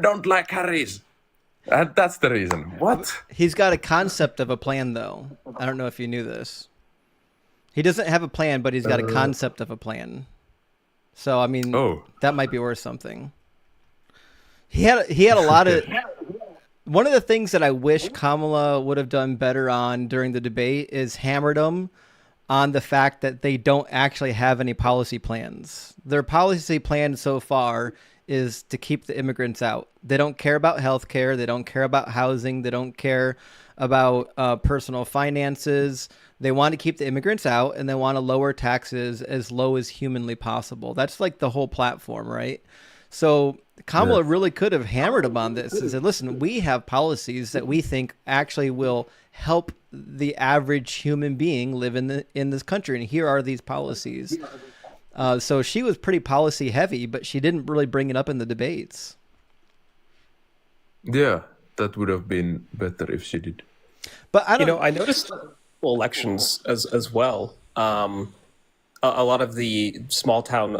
don't like Harris. And that's the reason. What? He's got a concept of a plan, though. I don't know if you knew this. He doesn't have a plan, but he's got a concept of a plan. So, I mean, that might be worth something. He had a lot of... One of the things that I wish Kamala would have done better on during the debate is hammered them on the fact that they don't actually have any policy plans. Their policy plan so far is to keep the immigrants out. They don't care about healthcare. They don't care about housing. They don't care about personal finances. They want to keep the immigrants out, and they want to lower taxes as low as humanly possible. That's like the whole platform, right? So Kamala really could have hammered him on this and said, listen, we have policies that we think actually will help the average human being live in this country, and here are these policies. So she was pretty policy heavy, but she didn't really bring it up in the debates. Yeah, that would have been better if she did. But I don't I noticed elections as well. A lot of the small town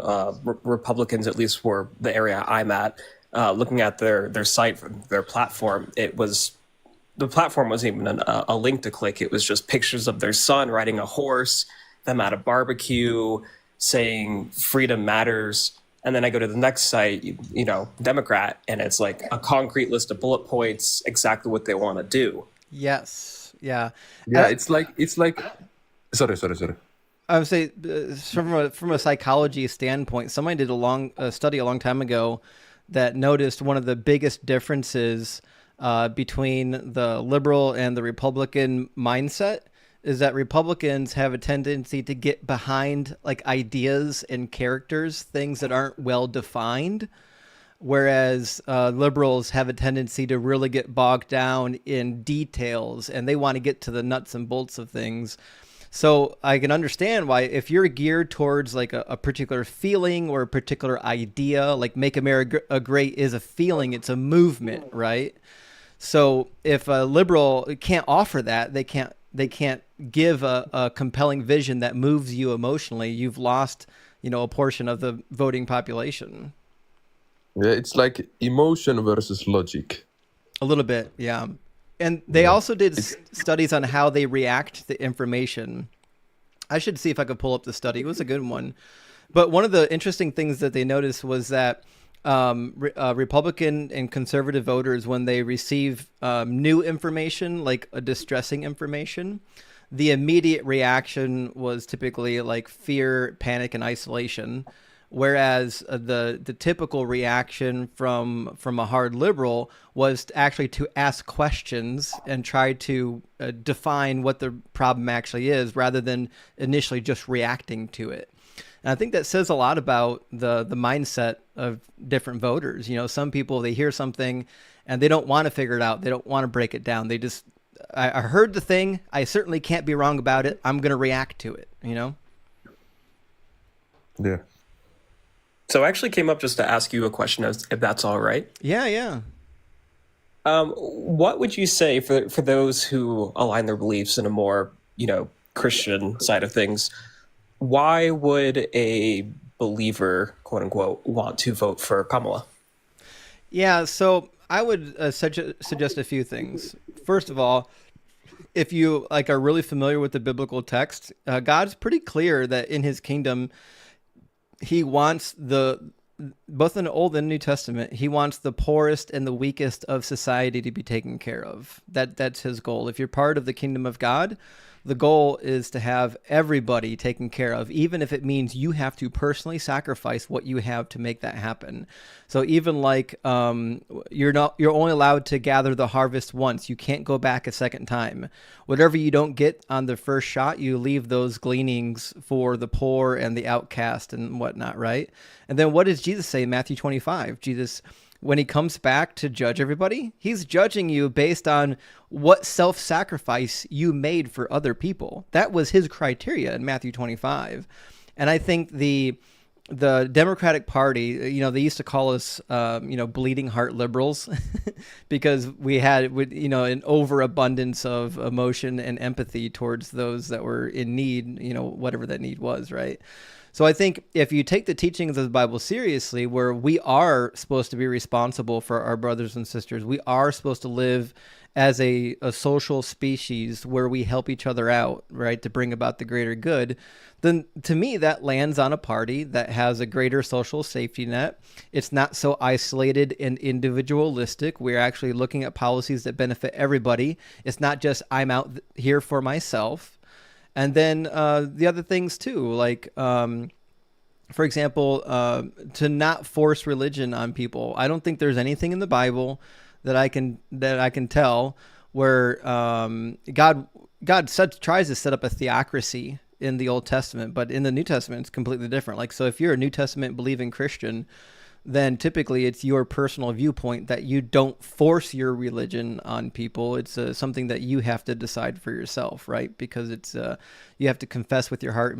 Republicans, at least for the area I'm at, looking at their site, their platform, the platform wasn't even a link to click. It was just pictures of their son riding a horse, them at a barbecue, saying freedom matters. And then I go to the next site, Democrat, and it's like a concrete list of bullet points, exactly what they want to do. Yes. Yeah. Yeah, it's like. Sorry. I would say from a psychology standpoint, somebody did a study a long time ago that noticed one of the biggest differences between the liberal and the Republican mindset is that Republicans have a tendency to get behind like ideas and characters, things that aren't well defined, whereas liberals have a tendency to really get bogged down in details, and they want to get to the nuts and bolts of things. So I can understand why, if you're geared towards like a particular feeling or a particular idea, like Make America Great is a feeling, it's a movement, right? So if a liberal can't offer that, they can't give a compelling vision that moves you emotionally, you've lost, a portion of the voting population. Yeah, it's like emotion versus logic. A little bit, yeah. And they also did studies on how they react to information. I should see if I could pull up the study. It was a good one. But one of the interesting things that they noticed was that Republican and conservative voters, when they receive new information, like a distressing information, the immediate reaction was typically like fear, panic, and isolation. Whereas the typical reaction from a hard liberal was actually to ask questions and try to define what the problem actually is, rather than initially just reacting to it. And I think that says a lot about the mindset of different voters. Some people, they hear something and they don't want to figure it out. They don't want to break it down. They just, I heard the thing. I certainly can't be wrong about it. I'm going to react to it, Yeah. So I actually came up just to ask you a question, if that's all right. Yeah. What would you say for those who align their beliefs in a more, Christian side of things? Why would a believer, quote unquote, want to vote for Kamala? Yeah, so I would suggest a few things. First of all, if you are really familiar with the biblical text, God's pretty clear that in his kingdom, he wants both in the Old and New Testament, he wants the poorest and the weakest of society to be taken care of. That's his goal. If you're part of the kingdom of God, the goal is to have everybody taken care of, even if it means you have to personally sacrifice what you have to make that happen. So even you're only allowed to gather the harvest once. You can't go back a second time. Whatever you don't get on the first shot, you leave those gleanings for the poor and the outcast and whatnot, right? And then what does Jesus say in Matthew 25? Jesus, when he comes back to judge everybody, he's judging you based on what self-sacrifice you made for other people. That was his criteria in Matthew 25. And I think the Democratic Party, they used to call us, bleeding heart liberals because we had, an overabundance of emotion and empathy towards those that were in need, whatever that need was, right? So I think if you take the teachings of the Bible seriously, where we are supposed to be responsible for our brothers and sisters, we are supposed to live as a social species where we help each other out, right, to bring about the greater good, then to me that lands on a party that has a greater social safety net. It's not so isolated and individualistic. We're actually looking at policies that benefit everybody. It's not just I'm out here for myself. And then the other things too, like for example, to not force religion on people. I don't think there's anything in the Bible that I can tell where God tries to set up a theocracy in the Old Testament, but in the New Testament it's completely different. Like, so if you're a New Testament believing Christian, then typically it's your personal viewpoint that you don't force your religion on people. It's something that you have to decide for yourself, right? Because it's you have to confess with your heart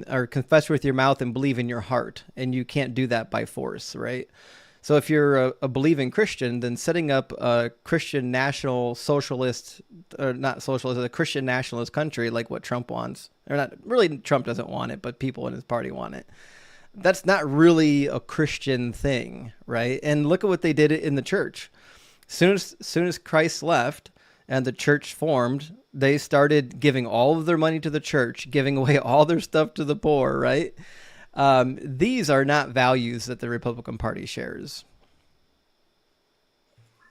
or confess with your mouth and believe in your heart, and you can't do that by force, right? So if you're a believing Christian, then setting up a Christian national socialist, or not socialist, a Christian nationalist country like what Trump wants, or not really, Trump doesn't want it, but people in his party want it. That's not really a Christian thing, right? And look at what they did in the church. Soon as Christ left and the church formed, they started giving all of their money to the church, giving away all their stuff to the poor, right? These are not values that the Republican Party shares.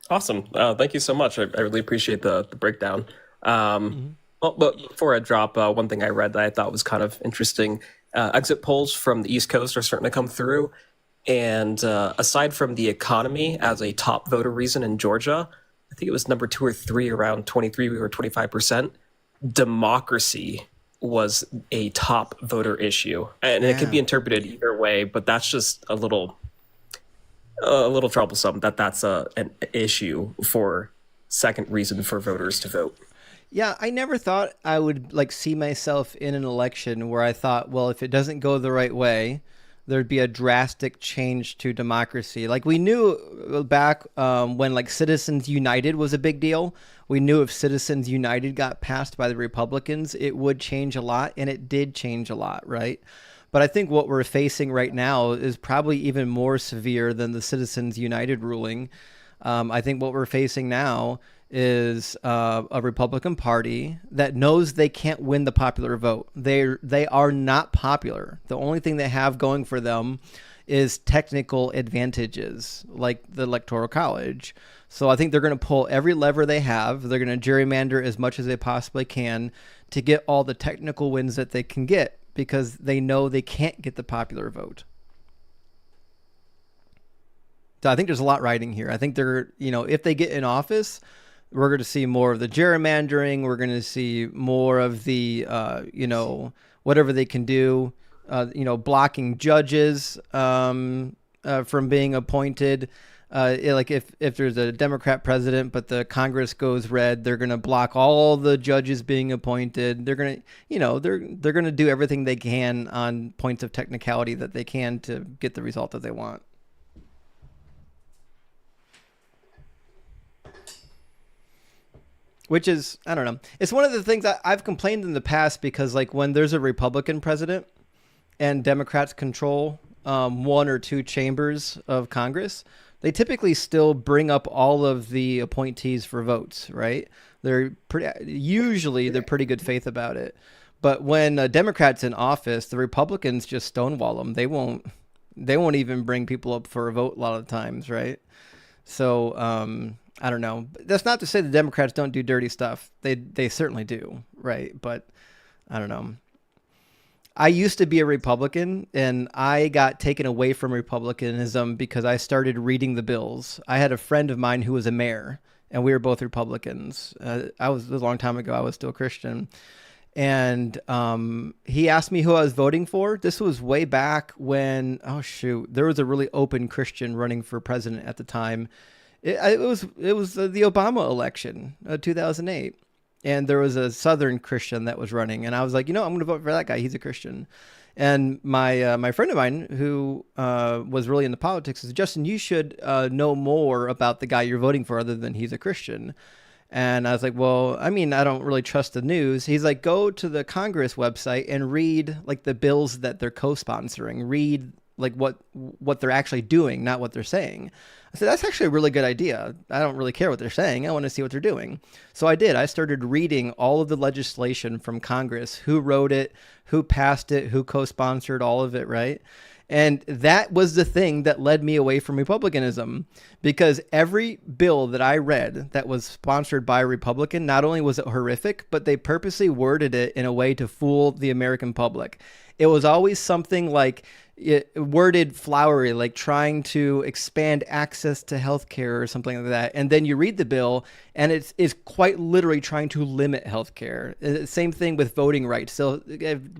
Awesome. Thank you so much. I really appreciate the breakdown. Well, but before I drop, one thing I read that I thought was kind of interesting. Exit polls from the East Coast are starting to come through. And aside from the economy as a top voter reason in Georgia, I think it was number 2 or 3, around 23 or 25%, democracy was a top voter issue. And it could be interpreted either way, but that's just a little troublesome that that's an issue for second reason for voters to vote. Yeah, I never thought I would like see myself in an election where I thought, well, if it doesn't go the right way, there'd be a drastic change to democracy. Like we knew back when like Citizens United was a big deal. We knew if Citizens United got passed by the Republicans, it would change a lot, and it did change a lot, right? But I think what we're facing right now is probably even more severe than the Citizens United ruling. I think what we're facing now is a Republican Party that knows they can't win the popular vote. They are not popular. The only thing they have going for them is technical advantages, like the Electoral College. So I think they're going to pull every lever they have. They're going to gerrymander as much as they possibly can to get all the technical wins that they can get, because they know they can't get the popular vote. So I think there's a lot riding here. I think they're, if they get in office, we're going to see more of the gerrymandering. We're going to see more of the, whatever they can do, blocking judges from being appointed. Like if there's a Democrat president, but the Congress goes red, they're going to block all the judges being appointed. They're going to, they're going to do everything they can on points of technicality that they can to get the result that they want. Which is, I don't know. It's one of the things that I've complained in the past, because like when there's a Republican president and Democrats control 1 or 2 chambers of Congress, they typically still bring up all of the appointees for votes, right? They're pretty good faith about it. But when a Democrat's in office, the Republicans just stonewall them. They won't even bring people up for a vote a lot of times, right? So I don't know. That's not to say the Democrats don't do dirty stuff. They certainly do, right? But I don't know. I used to be a Republican, and I got taken away from Republicanism because I started reading the bills. I had a friend of mine who was a mayor, and we were both Republicans. It was a long time ago. I was still Christian. And he asked me who I was voting for. This was way back when, there was a really open Christian running for president at the time. It was the Obama election, 2008. And there was a Southern Christian that was running. And I was like, I'm going to vote for that guy. He's a Christian. And my friend of mine who was really into politics said, Justin, you should know more about the guy you're voting for other than he's a Christian. And I was like, well, I mean, I don't really trust the news. He's like, go to the Congress website and read like the bills that they're co-sponsoring. Read like what they're actually doing, not what they're saying. I said, that's actually a really good idea. I don't really care what they're saying. I want to see what they're doing. So I did. I started reading all of the legislation from Congress, who wrote it, who passed it, who co-sponsored all of it, right? And that was the thing that led me away from Republicanism, because every bill that I read that was sponsored by a Republican, not only was it horrific, but they purposely worded it in a way to fool the American public. It was always something like worded flowery, like trying to expand access to healthcare or something like that. And then you read the bill and it's quite literally trying to limit healthcare. Same thing with voting rights. So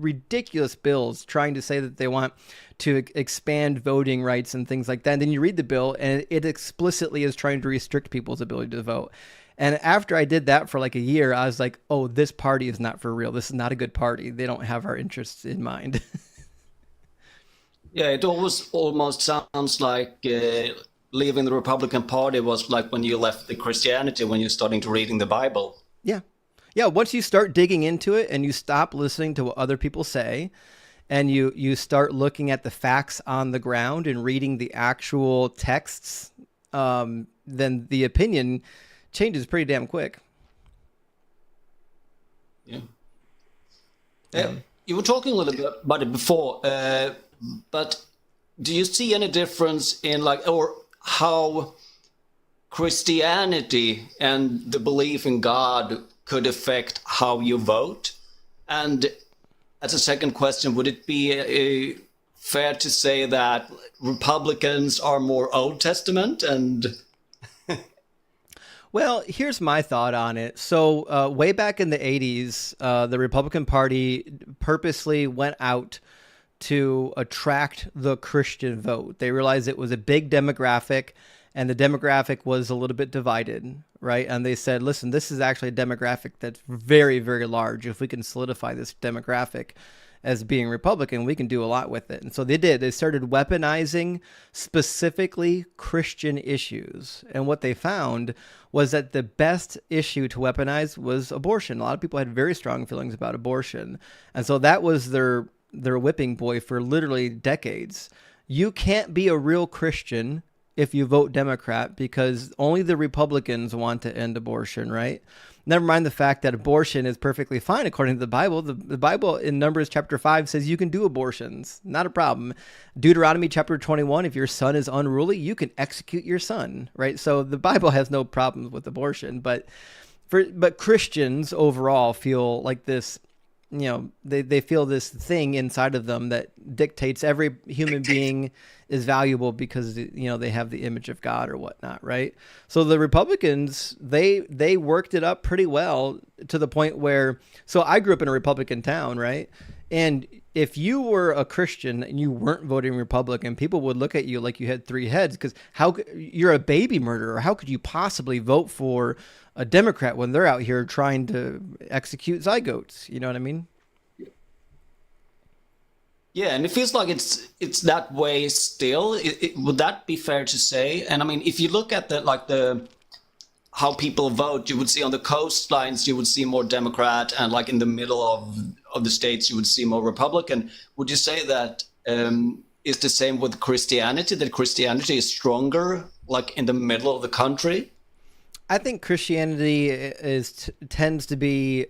ridiculous bills trying to say that they want to expand voting rights and things like that. And then you read the bill and it explicitly is trying to restrict people's ability to vote. And after I did that for like a year, I was like, oh, this party is not for real. This is not a good party. They don't have our interests in mind. Yeah, it almost sounds like leaving the Republican Party was like when you left the Christianity, when you're starting to reading the Bible. Yeah. Yeah, once you start digging into it and you stop listening to what other people say, and you start looking at the facts on the ground and reading the actual texts, then the opinion changes pretty damn quick. Yeah. You were talking a little bit about it before, but do you see any difference in like, or how Christianity and the belief in God could affect how you vote? And as a second question, would it be fair to say that Republicans are more Old Testament and... Well, here's my thought on it. So way back in the 80s, the Republican Party purposely went out to attract the Christian vote. They realized it was a big demographic, and the demographic was a little bit divided, right? And they said, listen, this is actually a demographic that's very, very large. If we can solidify this demographic as being Republican, we can do a lot with it. And so they did. They started weaponizing specifically Christian issues. And what they found was that the best issue to weaponize was abortion. A lot of people had very strong feelings about abortion. And so that was their whipping boy for literally decades. You can't be a real Christian if you vote Democrat, because only the Republicans want to end abortion, right? Never mind the fact that abortion is perfectly fine according to the Bible. The Bible in Numbers chapter 5 says you can do abortions. Not a problem. Deuteronomy chapter 21, if your son is unruly, you can execute your son, right? So the Bible has no problems with abortion. But Christians overall feel like this, you know, they feel this thing inside of them that dictates every human being is valuable because, you know, they have the image of God or whatnot, right? So the Republicans, they worked it up pretty well to the point where, so I grew up in a Republican town, right? And if you were a Christian and you weren't voting Republican, people would look at you like you had three heads, because you're a baby murderer. How could you possibly vote for a Democrat when they're out here trying to execute zygotes? You know what I mean? Yeah, and it feels like it's that way still. Would that be fair to say? And I mean, if you look at the how people vote, you would see on the coastlines, you would see more Democrat, and like in the middle of the states, you would see more Republican. Would you say that is the same with Christianity, that Christianity is stronger like in the middle of the country? I think Christianity tends to be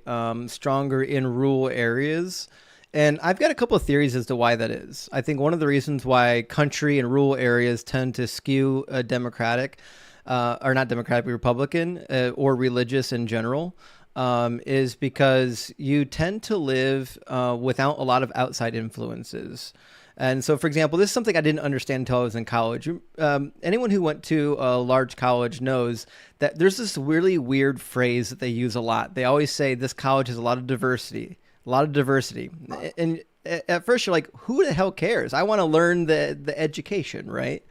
stronger in rural areas. And I've got a couple of theories as to why that is. I think one of the reasons why country and rural areas tend to skew Democratic, or not Democratic, but Republican, or religious in general, is because you tend to live without a lot of outside influences. And so, for example, this is something I didn't understand until I was in college. Anyone who went to a large college knows that there's this really weird phrase that they use a lot. They always say this college has a lot of diversity. A lot of diversity. And at first you're like, who the hell cares? I want to learn the education, right?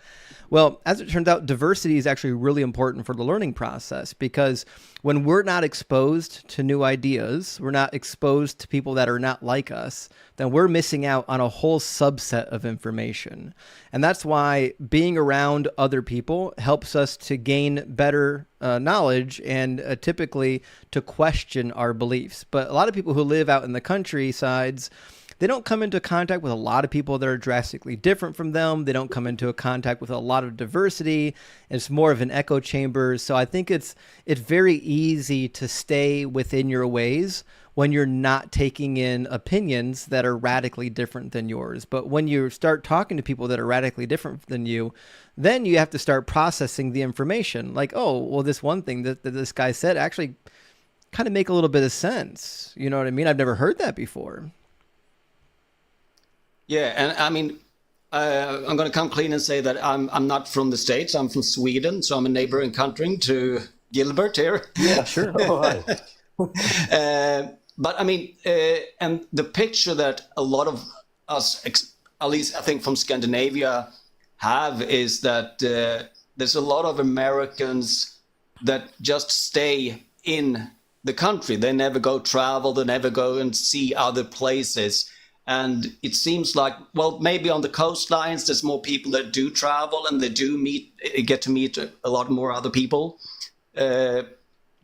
Well, as it turns out, diversity is actually really important for the learning process, because when we're not exposed to new ideas, we're not exposed to people that are not like us, then we're missing out on a whole subset of information. And that's why being around other people helps us to gain better knowledge and typically to question our beliefs. But a lot of people who live out in the countrysides, they don't come into contact with a lot of people that are drastically different from them. They don't come into a contact with a lot of diversity. It's more of an echo chamber. So I think it's very easy to stay within your ways when you're not taking in opinions that are radically different than yours. But when you start talking to people that are radically different than you, then you have to start processing the information. Like, oh, well, this one thing that this guy said actually kind of make a little bit of sense. You know what I mean? I've never heard that before. Yeah, and I mean, I'm going to come clean and say that I'm not from the States. I'm from Sweden, so I'm a neighboring country to Gilbert here. Yeah, sure. Oh, hi. But I mean, and the picture that a lot of us, at least I think from Scandinavia, have is that there's a lot of Americans that just stay in the country. They never go travel. They never go and see other places. And it seems like, well, maybe on the coastlines, there's more people that do travel and they do get to meet a lot more other people. But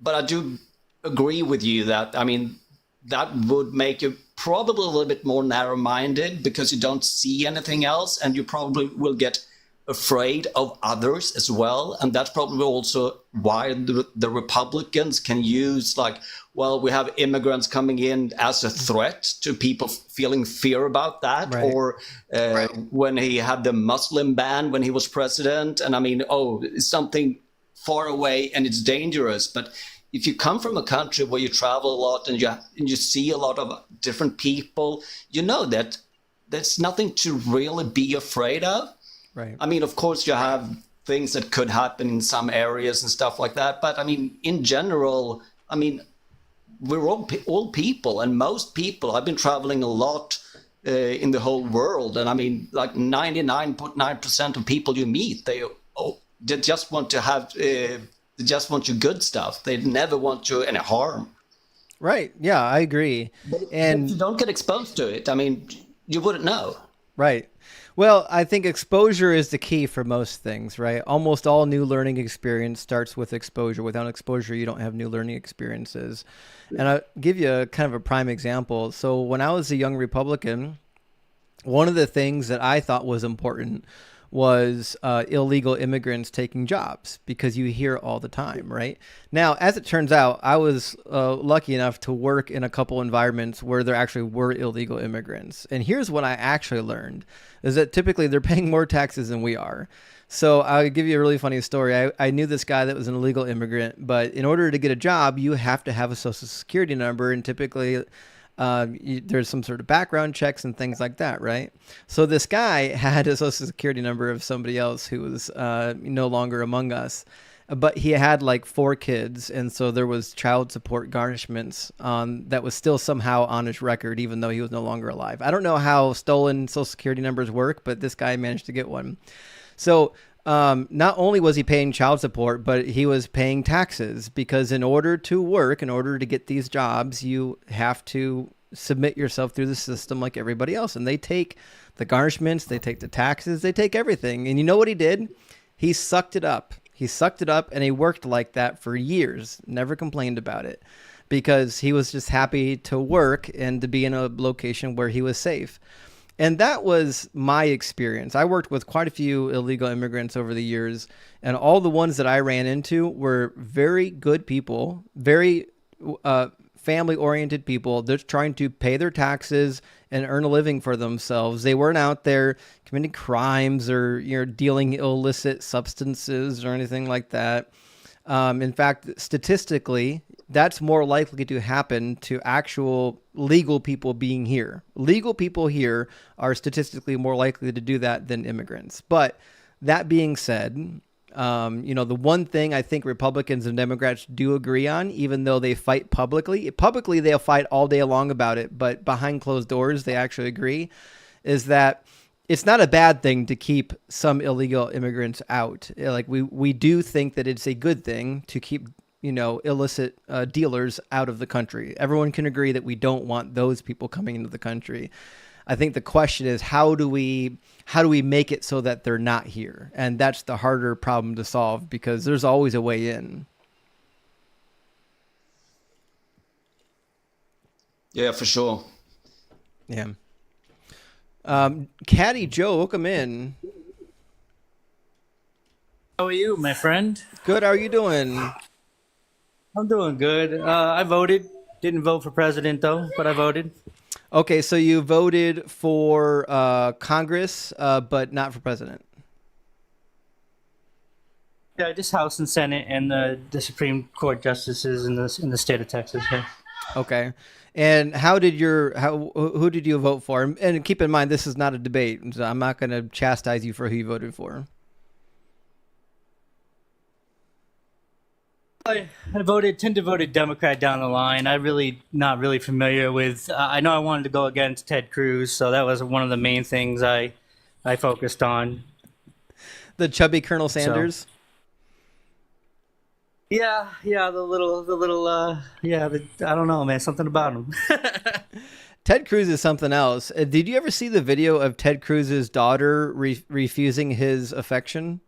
I do agree with you that, I mean, that would make you probably a little bit more narrow-minded because you don't see anything else, and you probably will get afraid of others as well. And that's probably also why the Republicans can use, like, well, we have immigrants coming in as a threat to people feeling fear about that. Right. Or when he had the Muslim ban when he was president. And I mean, oh, it's something far away and it's dangerous. But if you come from a country where you travel a lot and you see a lot of different people, you know that there's nothing to really be afraid of. Right. I mean, of course, you have things that could happen in some areas and stuff like that. But I mean, in general, I mean, we're all people, and most people, I've been traveling a lot in the whole world. And I mean, like 99.9% of people you meet, they just want to have, they just want you good stuff. They never want you any harm. Right. Yeah, I agree. But and if you don't get exposed to it, I mean, you wouldn't know. Right. Well, I think exposure is the key for most things, right? Almost all new learning experience starts with exposure. Without exposure, you don't have new learning experiences. And I'll give you a kind of a prime example. So when I was a young Republican, one of the things that I thought was important was illegal immigrants taking jobs, because you hear all the time, right? Now, as it turns out, I was lucky enough to work in a couple environments where there actually were illegal immigrants. And here's what I actually learned, is that typically they're paying more taxes than we are. So I'll give you a really funny story. I knew this guy that was an illegal immigrant, but in order to get a job, you have to have a social security number, and typically there's some sort of background checks and things like that, right? So this guy had a social security number of somebody else who was no longer among us, but he had like 4 kids, and so there was child support garnishments that was still somehow on his record, even though he was no longer alive. I don't know how stolen social security numbers work, but this guy managed to get one. So not only was he paying child support, but he was paying taxes, because in order to work, in order to get these jobs, you have to submit yourself through the system like everybody else. And they take the garnishments, they take the taxes, they take everything. And you know what he did? He sucked it up. He sucked it up, and he worked like that for years, never complained about it, because he was just happy to work and to be in a location where he was safe. And that was my experience. I worked with quite a few illegal immigrants over the years, and all the ones that I ran into were very good people, very family-oriented people. They're trying to pay their taxes and earn a living for themselves. They weren't out there committing crimes or dealing illicit substances or anything like that. In fact, statistically, that's more likely to happen to actual legal people being here. Legal people here are statistically more likely to do that than immigrants. But that being said, the one thing I think Republicans and Democrats do agree on, even though they fight publicly they'll fight all day long about it, but behind closed doors, they actually agree, is that it's not a bad thing to keep some illegal immigrants out. Like we do think that it's a good thing to keep, illicit dealers out of the country. Everyone can agree that we don't want those people coming into the country. I think the question is, how do we make it so that they're not here? And that's the harder problem to solve, because there's always a way in. Yeah, for sure. Yeah. Caddy Joe, welcome in. How are you, my friend? Good. How are you doing? I'm doing good. I voted. Didn't vote for president though, but I voted. Okay, so you voted for Congress, but not for president. Yeah, just House and Senate and the Supreme Court justices in the state of Texas. Yeah. Okay. And who did you vote for? And keep in mind, this is not a debate, so I'm not going to chastise you for who you voted for. I tend to vote Democrat down the line. I really not really familiar with. I know I wanted to go against Ted Cruz, so that was one of the main things I focused on. The chubby Colonel Sanders. Yeah, I don't know, man, something about him. Ted Cruz is something else. Did you ever see the video of Ted Cruz's daughter refusing his affection?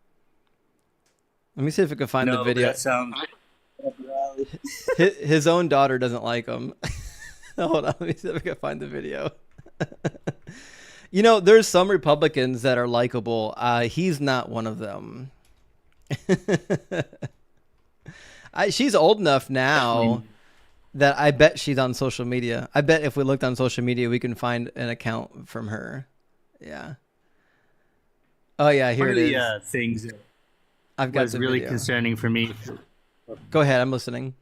Let me see if I can find the video. That sounds... His own daughter doesn't like him. Hold on, let me see if I can find the video. There's some Republicans that are likable. He's not one of them. She's old enough now that I bet she's on social media. I bet if we looked on social media, we can find an account from her. Yeah. Oh yeah, here it is. One of the things that I've got was really video. concerning for me. Go ahead, I'm listening.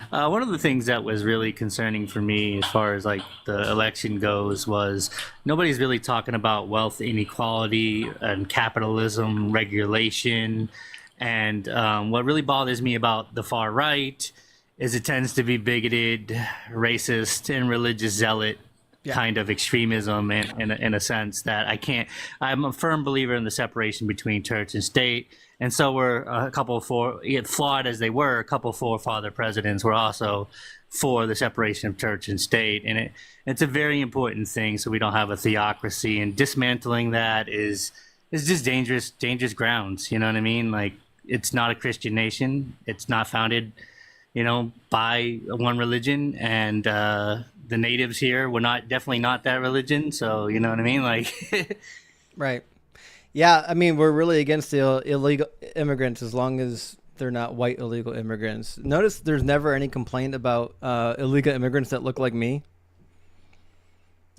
One of the things that was really concerning for me as far as like the election goes was nobody's really talking about wealth inequality and capitalism regulation. And what really bothers me about the far right is it tends to be bigoted, racist, and religious zealot kind of extremism in a sense that I'm a firm believer in the separation between church and state. And so were a couple flawed as they were, a couple forefather presidents were also for the separation of church and state. And it's a very important thing so we don't have a theocracy. And dismantling that is just dangerous grounds. You know what I mean? Like, it's not a Christian nation. It's not founded, by one religion. And the natives here were definitely not that religion. So, you know what I mean? Like, right. Yeah, I mean, we're really against the illegal immigrants as long as they're not white illegal immigrants. Notice there's never any complaint about illegal immigrants that look like me.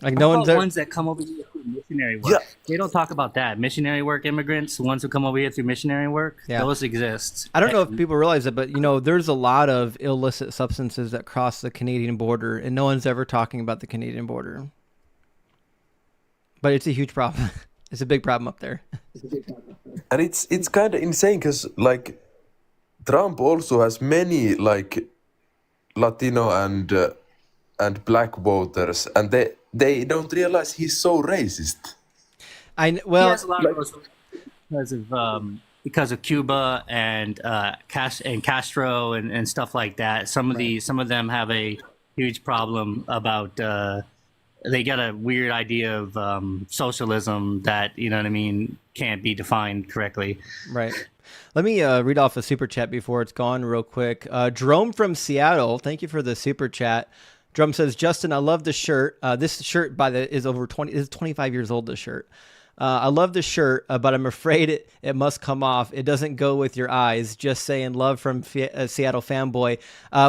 Like no one's ones that come over here through missionary work. Yeah. They don't talk about that. Missionary work immigrants, the ones who come over here through missionary work, those exist. I don't know if people realize it, but there's a lot of illicit substances that cross the Canadian border, and no one's ever talking about the Canadian border. But it's a huge problem. It's a big problem up there. And it's kind of insane because like Trump also has many like Latino and black voters, and they don't realize he's so racist. He has a lot of those because of Cuba and Castro and stuff like that. Some of them have a huge problem about. They got a weird idea of socialism that, can't be defined correctly. Right. Let me read off a super chat before it's gone real quick. Jerome from Seattle, thank you for the super chat. Drum says, Justin, I love the shirt. This shirt is over 25 years old, this shirt. I love the shirt, but I'm afraid it must come off. It doesn't go with your eyes. Just saying, love from Seattle fanboy.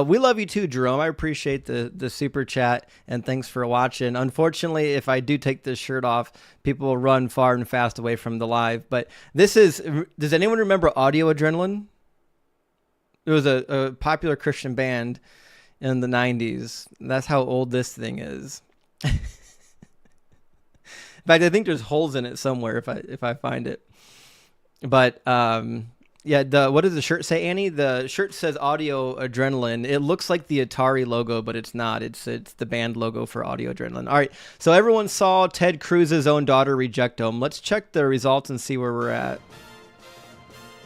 We love you too, Jerome. I appreciate the super chat, and thanks for watching. Unfortunately, if I do take this shirt off, people will run far and fast away from the live. But does anyone remember Audio Adrenaline? It was a popular Christian band in the 90s. That's how old this thing is. In fact, I think there's holes in it somewhere if I find it. But Yeah, what does the shirt say, Annie? The shirt says Audio Adrenaline. It looks like the Atari logo, but it's not. It's the band logo for Audio Adrenaline. All right, so everyone saw Ted Cruz's own daughter reject him. Let's check the results and see where we're at.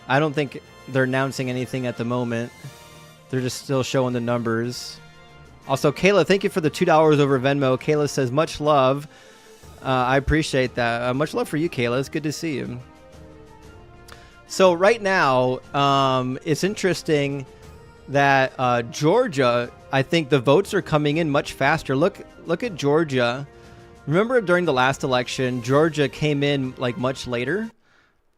I don't think they're announcing anything at the moment. They're just still showing the numbers. Also, Kayla, thank you for the $2 over Venmo. Kayla says, much love. I appreciate that. Much love for you, Kayla. It's good to see you. So right now, it's interesting that Georgia, I think the votes are coming in much faster. Look at Georgia. Remember during the last election, Georgia came in like much later.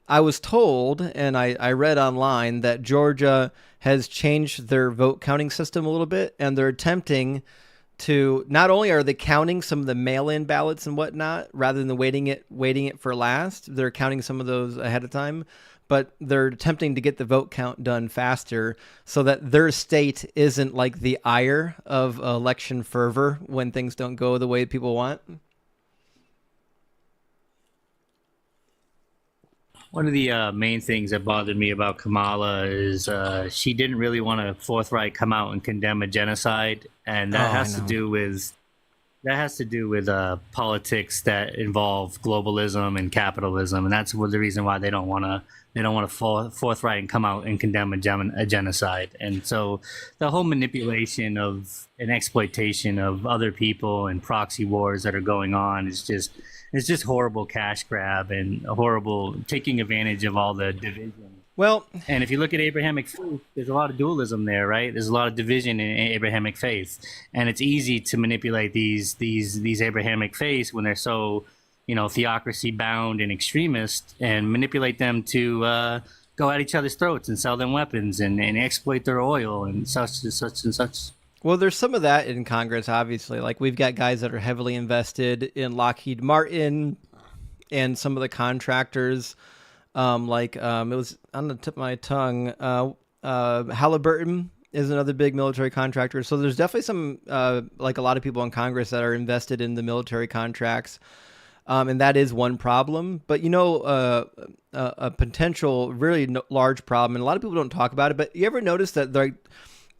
I was told, and I read online, that Georgia has changed their vote counting system a little bit, and they're attempting to, not only are they counting some of the mail-in ballots and whatnot, rather than waiting it for last, they're counting some of those ahead of time, but they're attempting to get the vote count done faster so that their state isn't like the ire of election fervor when things don't go the way people want. One of the main things that bothered me about Kamala is she didn't really want to forthright come out and condemn a genocide, and that has to do with politics that involve globalism and capitalism, and that's the reason why they don't want to forthright and come out and condemn a genocide. And so the whole manipulation of and exploitation of other people and proxy wars that are going on is just horrible cash grab and horrible taking advantage of all the division. Well, and if you look at Abrahamic faith, there's a lot of dualism there, right? There's a lot of division in Abrahamic faith, and it's easy to manipulate these Abrahamic faiths when they're so, theocracy bound and extremist, and manipulate them to go at each other's throats and sell them weapons and exploit their oil and such and such and such. Well, there's some of that in Congress, obviously. Like, we've got guys that are heavily invested in Lockheed Martin and some of the contractors. It was on the tip of my tongue. Halliburton is another big military contractor. So there's definitely some, like a lot of people in Congress that are invested in the military contracts. And that is one problem. But, a potential really large problem, and a lot of people don't talk about it, but you ever notice that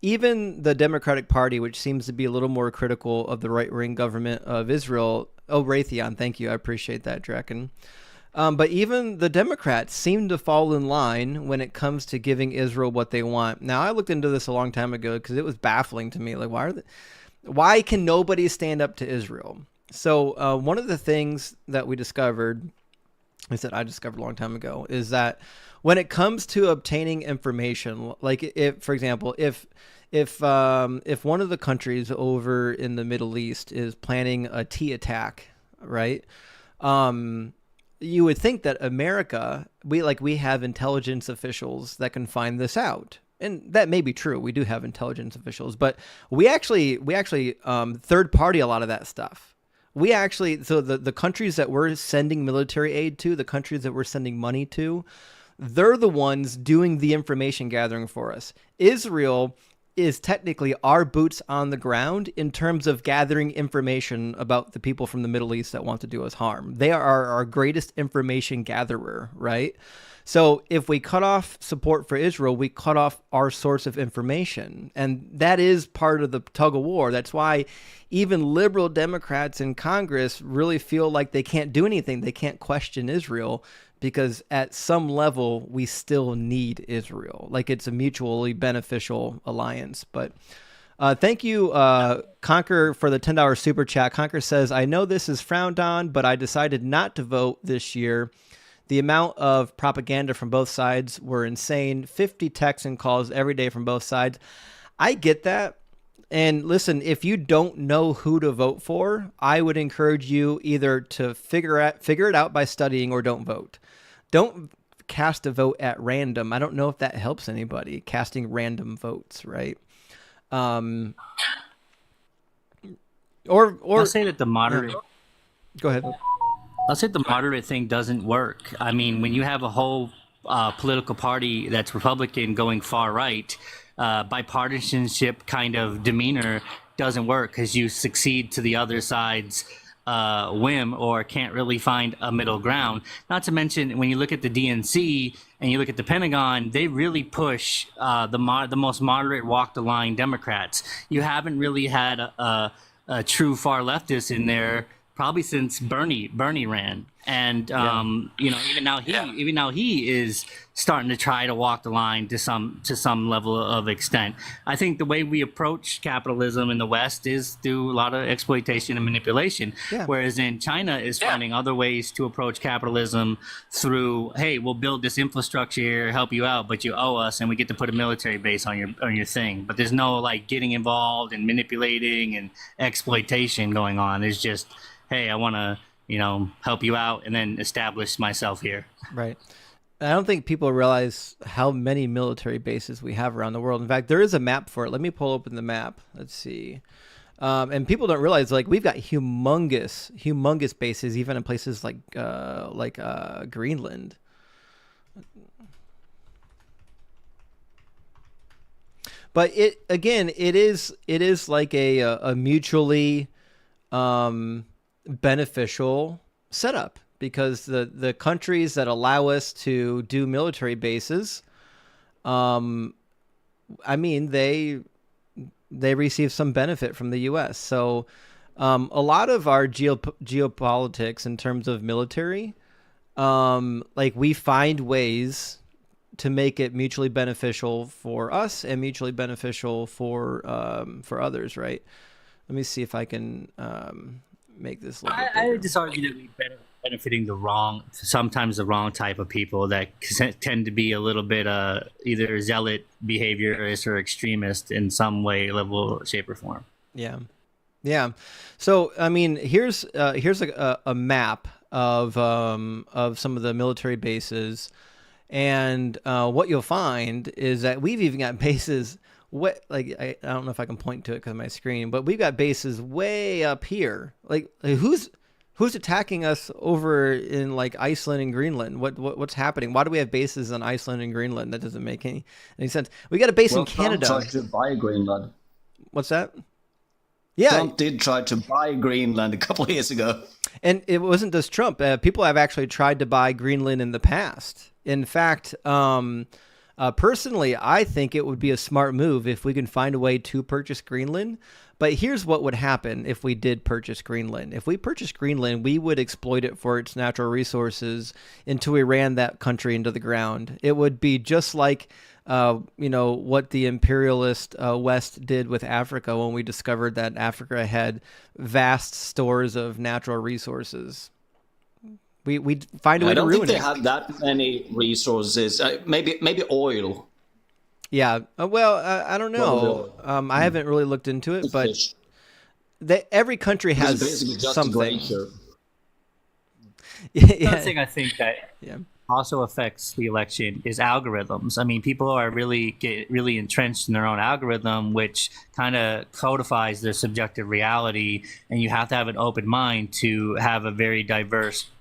even the Democratic Party, which seems to be a little more critical of the right-wing government of Israel. Oh, Raytheon, thank you. I appreciate that, Draken. But even the Democrats seem to fall in line when it comes to giving Israel what they want. Now, I looked into this a long time ago because it was baffling to me. Like, why can nobody stand up to Israel? So one of the things that we discovered, I discovered a long time ago, is that when it comes to obtaining information, like if, for example, if one of the countries over in the Middle East is planning a tea attack, right? You would think that America, we have intelligence officials that can find this out. And that may be true. We do have intelligence officials, but we actually third party a lot of that stuff. So the countries that we're sending military aid to, the countries that we're sending money to, they're the ones doing the information gathering for us. Israel is technically our boots on the ground in terms of gathering information about the people from the Middle East that want to do us harm. They are our greatest information gatherer, right? So if we cut off support for Israel, we cut off our source of information. And that is part of the tug of war. That's why even liberal Democrats in Congress really feel like they can't do anything. They can't question Israel because at some level, we still need Israel. Like, it's a mutually beneficial alliance. But thank you, Conquer, for the $10 super chat. Conquer says, I know this is frowned on, but I decided not to vote this year. The amount of propaganda from both sides were insane. 50 texts and calls every day from both sides. I get that. And listen, if you don't know who to vote for, I would encourage you either to figure it out by studying or don't vote. Don't cast a vote at random. I don't know if that helps anybody, casting random votes, right? Or I'll say that the moderate. Go ahead. I'll say the moderate thing doesn't work. I mean, when you have a whole political party that's Republican going far right, bipartisanship kind of demeanor doesn't work because you succeed to the other side's whim or can't really find a middle ground. Not to mention, when you look at the DNC and you look at the Pentagon, they really push the most moderate walk the line Democrats. You haven't really had a true far leftist in there probably since Bernie ran. And even now he is starting to try to walk the line to some level of extent. I think the way we approach capitalism in the West is through a lot of exploitation and manipulation, whereas in China is finding other ways to approach capitalism through, hey, we'll build this infrastructure here, help you out, but you owe us, and we get to put a military base on your thing. But there's no like getting involved and manipulating and exploitation going on. It's just, hey, I want to help you out and then establish myself here. Right. I don't think people realize how many military bases we have around the world. In fact, there is a map for it. Let me pull open the map. Let's see. And people don't realize, like, we've got humongous bases, even in places like Greenland. But it is like a mutually beneficial setup, because the countries that allow us to do military bases, they receive some benefit from the U.S. So a lot of our geopolitics in terms of military, we find ways to make it mutually beneficial for us and mutually beneficial for others, right? Let me see if I can make this. I would just argue that we're benefiting sometimes the wrong type of people that tend to be a little bit either zealot, behaviorist, or extremist in some way, level, shape, or form. Yeah. So I mean, here's a map of some of the military bases, and what you'll find is that we've even got bases. I don't know if I can point to it because of my screen, but we've got bases way up here. Like who's attacking us over in like Iceland and Greenland? What's happening? Why do we have bases in Iceland and Greenland? That doesn't make any sense. We got a base in Canada. Trump tried to buy Greenland. What's that? Yeah, Trump did try to buy Greenland a couple of years ago. And it wasn't just Trump. People have actually tried to buy Greenland in the past. In fact, personally, I think it would be a smart move if we can find a way to purchase Greenland. But here's what would happen if we did purchase Greenland. If we purchased Greenland, we would exploit it for its natural resources until we ran that country into the ground. It would be just like, what the imperialist West did with Africa when we discovered that Africa had vast stores of natural resources. We'd find a way to ruin it. I don't think they have that many resources. Maybe oil. Yeah. I don't know. I haven't really looked into it, but every country has basically just something. Another thing I think that also affects the election is algorithms. I mean, people are really entrenched in their own algorithm, which kind of codifies their subjective reality, and you have to have an open mind to have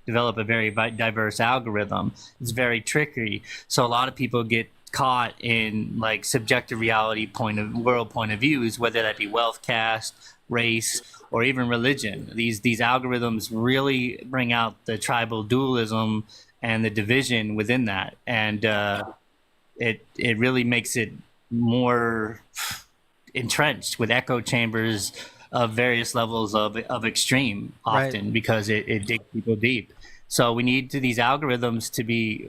develop a very diverse algorithm. It's very tricky. So a lot of people get caught in like subjective reality world point of views, whether that be wealth, caste, race, or even religion. These algorithms really bring out the tribal dualism and the division within that, and it really makes it more entrenched with echo chambers of various levels of extreme often, right, because it digs people deep. So we need these algorithms to be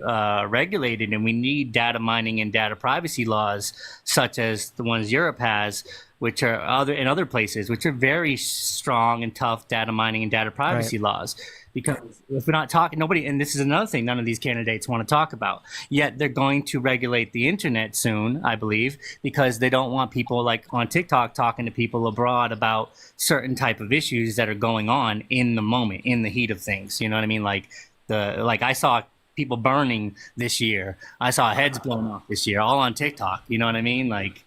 regulated, and we need data mining and data privacy laws such as the ones Europe has, which are in other places, which are very strong and tough data mining and data privacy laws. Because if we're not talking, and this is another thing none of these candidates want to talk about, yet they're going to regulate the internet soon, I believe, because they don't want people like on TikTok talking to people abroad about certain type of issues that are going on in the moment, in the heat of things. You know what I mean? Like I saw people burning this year. I saw heads blown off this year, all on TikTok. You know what I mean? Like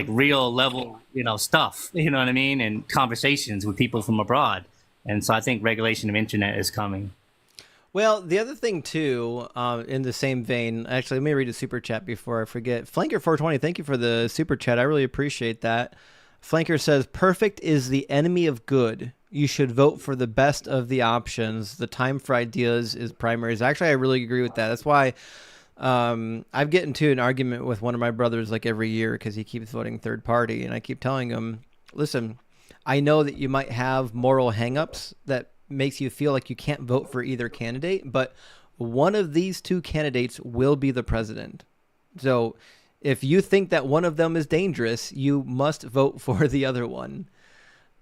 real level, stuff, you know what I mean? And conversations with people from abroad. And so I think regulation of internet is coming. Well, the other thing, too, in the same vein, actually, let me read a super chat before I forget. Flanker420, thank you for the super chat. I really appreciate that. Flanker says, perfect is the enemy of good. You should vote for the best of the options. The time for ideas is primaries. Actually, I really agree with that. That's why I get into an argument with one of my brothers like every year because he keeps voting third party. And I keep telling him, listen, I know that you might have moral hangups that makes you feel like you can't vote for either candidate, but one of these two candidates will be the president. So if you think that one of them is dangerous, you must vote for the other one.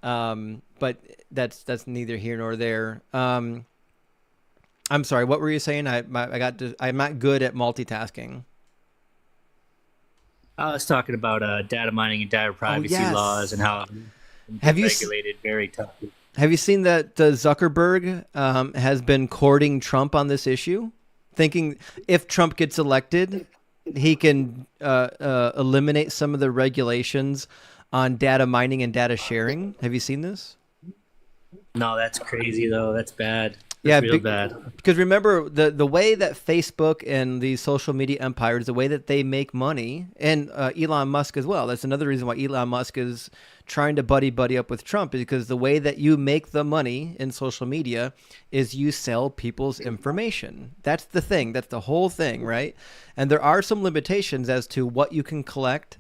But that's neither here nor there. I'm sorry, what were you saying? I'm not good at multitasking. I was talking about data mining and data privacy laws and how have you regulated very tough. Have you seen that Zuckerberg has been courting Trump on this issue, thinking if Trump gets elected, he can eliminate some of the regulations on data mining and data sharing? Have you seen this? No, that's crazy though. That's bad. That's real bad. Because remember the way that Facebook and the social media empires, the way that they make money, and Elon Musk as well. That's another reason why Elon Musk is trying to buddy up with Trump, is because the way that you make the money in social media is you sell people's information. That's the thing. That's the whole thing, right? And there are some limitations as to what you can collect,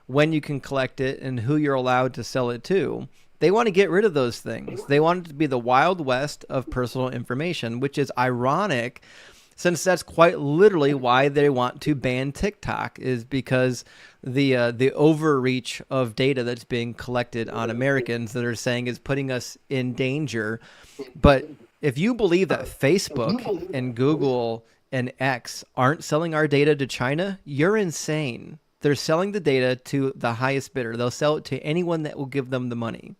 when you can collect it, and who you're allowed to sell it to. They want to get rid of those things. They want it to be the Wild West of personal information, which is ironic since that's quite literally why they want to ban TikTok, is because the overreach of data that's being collected on Americans that are saying is putting us in danger. But if you believe that Facebook and Google and X aren't selling our data to China, you're insane. They're selling the data to the highest bidder. They'll sell it to anyone that will give them the money.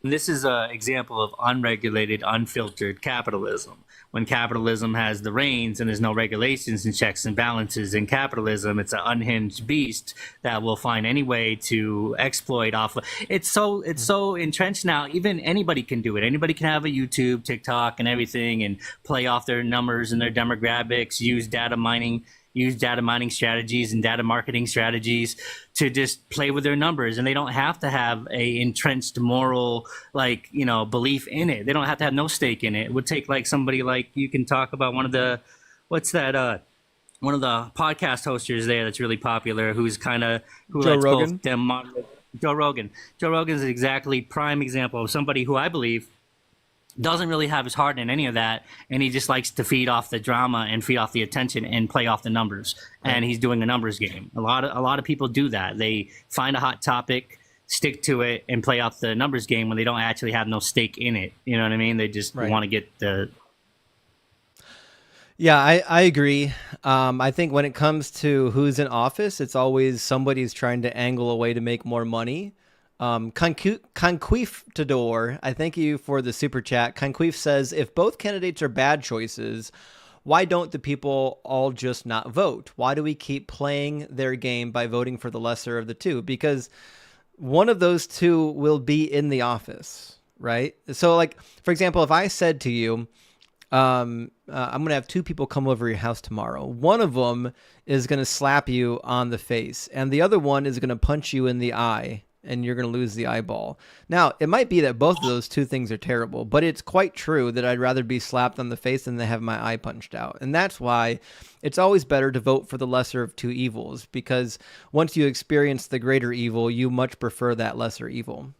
This is an example of unregulated, unfiltered capitalism. When capitalism has the reins and there's no regulations and checks and balances in capitalism, it's an unhinged beast that will find any way to exploit off. It's so entrenched now. Even anybody can do it. Anybody can have a YouTube, TikTok, and everything, and play off their numbers and their demographics. Use data mining strategies and data marketing strategies to just play with their numbers. And they don't have to have a entrenched moral, belief in it. They don't have to have no stake in it. It would take somebody you can talk about one of the podcast hosters there that's really popular, who Joe Rogan? both them. Joe Rogan. Joe Rogan is exactly prime example of somebody who I believe doesn't really have his heart in any of that, and he just likes to feed off the drama and feed off the attention and play off the numbers. Right. And he's doing a numbers game. A lot of people do that. They find a hot topic, stick to it, and play off the numbers game when they don't actually have no stake in it. You know what I mean? They just want to get the. Yeah, I agree. I think when it comes to who's in office, it's always somebody's trying to angle a way to make more money. Conquistador, I thank you for the super chat. Conquif says, if both candidates are bad choices, why don't the people all just not vote? Why do we keep playing their game by voting for the lesser of the two? Because one of those two will be in the office, right? So for example, if I said to you, I'm going to have two people come over your house tomorrow. One of them is going to slap you on the face, and the other one is going to punch you in the eye, and you're going to lose the eyeball. Now, it might be that both of those two things are terrible, but it's quite true that I'd rather be slapped on the face than to have my eye punched out. And that's why it's always better to vote for the lesser of two evils, because once you experience the greater evil, you much prefer that lesser evil.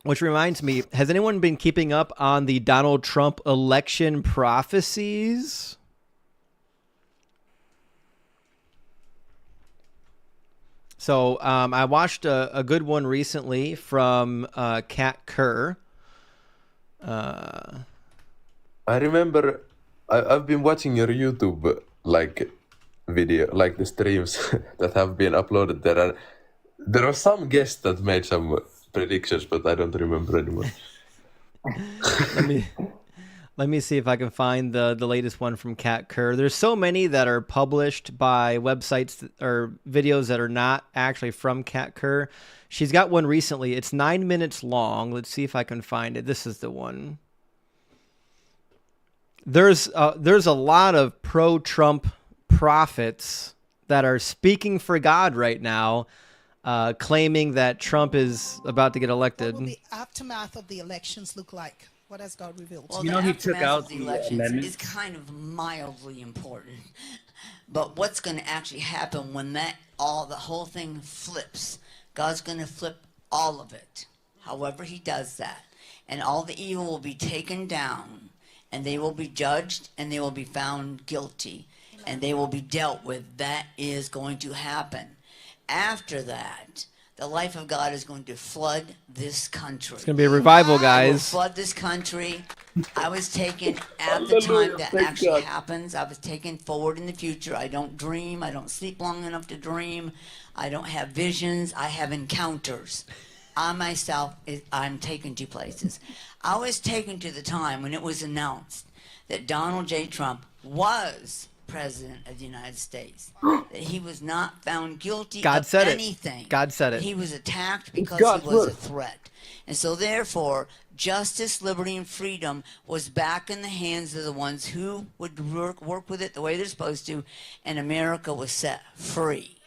Which reminds me, has anyone been keeping up on the Donald Trump election prophecies? So I watched a good one recently from Kat Kerr. I remember I've been watching your YouTube video, the streams that have been uploaded there. And there was some guest that made some predictions, but I don't remember anymore. Let me see if I can find the latest one from Kat Kerr. There's so many that are published by websites or videos that are not actually from Kat Kerr. She's got one recently. It's 9 minutes long. Let's see if I can find it. This is the one. There's a lot of pro-Trump prophets that are speaking for God right now, claiming that Trump is about to get elected. What will the aftermath of the elections look like? What has God revealed? Well, You the know, he took aftermath out of the the elections amendment. is kind of mildly important. But what's going to actually happen when the whole thing flips? God's going to flip all of it, however he does that. And all the evil will be taken down, and they will be judged, and they will be found guilty, and they will be dealt with. That is going to happen. After that, the life of God is going to flood this country. It's going to be a revival, It will guys. flood this country. I was taken at the time that actually happens. I was taken forward in the future. I don't dream. I don't sleep long enough to dream. I don't have visions. I have encounters. I myself, I'm taken to places. I was taken to the time when it was announced that Donald J. Trump was President of the United States, that he was not found guilty God of said it. anything. God said it. He was attacked because God's he was word. a threat. And so therefore, justice, liberty, and freedom was back in the hands of the ones who would work with it the way they're supposed to, and America was set free.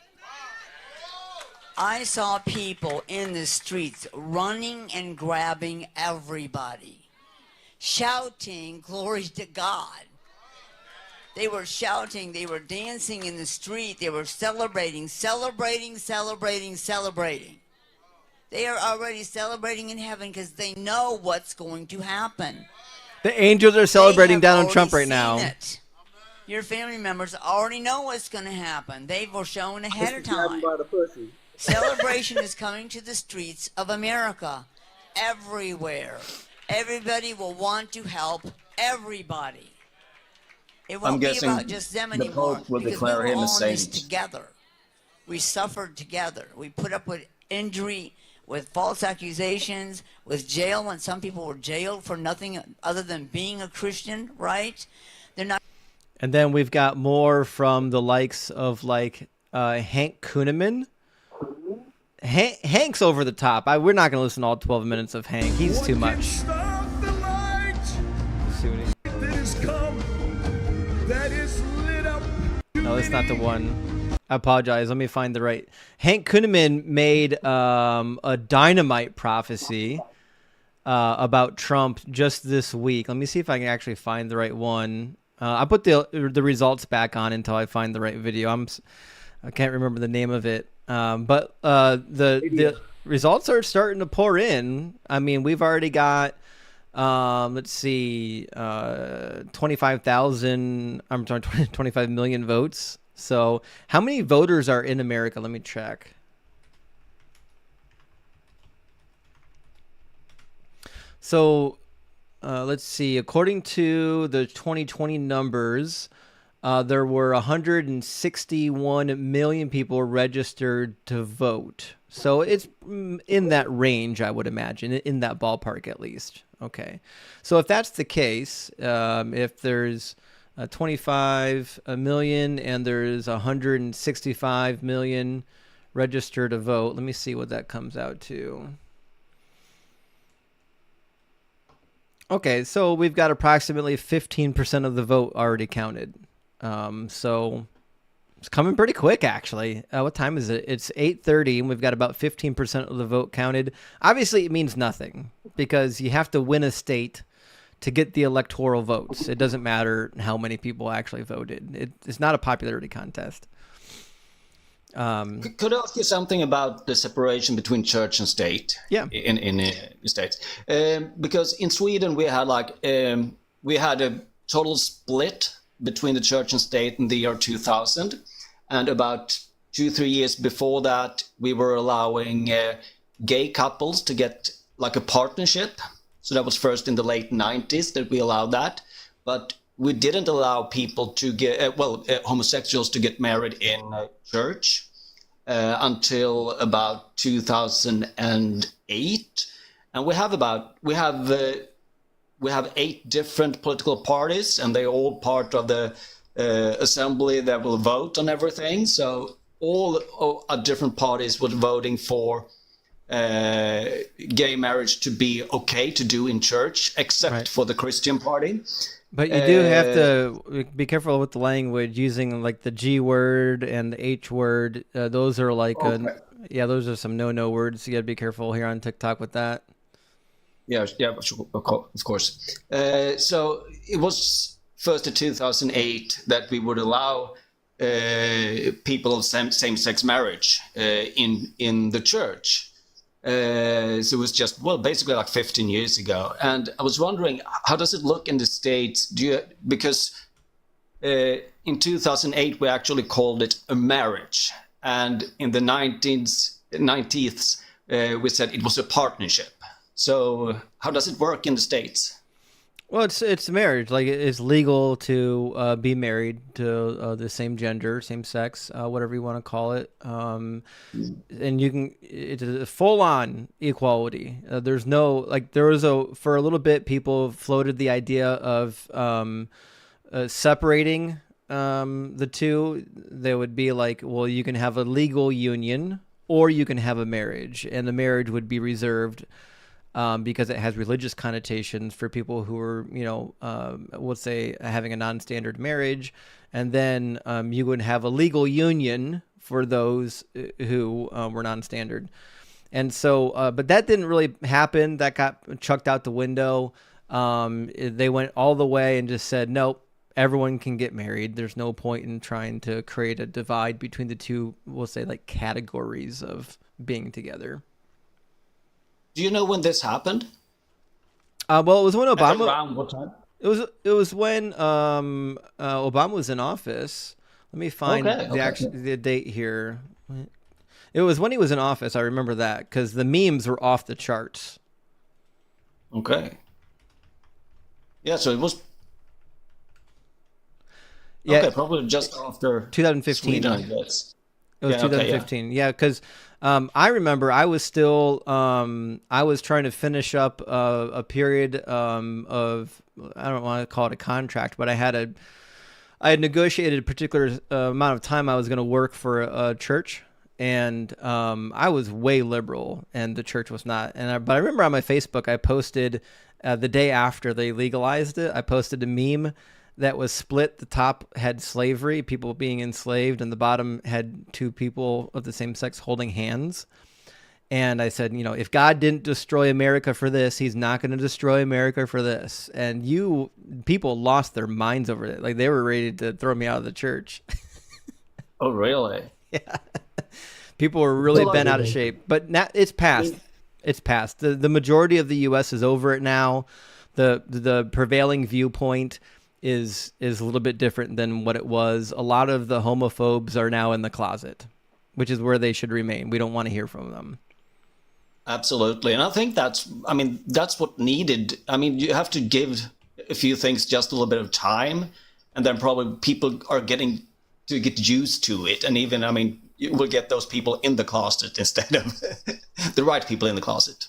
I saw people in the streets running and grabbing everybody, shouting, "Glory to God." They were shouting, they were dancing in the street, they were celebrating, celebrating, celebrating, celebrating. They are already celebrating in heaven because they know what's going to happen. The angels are celebrating They have Donald Trump right already now. seen it. Your family members already know what's going to happen. They were shown ahead of time. Celebration is coming to the streets of America, everywhere. Everybody will want to help everybody. It won't be guessing about just them the anymore Pope will because declare we were him a all in this saint. together. We suffered together. We put up with injury, with false accusations, with jail when some people were jailed for nothing other than being a Christian, right? They're not. And then we've got more from the likes of like Hank Kuhneman. Hank's over the top. We're not going to listen to all 12 minutes of Hank. He's too much. Let's see what No, that's not the one. I apologize. Let me find the right. Hank Kuhneman made a dynamite prophecy about Trump just this week. Let me see if I can actually find the right one. I put the results back on until I find the right video. I can't remember the name of it. But the results are starting to pour in. I mean, we've already got, let's see, 25,000, 25 million votes. So how many voters are in America? Let me check. So let's see. According to the 2020 numbers, there were 161 million people registered to vote. So it's in that range, I would imagine, in that ballpark at least. Okay. So if that's the case, if there's 25 million and there's 165 million registered to vote, let me see what that comes out to. Okay, so we've got approximately 15% of the vote already counted. So it's coming pretty quick, actually. What time is it? It's 8:30, and we've got about 15% of the vote counted. Obviously, it means nothing because you have to win a state to get the electoral votes. It doesn't matter how many people actually voted. It's not a popularity contest. Could I ask you something about the separation between church and state? Yeah. In the states, because in Sweden we had we had a total split between the church and state in the year 2000, and about 2-3 years before that, we were allowing gay couples to get like a partnership. So that was first in the late 90s that we allowed that, but we didn't allow people to get homosexuals to get married in church until about 2008, and we have 8 different political parties, and they're all part of the assembly that will vote on everything. So all different parties were voting for gay marriage to be okay to do in church, except for the Christian party. But you do have to be careful with the language using like the G word and the H word. Those are like, those are some no words. You got to be careful here on TikTok with that. Yeah, sure, of course. So it was first in 2008 that we would allow people of same-sex marriage in the church. So it was just, basically like 15 years ago. And I was wondering, how does it look in the States? Because in 2008, we actually called it a marriage. And in the 90s, we said it was a partnership. So how does it work in the States? Well, it's marriage. Like it's legal to be married to the same gender, same sex, whatever you want to call it. And it's a full-on equality. There's no for a little bit, people floated the idea of separating the two. They would be like, well, you can have a legal union or you can have a marriage, and the marriage would be reserved. Because it has religious connotations for people who are, let's say having a non-standard marriage. And then you would have a legal union for those who were non-standard. And so, but that didn't really happen. That got chucked out the window. They went all the way and just said, nope, everyone can get married. There's no point in trying to create a divide between the two, we'll say like categories of being together. Do you know when this happened? Well, it was when Obama. Around what time? It was when Obama was in office. Let me find the date here. It was when he was in office. I remember that because the memes were off the charts. Okay. Yeah, so it was. Yeah, okay, probably just after 2015. Sweden, I guess. It was 2015. Yeah, because I remember I was still I was trying to finish up a period of, I don't want to call it a contract, but I had negotiated a particular amount of time I was going to work for a church, and I was way liberal, and the church was not. But I remember on my Facebook I posted the day after they legalized it, I posted a meme that was split. The top had slavery, people being enslaved, and the bottom had two people of the same sex holding hands. And I said, if God didn't destroy America for this, he's not going to destroy America for this. And people lost their minds over it. Like they were ready to throw me out of the church. Oh, really? Yeah. People were really bent out of shape, but now it's past. It's past. The majority of the U.S. is over it now. The prevailing viewpoint is a little bit different than what it was. A lot of the homophobes are now in the closet, which is where they should remain. We don't want to hear from them. Absolutely. And I think that's what needed. I mean, you have to give a few things just a little bit of time, and then probably people are getting to get used to it. And even, you will get those people in the closet instead of the right people in the closet.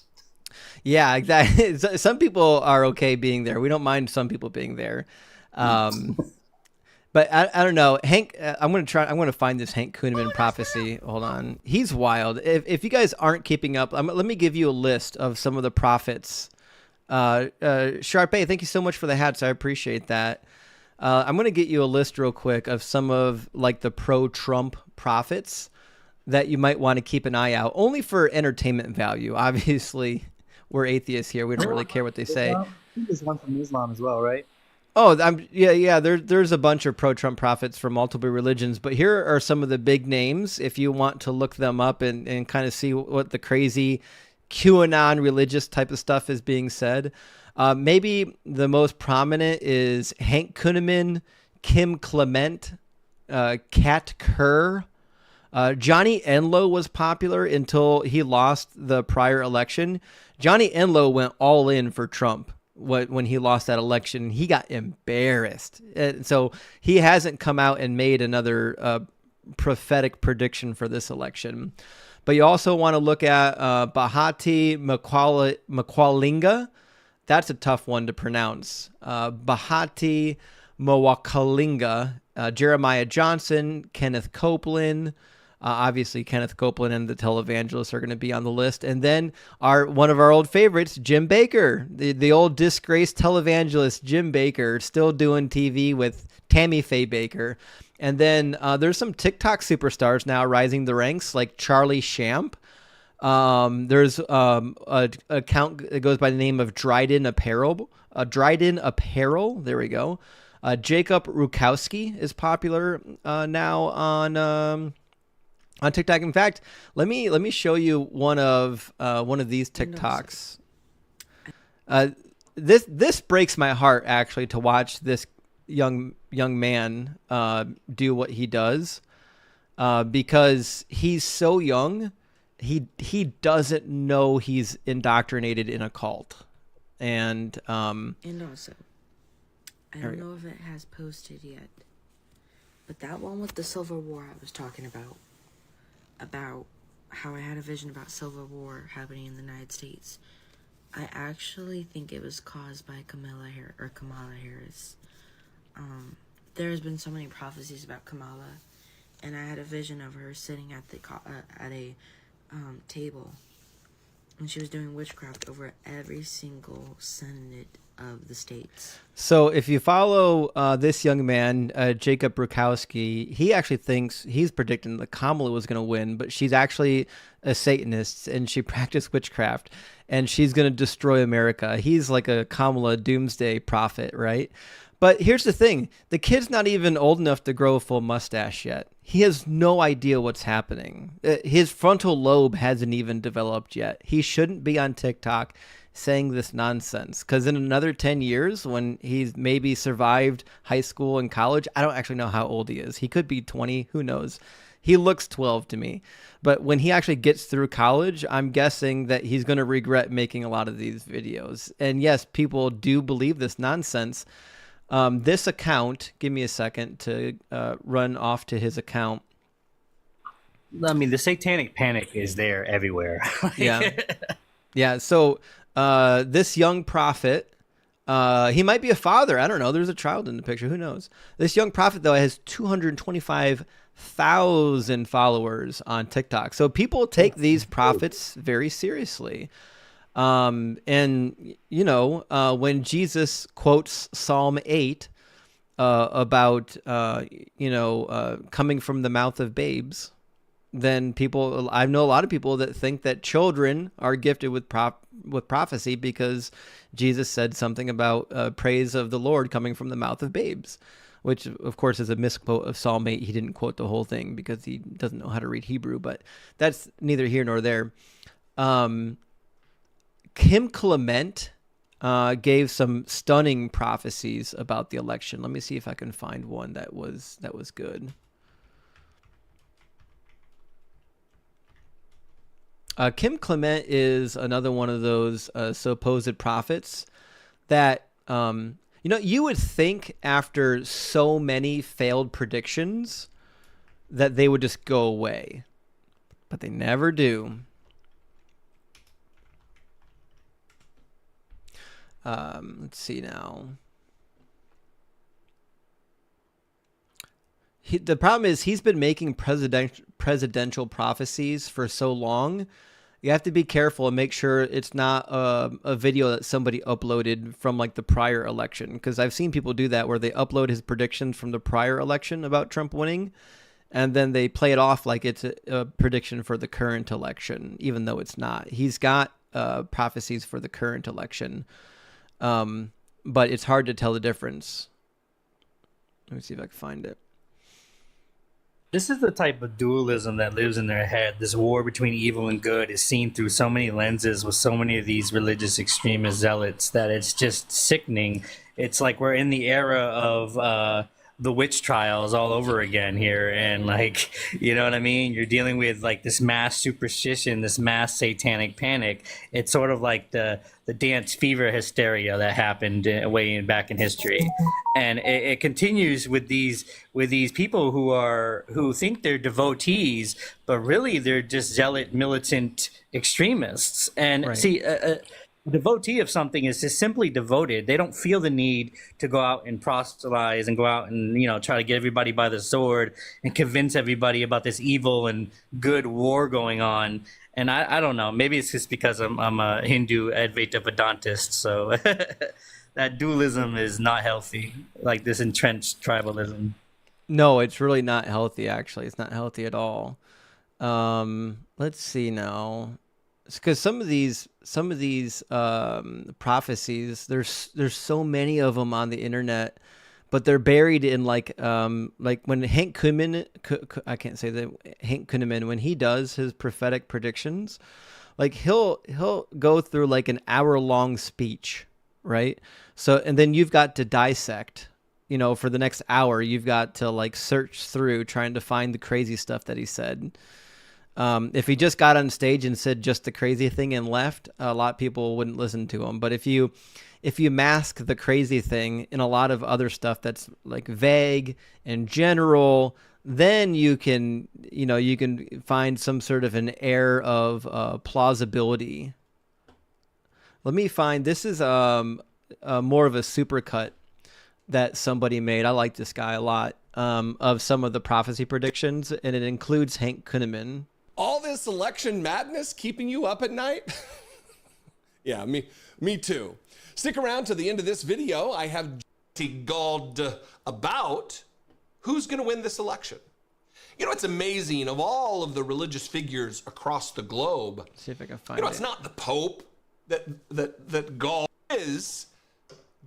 Yeah, exactly. Some people are okay being there. We don't mind some people being there. But I don't know, Hank. I'm gonna find this Hank Kunneman prophecy. Hold on, he's wild. If you guys aren't keeping up, let me give you a list of some of the prophets. Sharpay, thank you so much for the hats. I appreciate that. I'm gonna get you a list real quick of some of like the pro-Trump prophets that you might want to keep an eye out, only for entertainment value. Obviously, we're atheists here. We don't really care what they say. I think there's one from Islam as well, right? Oh, yeah. There's a bunch of pro-Trump prophets from multiple religions, but here are some of the big names if you want to look them up and kind of see what the crazy QAnon religious type of stuff is being said. Maybe the most prominent is Hank Kunneman, Kim Clement, Kat Kerr. Johnny Enlow was popular until he lost the prior election. Johnny Enlow went all in for Trump. When he lost that election, he got embarrassed. So he hasn't come out and made another prophetic prediction for this election. But you also want to look at Bahati Mkwallinga. That's a tough one to pronounce. Bahati Mkwallinga, Jeremiah Johnson, Kenneth Copeland, Obviously, Kenneth Copeland and the televangelists are going to be on the list. And then one of our old favorites, Jim Bakker, the old disgraced televangelist, Jim Bakker, still doing TV with Tammy Faye Baker. And then there's some TikTok superstars now rising the ranks, like Charlie Shamp. There's a account that goes by the name of Dryden Apparel. There we go. Jacob Rukowski is popular now on TikTok. In fact, let me show you one of these TikToks. This breaks my heart actually to watch this young man do what he does, because he's so young. He doesn't know he's indoctrinated in a cult. And also, I don't know if it has posted yet, but that one with the Civil War I was talking about how I had a vision about Civil War happening in the United States. I actually think it was caused by Kamala Harris. There's been so many prophecies about Kamala, and I had a vision of her sitting at a table, and she was doing witchcraft over every single senate of the states. So if you follow this young man, Jacob Rukowski, he actually thinks he's predicting that Kamala was going to win, but she's actually a Satanist and she practiced witchcraft and she's going to destroy America. He's like a Kamala doomsday prophet, right? But here's the thing. The kid's not even old enough to grow a full mustache yet. He has no idea what's happening. His frontal lobe hasn't even developed yet. He shouldn't be on TikTok saying this nonsense, because in another 10 years, when he's maybe survived high school and college, I don't actually know how old he is. He could be 20. Who knows? He looks 12 to me. But when he actually gets through college, I'm guessing that he's going to regret making a lot of these videos. And yes, people do believe this nonsense. This account, give me a second to run off to his account. I mean, the satanic panic is there everywhere. Yeah. Yeah. So this young prophet, he might be a father. I don't know. There's a child in the picture. Who knows? This young prophet, though, has 225,000 followers on TikTok. So people take these prophets very seriously. And, you know, when Jesus quotes Psalm 8 about, coming from the mouth of babes, then I know a lot of people that think that children are gifted with prophecy because Jesus said something about praise of the Lord coming from the mouth of babes, which, of course, is a misquote of Psalm 8. He didn't quote the whole thing because he doesn't know how to read Hebrew, but that's neither here nor there. Kim Clement gave some stunning prophecies about the election. Let me see if I can find one that was good. Kim Clement is another one of those supposed prophets that, you would think after so many failed predictions that they would just go away, but they never do. Let's see now. The problem is he's been making presidential prophecies for so long. You have to be careful and make sure it's not a video that somebody uploaded from like the prior election, because I've seen people do that where they upload his predictions from the prior election about Trump winning, and then they play it off like it's a prediction for the current election, even though it's not. He's got prophecies for the current election. But it's hard to tell the difference. Let me see if I can find it. This is the type of dualism that lives in their head. This war between evil and good is seen through so many lenses with so many of these religious extremist zealots that it's just sickening. It's like we're in the era of the witch trials all over again here, and like, you know what I mean? You're dealing with like this mass superstition, this mass satanic panic. It's sort of like the dance fever hysteria that happened way back in history, and it continues with these people who think they're devotees, but really they're just zealot militant extremists. And right. See, devotee of something is just simply devoted. They don't feel the need to go out and proselytize and go out and, try to get everybody by the sword and convince everybody about this evil and good war going on. And I don't know, maybe it's just because I'm a Hindu Advaita Vedantist, so that dualism is not healthy, like this entrenched tribalism. No, it's really not healthy, actually. It's not healthy at all. Let's see now. Because some of these prophecies, there's so many of them on the internet, but they're buried in like when Hank Kunneman, I can't say that, Hank Kunneman, when he does his prophetic predictions, like he'll go through like an hour-long speech, right? So, and then you've got to dissect, for the next hour, you've got to like search through trying to find the crazy stuff that he said. If he just got on stage and said just the crazy thing and left, a lot of people wouldn't listen to him. But if you mask the crazy thing in a lot of other stuff that's like vague and general, then you can find some sort of an air of plausibility. Let me find, this is more of a supercut that somebody made. I like this guy a lot, of some of the prophecy predictions, and it includes Hank Kunneman. All this election madness keeping you up at night? Yeah, me too. Stick around to the end of this video. I have galled about who's going to win this election. It's amazing, of all of the religious figures across the globe, Let's see if I can find it. it's not the Pope that Gaul is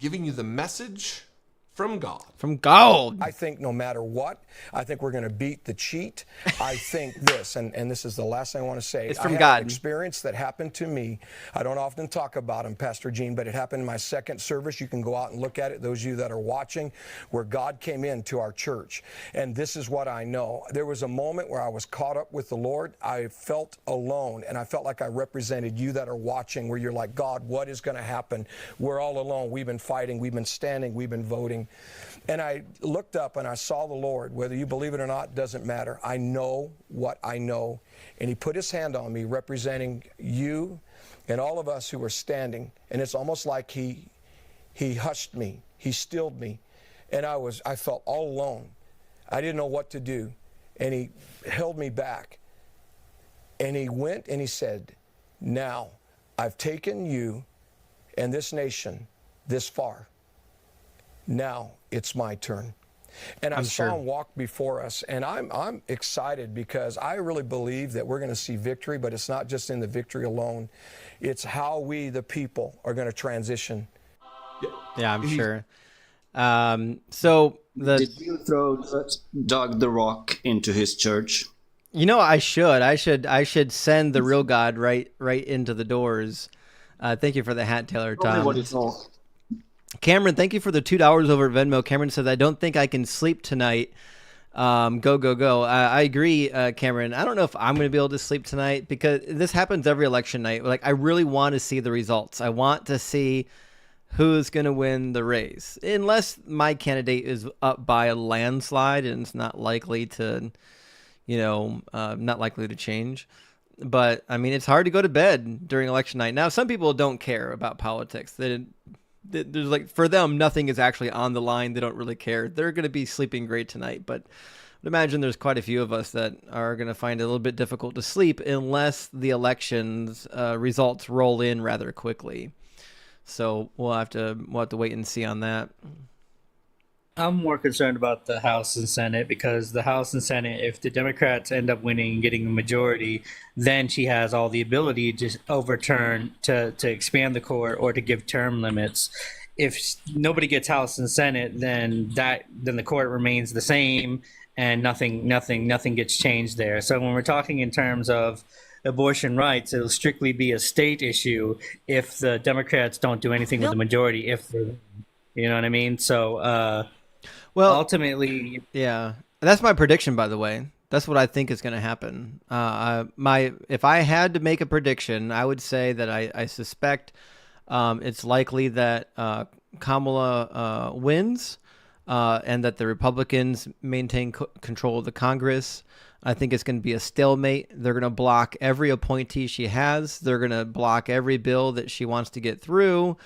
giving you the message from God. From God. I think no matter what, I think we're going to beat the cheat. I think this, and this is the last thing I want to say. It's from I had God. an experience that happened to me. I don't often talk about him, Pastor Gene, but it happened in my second service. You can go out and look at it, those of you that are watching, where God came into our church. And this is what I know. There was a moment where I was caught up with the Lord. I felt alone, and I felt like I represented you that are watching, where you're like, God, what is going to happen? We're all alone. We've been fighting. We've been standing. We've been voting. And I looked up and I saw the Lord. Whether you believe it or not, doesn't matter. I know what I know. And he put his hand on me, representing you and all of us who were standing. And it's almost like he hushed me. He stilled me. And I felt all alone. I didn't know what to do. And he held me back. And he went and he said, now I've taken you and this nation this far. Now it's my turn. And I saw him walk before us, and I'm excited because I really believe that we're going to see victory, but it's not just in the victory alone. It's how we, the people, are going to transition. Yeah, I'm sure. So Did you throw Doug the Rock into his church? I should send the real God right into the doors. Thank you for the hat, Taylor Tom. What it's all. Cameron, thank you for the $2 over at Venmo. Cameron says, I don't think I can sleep tonight. Go. I agree, Cameron. I don't know if I'm going to be able to sleep tonight because this happens every election night. Like, I really want to see the results. I want to see who's going to win the race. Unless my candidate is up by a landslide and it's not likely to, not likely to change. But, I mean, it's hard to go to bed during election night. Now, some people don't care about politics. There's like, for them, nothing is actually on the line. They don't really care. They're going to be sleeping great tonight. But I'd imagine there's quite a few of us that are going to find it a little bit difficult to sleep unless the election's results roll in rather quickly. So we'll have to wait and see on that. I'm more concerned about the House and Senate because the House and Senate, if the Democrats end up winning and getting the majority, then she has all the ability to overturn, to expand the court or to give term limits. If nobody gets House and Senate, then the court remains the same and nothing gets changed there. So when we're talking in terms of abortion rights, it'll strictly be a state issue if the Democrats don't do anything with the majority. You know what I mean? So. Well, ultimately, yeah, that's my prediction. By the way, that's what I think is going to happen. If I had to make a prediction, I would say that I suspect it's likely that Kamala wins. and that the Republicans maintain control of the Congress. I think it's going to be a stalemate. They're going to block every appointee she has. They're going to block every bill that she wants to get through.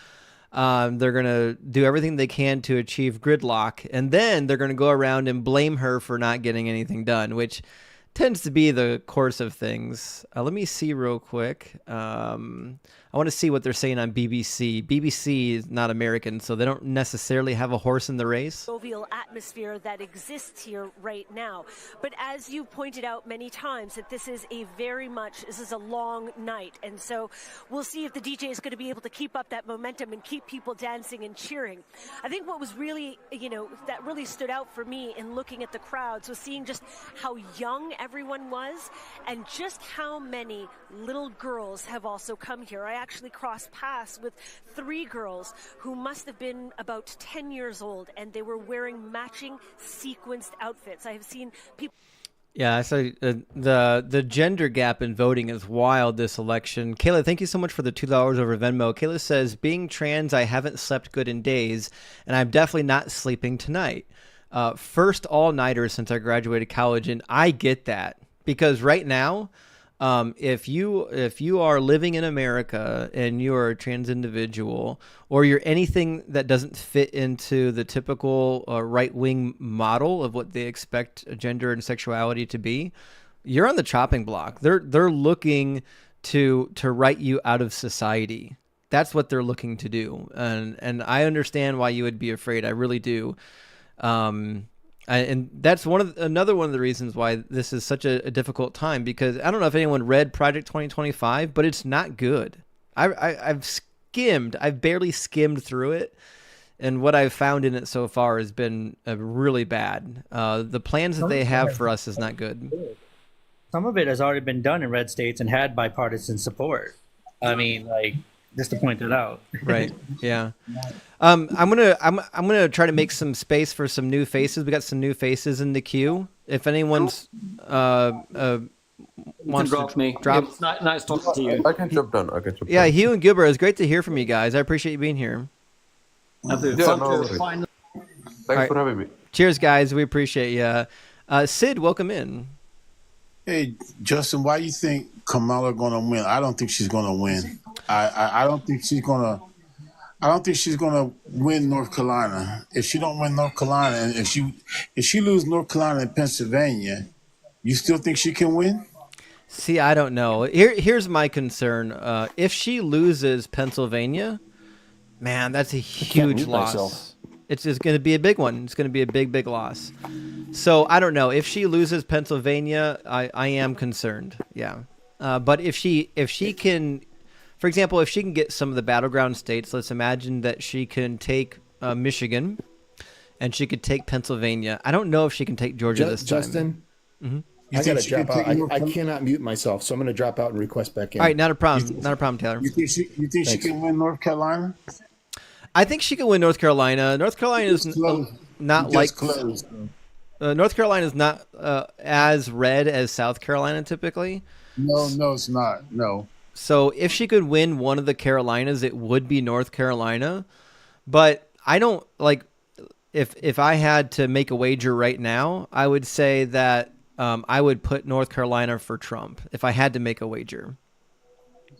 They're going to do everything they can to achieve gridlock. And then they're going to go around and blame her for not getting anything done, which tends to be the course of things. Let me see real quick. I want to see what they're saying on BBC. BBC is not American, so they don't necessarily have a horse in the race. Jovial atmosphere that exists here right now. But as you pointed out many times, that this is a long night. And so we'll see if the DJ is going to be able to keep up that momentum and keep people dancing and cheering. I think what was really, that really stood out for me in looking at the crowds was seeing just how young everyone was and just how many little girls have also come here. I actually crossed paths with 3 girls who must have been about 10 years old, and they were wearing matching sequenced outfits. I have seen people. Yeah, so the gender gap in voting is wild this election. Kayla, thank you so much for the $2 over Venmo. Kayla says, being trans, I haven't slept good in days, and I'm definitely not sleeping tonight. First all-nighter since I graduated college, and I get that because right now, if you are living in America and you are a trans individual, or you're anything that doesn't fit into the typical right-wing model of what they expect gender and sexuality to be, you're on the chopping block. They're looking to write you out of society. That's what they're looking to do, and I understand why you would be afraid. I really do. And that's another one of the reasons why this is such a difficult time, because I don't know if anyone read Project 2025, but it's not good. I've barely skimmed through it, and what I've found in it so far has been really bad. The plans that they have for us is not good. Some of it has already been done in red states and had bipartisan support. I mean, just to point it out. Right. Yeah. I'm gonna try to make some space for some new faces. We got some new faces in the queue. If anyone's wants to drop. It's nice talking to you. I can jump down. Yeah, Hugh and Gilbert, it's great to hear from you guys. I appreciate you being here. Thanks for having me. Cheers, guys. We appreciate you. Sid, welcome in. Hey, Justin, why do you think Kamala gonna win? I don't think she's gonna win. I don't think she's gonna. I don't think she's gonna win North Carolina. If she don't win North Carolina, and if she lose North Carolina and Pennsylvania, you still think she can win? See, I don't know. Here's my concern. If she loses Pennsylvania, man, that's a huge loss. It's going to be a big one. It's going to be a big loss. So I don't know. If she loses Pennsylvania, I am concerned. Yeah. But if she can, for example, if she can get some of the battleground states, let's imagine that she can take Michigan and she could take Pennsylvania. I don't know if she can take Georgia this time. Justin, mm-hmm. I got to drop out. I cannot mute myself, so I'm going to drop out and request back in. All right, not a problem. Not a problem, Taylor. You think she can win North Carolina? I think she can win North Carolina. North Carolina is not like North Carolina is not as red as South Carolina typically. No, it's not. No. So if she could win one of the Carolinas, it would be North Carolina. But I don't like if I had to make a wager right now, I would say that I would put North Carolina for Trump if I had to make a wager.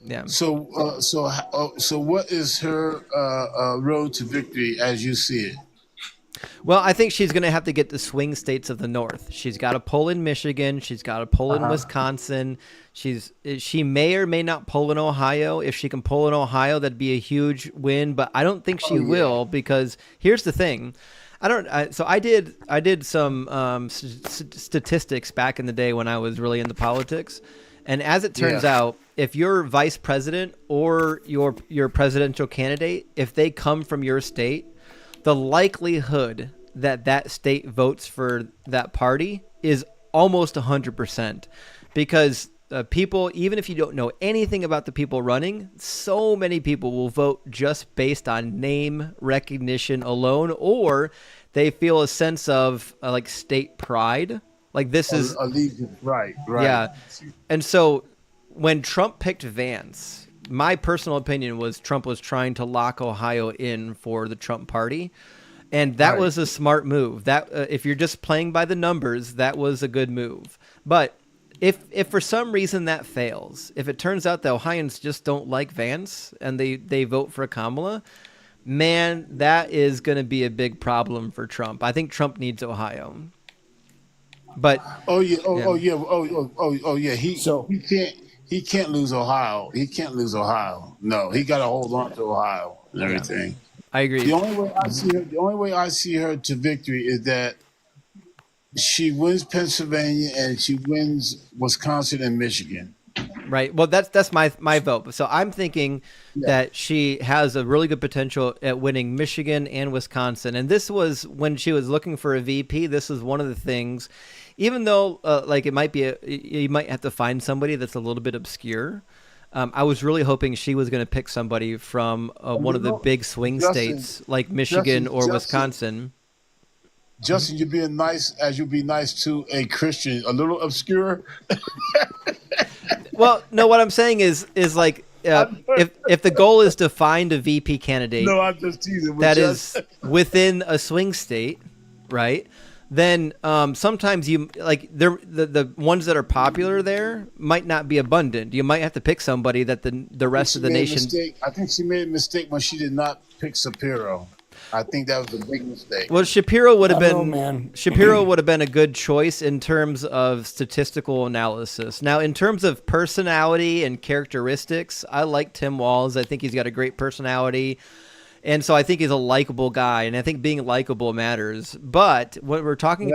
Yeah. So what is her road to victory as you see it? Well, I think she's going to have to get the swing states of the North. She's got to pull in Michigan. She's got to pull in Wisconsin. She may or may not pull in Ohio. If she can pull in Ohio, that'd be a huge win. But I don't think she will, because here's the thing. I did some statistics back in the day when I was really into politics. And as it turns out, if your vice president or your presidential candidate, if they come from your state, the likelihood that state votes for that party is almost 100%, because people, even if you don't know anything about the people running, so many people will vote just based on name recognition alone, or they feel a sense of like state pride. Like this is allegiance, right? Yeah, and so when Trump picked Vance, my personal opinion was Trump was trying to lock Ohio in for the Trump party, And that Right. was a smart move. That if you're just playing by the numbers, that was a good move. But if for some reason that fails, if it turns out the Ohioans just don't like Vance and they vote for Kamala, man, that is going to be a big problem for Trump. I think Trump needs Ohio. But Oh yeah, yeah. oh yeah, oh yeah. He can't lose Ohio. He can't lose Ohio. No, he got to hold on to Ohio and everything. I agree. The only way I see her to victory is that she wins Pennsylvania and she wins Wisconsin and Michigan. Right. Well, that's my vote. So I'm thinking that she has a really good potential at winning Michigan and Wisconsin. And this was when she was looking for a VP. This is one of the things, even though like it might be, you might have to find somebody that's a little bit obscure. I was really hoping she was going to pick somebody from one of the big swing states like Michigan or Wisconsin. Justin, you're being nice as you be nice to a Christian, a little obscure. Well, no, what I'm saying is like if the goal is to find a VP candidate No, I'm just teasing. that is within a swing state, right? Then sometimes you like the ones that are popular there might not be abundant. You might have to pick somebody that the rest of the nation. I think she made a mistake when she did not pick Shapiro. I think that was a big mistake. Well, Shapiro would have I don't been know, man. Shapiro would have been a good choice in terms of statistical analysis. Now, in terms of personality and characteristics, I like Tim Walz. I think he's got a great personality. And so I think he's a likable guy, and I think being likable matters. But when we're talking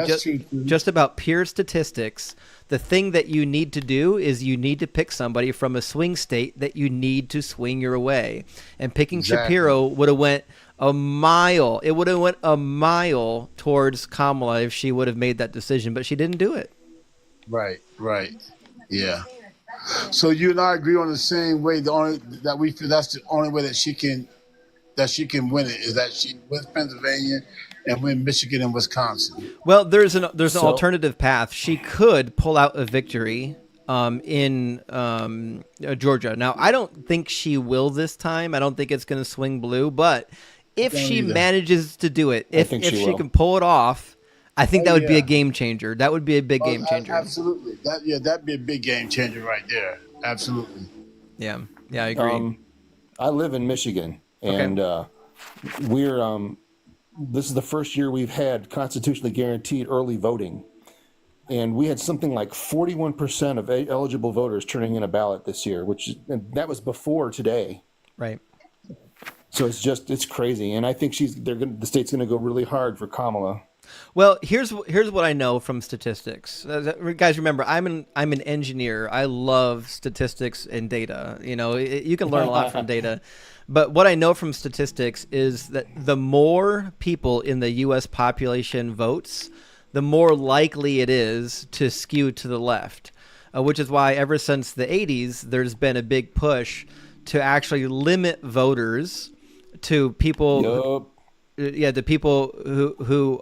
just about pure statistics, the thing that you need to do is you need to pick somebody from a swing state that you need to swing your way. And picking Shapiro would have went a mile. It would have went a mile towards Kamala if she would have made that decision, but she didn't do it. Right. Yeah. So you and I agree on the same way. The only that we feel that's the only way that she can win it is that she wins Pennsylvania and win Michigan and Wisconsin. Well, there's an alternative path. She could pull out a victory in Georgia. Now, I don't think she will this time. I don't think it's going to swing blue. But if she manages to do it, if she can pull it off, I think that would be a game changer. That would be a big game changer. Absolutely. That'd be a big game changer right there. Absolutely. Yeah, I agree. I live in Michigan, and we're this is the first year we've had constitutionally guaranteed early voting. And we had something like 41% of eligible voters turning in a ballot this year, that was before today. Right. So it's crazy. And I think the state's going to go really hard for Kamala. Well, here's what I know from statistics. Guys, remember, I'm an engineer. I love statistics and data. You know, you can learn a lot from data. But what I know from statistics is that the more people in the U.S. population votes, the more likely it is to skew to the left, which is why ever since the 80s, there's been a big push to actually limit voters to people, to people who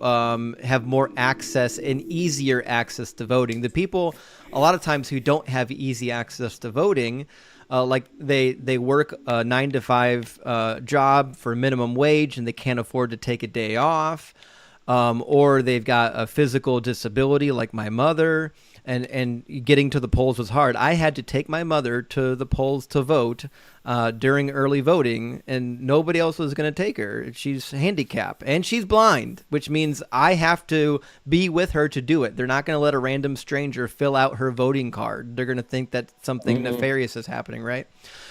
have more access and easier access to voting. The people, a lot of times, who don't have easy access to voting, like they work a 9-to-5 job for minimum wage and they can't afford to take a day off. Or they've got a physical disability like my mother, and getting to the polls was hard. I had to take my mother to the polls to vote during early voting, and nobody else was going to take her. She's handicapped, and she's blind, which means I have to be with her to do it. They're not going to let a random stranger fill out her voting card. They're going to think that something nefarious is happening, right?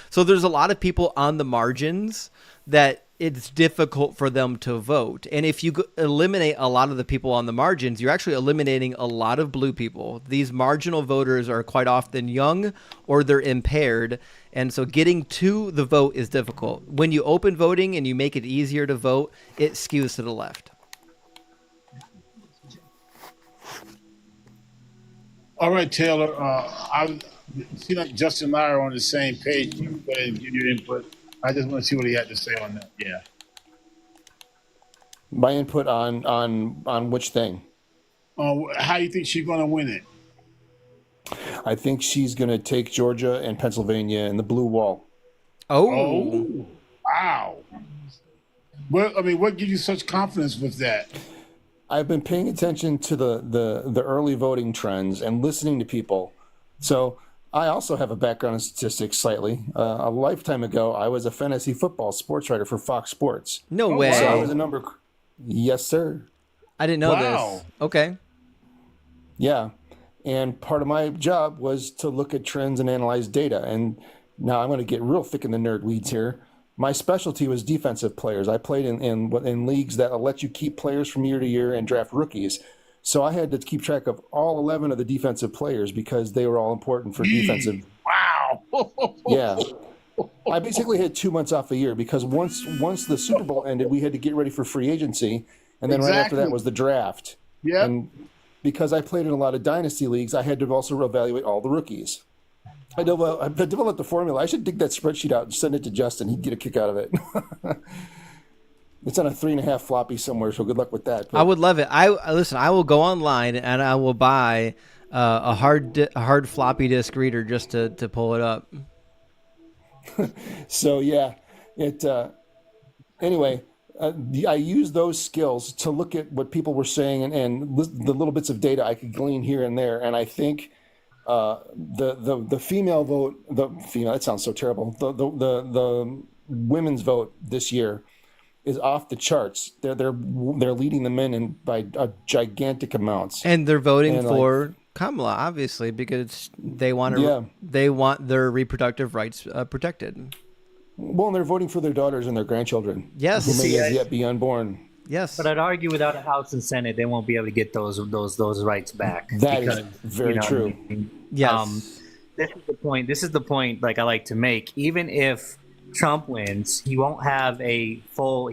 So there's a lot of people on the margins that it's difficult for them to vote. And if you eliminate a lot of the people on the margins, you're actually eliminating a lot of blue people. These marginal voters are quite often young or they're impaired. And so getting to the vote is difficult. When you open voting and you make it easier to vote, it skews to the left. All right, Taylor. I see that Justin and I are on the same page. You go ahead and give your input. I just want to see what he had to say on that. Yeah. My input on which thing? How do you think she's going to win it? I think she's going to take Georgia and Pennsylvania and the blue wall. Oh. Wow. What gives you such confidence with that? I've been paying attention to the early voting trends and listening to people. So I also have a background in statistics slightly. A lifetime ago, I was a fantasy football sports writer for Fox Sports. No way. So I was a number. Yes, sir. I didn't know this. Okay. Yeah. And part of my job was to look at trends and analyze data. And now I'm going to get real thick in the nerd weeds here. My specialty was defensive players. I played in leagues that let you keep players from year to year and draft rookies. So I had to keep track of all 11 of the defensive players because they were all important for defensive. Wow. Yeah. I basically had 2 months off a year because once the Super Bowl ended, we had to get ready for free agency. And then right after that was the draft. Yeah. And because I played in a lot of dynasty leagues, I had to also evaluate all the rookies. I developed the formula. I should dig that spreadsheet out and send it to Justin. He'd get a kick out of it. It's on a 3.5 floppy somewhere, so good luck with that. But I would love it. Listen. I will go online and I will buy a hard floppy disk reader just to pull it up. So yeah, anyway. I used those skills to look at what people were saying and the little bits of data I could glean here and there. And I think the female vote, that sounds so terrible. The women's vote this year is off the charts. They're leading the men by gigantic amounts. And they're voting for Kamala, obviously, because they want their reproductive rights protected. Well, and they're voting for their daughters and their grandchildren. Yes. Who may yet be unborn. Yes. But I'd argue without a House and Senate, they won't be able to get those rights back. That is very true. I mean, yes. This is the point like I like to make. Even if Trump wins, he won't have full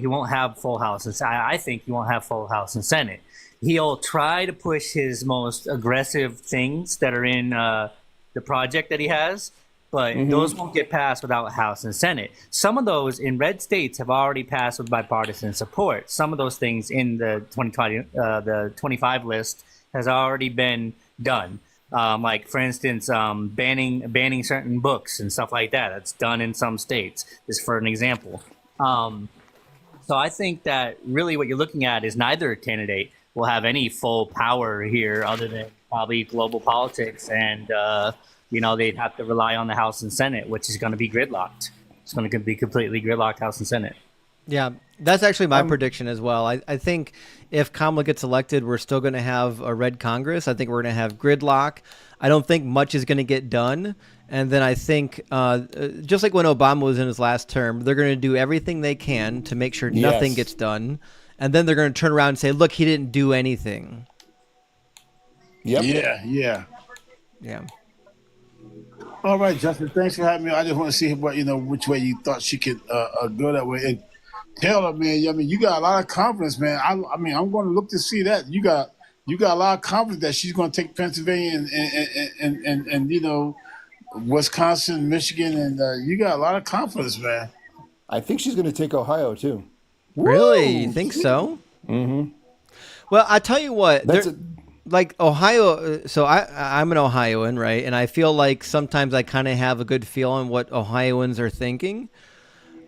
House and I think he won't have full House and Senate. He'll try to push his most aggressive things that are in the project that he has. But those won't get passed without House and Senate. Some of those in red states have already passed with bipartisan support. Some of those things in the 2020, the 25 list has already been done. Like, for instance, banning certain books and stuff like that. That's done in some states, just for an example. So I think that really what you're looking at is neither candidate will have any full power here other than probably global politics and they'd have to rely on the House and Senate, which is going to be gridlocked. It's going to be completely gridlocked House and Senate. Yeah, that's actually my prediction as well. I think if Kamala gets elected, we're still going to have a red Congress. I think we're going to have gridlock. I don't think much is going to get done. And then I think, just like when Obama was in his last term, they're going to do everything they can to make sure nothing gets done. And then they're going to turn around and say, look, he didn't do anything. Yep. Yeah. All right, Justin. Thanks for having me. I just want to see which way you thought she could go that way. And tell her, man. I mean, you got a lot of confidence, man. I mean, I'm going to look to see that you got a lot of confidence that she's going to take Pennsylvania and Wisconsin, Michigan, and you got a lot of confidence, man. I think she's going to take Ohio too. Really? You think so? Mm-hmm. Well, I tell you what. Like Ohio, so I'm an Ohioan, right? And I feel like sometimes I kind of have a good feel on what Ohioans are thinking.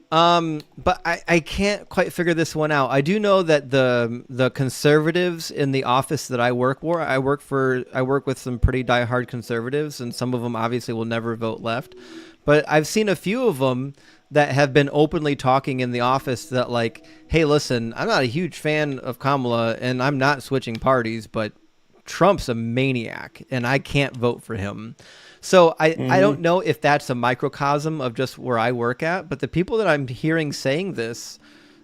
But I can't quite figure this one out. I do know that the conservatives in the office that I work for, I work with some pretty diehard conservatives, and some of them obviously will never vote left. But I've seen a few of them that have been openly talking in the office that like, hey, listen, I'm not a huge fan of Kamala, and I'm not switching parties, but Trump's a maniac and I can't vote for him. So I don't know if that's a microcosm of just where I work at, but the people that I'm hearing saying this,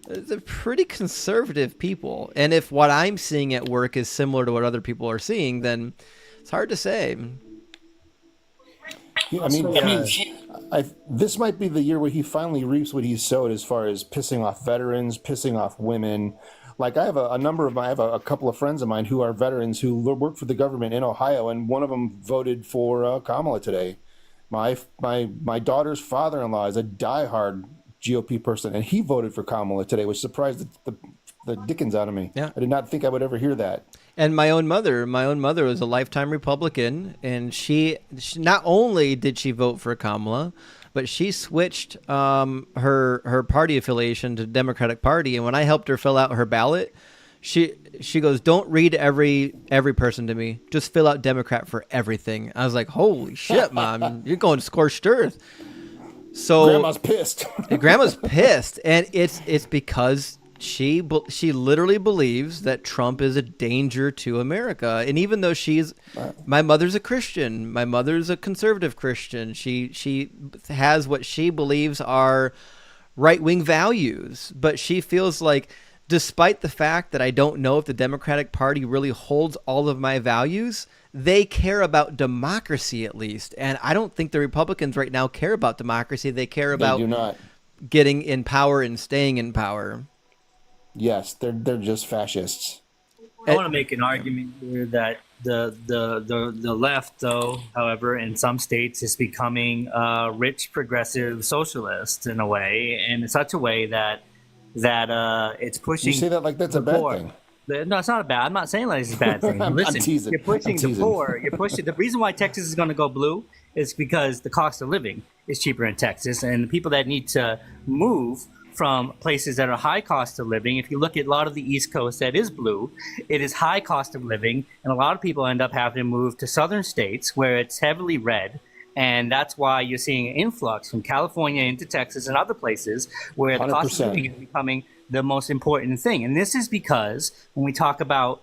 they're pretty conservative people. And if what I'm seeing at work is similar to what other people are seeing, then it's hard to say. Yeah, this might be the year where he finally reaps what he sowed as far as pissing off veterans, pissing off women. Like I have a couple of friends of mine who are veterans who work for the government in Ohio, and one of them voted for Kamala today. My daughter's father-in-law is a diehard GOP person, and he voted for Kamala today, which surprised the dickens out of me. Yeah. I did not think I would ever hear that. And my own mother was a lifetime Republican, and she not only did she vote for Kamala, but she switched her party affiliation to Democratic Party. And when I helped her fill out her ballot, she goes, "Don't read every person to me. Just fill out Democrat for everything." I was like, "Holy shit, Mom, you're going scorched earth." So Grandma's pissed. Grandma's pissed, and it's because she literally believes that Trump is a danger to America. And even though my mother's a Christian, my mother's a conservative Christian, she has what she believes are right-wing values, but she feels like, despite the fact that I don't know if the Democratic Party really holds all of my values, they care about democracy at least. And I don't think the Republicans right now care about democracy. They care about do not. getting in power and staying in power. Yes, they're just fascists. I want to make an argument here that the left, though, however, in some states is becoming rich progressive socialist in a way, and in such a way that it's pushing. You say that like that's a bad thing. No, it's not bad. I'm not saying that it's a bad thing. Listen, I'm teasing. You're pushing the poor. You're pushing. The reason why Texas is going to go blue is because the cost of living is cheaper in Texas, and the people that need to move from places that are high cost of living. If you look at a lot of the East Coast that is blue, it is high cost of living, and a lot of people end up having to move to southern states where it's heavily red. And that's why you're seeing an influx from California into Texas and other places where the cost of living is becoming the most important thing. And this is because when we talk about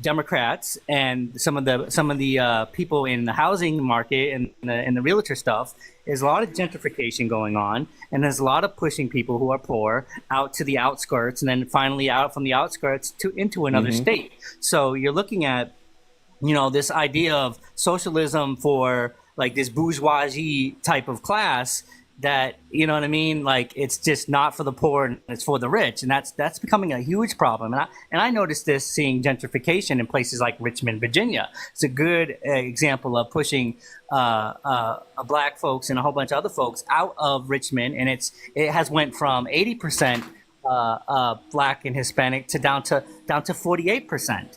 Democrats and some of the people in the housing market and the realtor stuff, there's a lot of gentrification going on, and there's a lot of pushing people who are poor out to the outskirts, and then finally out from the outskirts into another state. So you're looking at, this idea of socialism for like this bourgeoisie type of class that, you know what I mean? Like, it's just not for the poor and it's for the rich. And that's becoming a huge problem. And I noticed this seeing gentrification in places like Richmond, Virginia. It's a good example of pushing black folks and a whole bunch of other folks out of Richmond. And it has went from 80% black and Hispanic to down to 48%.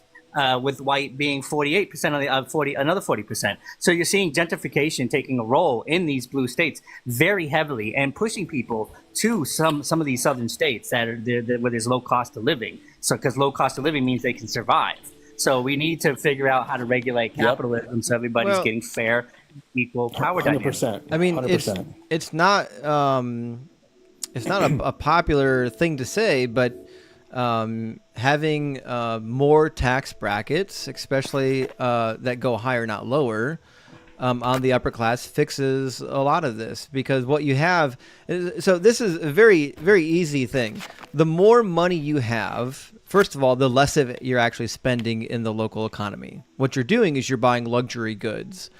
With white being 48% of the another 40%. So you're seeing gentrification taking a role in these blue states very heavily and pushing people to some of these southern states that are where there's low cost of living. So because low cost of living means they can survive. So we need to figure out how to regulate capitalism so everybody's getting fair, equal power dynamics. 100%. I mean, 100%. it's not a popular thing to say, but having more tax brackets, especially that go higher, not lower, on the upper class fixes a lot of this, because what you have is, so this is a very, very easy thing. The more money you have, first of all, the less of it you're actually spending in the local economy. What you're doing is you're buying luxury goods.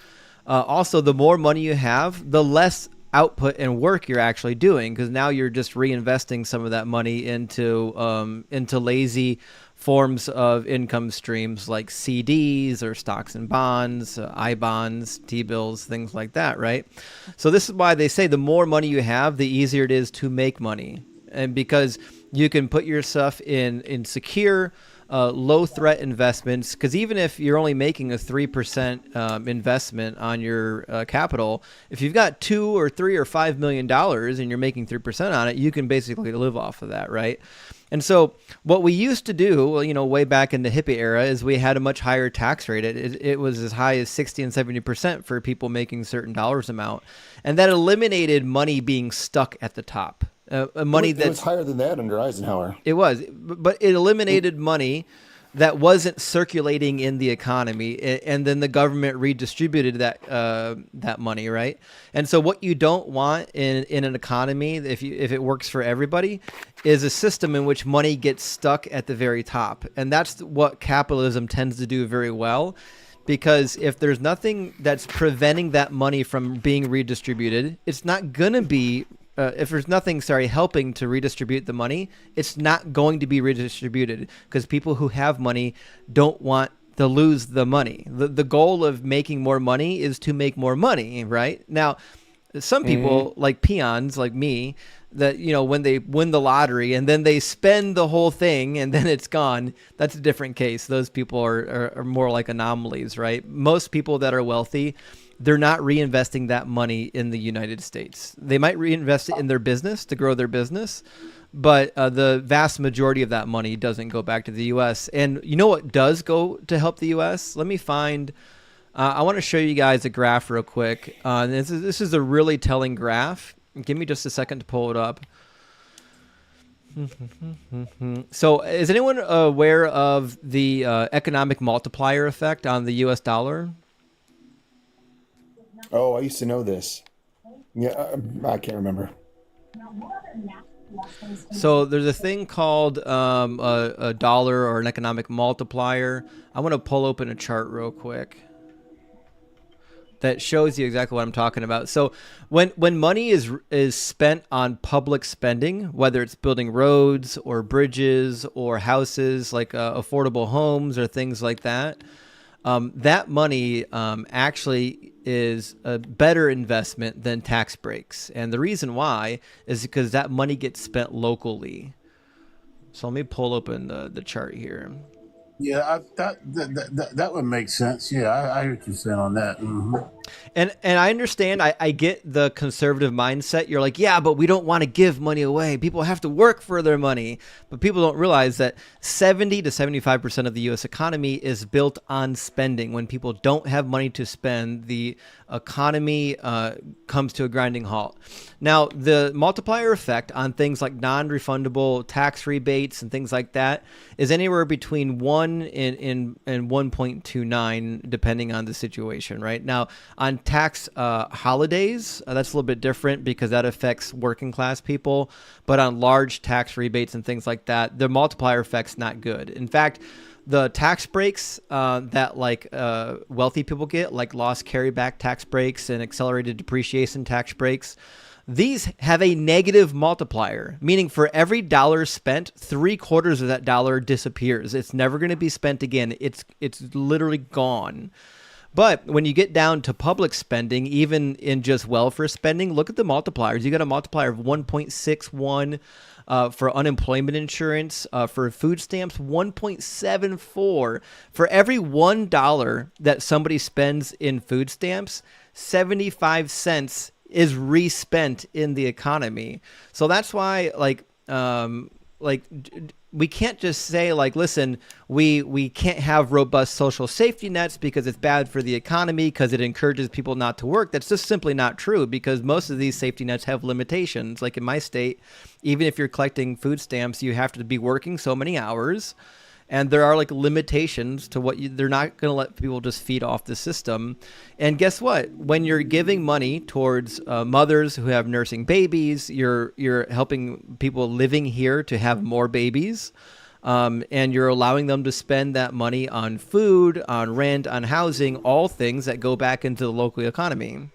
Also, the more money you have, the less output and work you're actually doing, because now you're just reinvesting some of that money into lazy forms of income streams like CDs or stocks and bonds, I-bonds, T-bills, things like that, right? So this is why they say the more money you have, the easier it is to make money. And because you can put your stuff in secure, low threat investments, because even if you're only making a 3% investment on your capital, if you've got $2 or $3 or $5 million and you're making 3% on it, you can basically live off of that, right? And so what we used to do, way back in the hippie era, is we had a much higher tax rate. It was as high as 60 and 70% for people making certain dollars amount, and that eliminated money being stuck at the top. Money that was higher than that under Eisenhower. It was, but it eliminated money that wasn't circulating in the economy, and then the government redistributed that money, right? And so, what you don't want in an economy, if it works for everybody, is a system in which money gets stuck at the very top, and that's what capitalism tends to do very well. Because if there's nothing that's preventing that money from being redistributed, it's not going to be. If there's nothing, helping to redistribute the money, it's not going to be redistributed, because people who have money don't want to lose the money. The goal of making more money is to make more money, right? Now, some people, like peons like me, that, when they win the lottery and then they spend the whole thing and then it's gone, that's a different case. Those people are more like anomalies, right? Most people that are wealthy they're not reinvesting that money in the United States. They might reinvest it in their business to grow their business, but the vast majority of that money doesn't go back to the U.S. And you know what does go to help the U.S.? Let me find. I want to show you guys a graph real quick. This is a really telling graph. Give me just a second to pull it up. So, is anyone aware of the economic multiplier effect on the U.S. dollar? Oh, I used to know this. Yeah, I can't remember. So there's a thing called a dollar or an economic multiplier. I want to pull open a chart real quick that shows you exactly what I'm talking about. So when money is spent on public spending, whether it's building roads or bridges or houses like affordable homes or things like that, that money actually is a better investment than tax breaks. And the reason why is because that money gets spent locally. So let me pull open the chart here. Yeah, that would make sense. Yeah, I hear what you're saying on that. Mm-hmm. And I understand. I get the conservative mindset. You're like, yeah, but we don't want to give money away. People have to work for their money. But people don't realize that 70 to 75% of the U.S. economy is built on spending. When people don't have money to spend, the economy comes to a grinding halt. Now, the multiplier effect on things like non-refundable tax rebates and things like that is anywhere between 1 and 1.29, depending on the situation, right? Now, on tax holidays, that's a little bit different because that affects working class people. But on large tax rebates and things like that, the multiplier effect's not good. In fact, the tax breaks that wealthy people get, like lost carryback tax breaks and accelerated depreciation tax breaks, these have a negative multiplier, meaning for every dollar spent, 3/4 of that dollar disappears. It's never going to be spent again. It's literally gone. But when you get down to public spending, even in just welfare spending, look at the multipliers. You got a multiplier of 1.61 for unemployment insurance, for food stamps, 1.74. For every $1 that somebody spends in food stamps, 75 cents is respent in the economy. So that's why, we can't just say listen, we can't have robust social safety nets because it's bad for the economy because it encourages people not to work. That's just simply not true, because most of these safety nets have limitations. Like in my state, even if you're collecting food stamps, you have to be working so many hours. And there are limitations to what they're not going to let people just feed off the system. And guess what? When you're giving money towards mothers who have nursing babies, you're helping people living here to have more babies. And you're allowing them to spend that money on food, on rent, on housing, all things that go back into the local economy.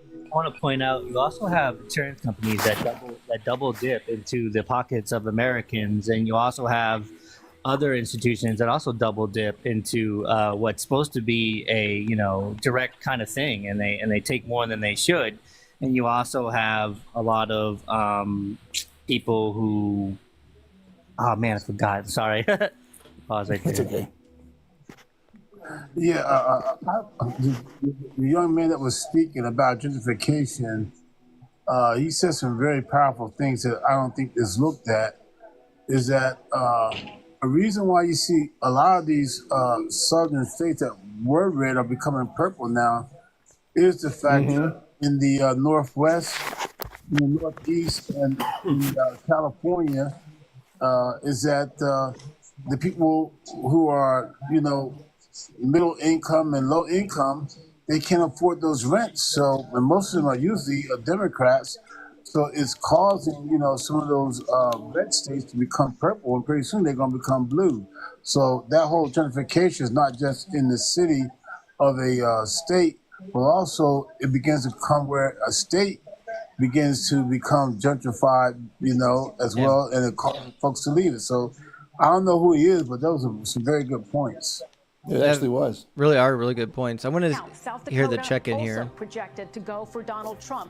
I want to point out, you also have insurance companies that double dip into the pockets of Americans, and you also have other institutions that also double dip into what's supposed to be a direct kind of thing, and they take more than they should. And you also have a lot of people who, oh man, I forgot. Sorry, pause right there. It's okay. Yeah, the young man that was speaking about gentrification, he said some very powerful things that I don't think is looked at. Is that a reason why you see a lot of these southern states that were red are becoming purple now is the fact that in the Northwest, in the Northeast, and in California, is that the people who are, middle income and low income, they can't afford those rents. So, and most of them are usually Democrats. So it's causing, some of those red states to become purple, and pretty soon they're going to become blue. So that whole gentrification is not just in the city of a state, but also it begins to come where a state begins to become gentrified, as well, and it causes folks to leave it. So I don't know who he is, but those are some very good points. It actually was. Really are really good points. I want to hear the check-in here. Projected to go for Donald Trump.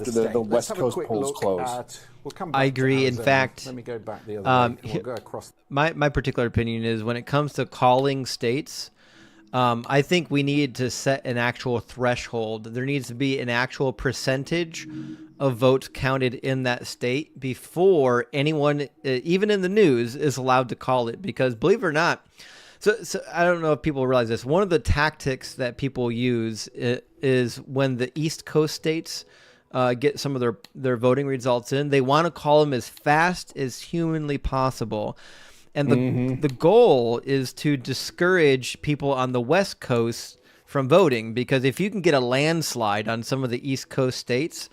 after the West Coast polls close. I agree. In fact, let me go back the other way. And we'll go across. My particular opinion is when it comes to calling states, I think we need to set an actual threshold. There needs to be an actual percentage of votes counted in that state before anyone, even in the news, is allowed to call it. Because believe it or not, So I don't know if people realize this. One of the tactics that people use is when the East Coast states get some of their voting results in, they want to call them as fast as humanly possible. And the goal is to discourage people on the West Coast from voting, because if you can get a landslide on some of the East Coast states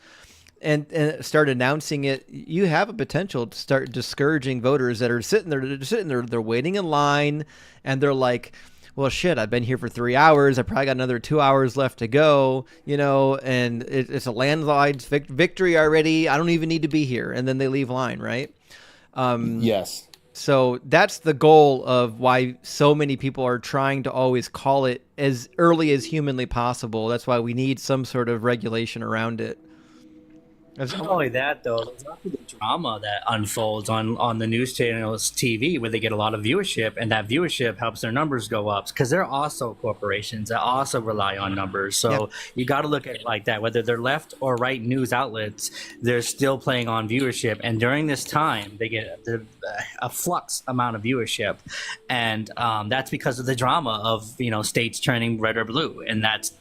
and start announcing it, you have a potential to start discouraging voters that are sitting there, they're waiting in line, and they're like, well, shit, I've been here for 3 hours. I probably got another 2 hours left to go, and it's a landslide victory already. I don't even need to be here. And then they leave line, right? Yes. So that's the goal of why so many people are trying to always call it as early as humanly possible. That's why we need some sort of regulation around it. Not only that, though, there's also the drama that unfolds on the news channels TV, where they get a lot of viewership, and that viewership helps their numbers go up, because they're also corporations that also rely on numbers. So you got to look at it like that. Whether they're left or right news outlets, they're still playing on viewership, and during this time, they get a flux amount of viewership, and that's because of the drama of states turning red or blue, and that's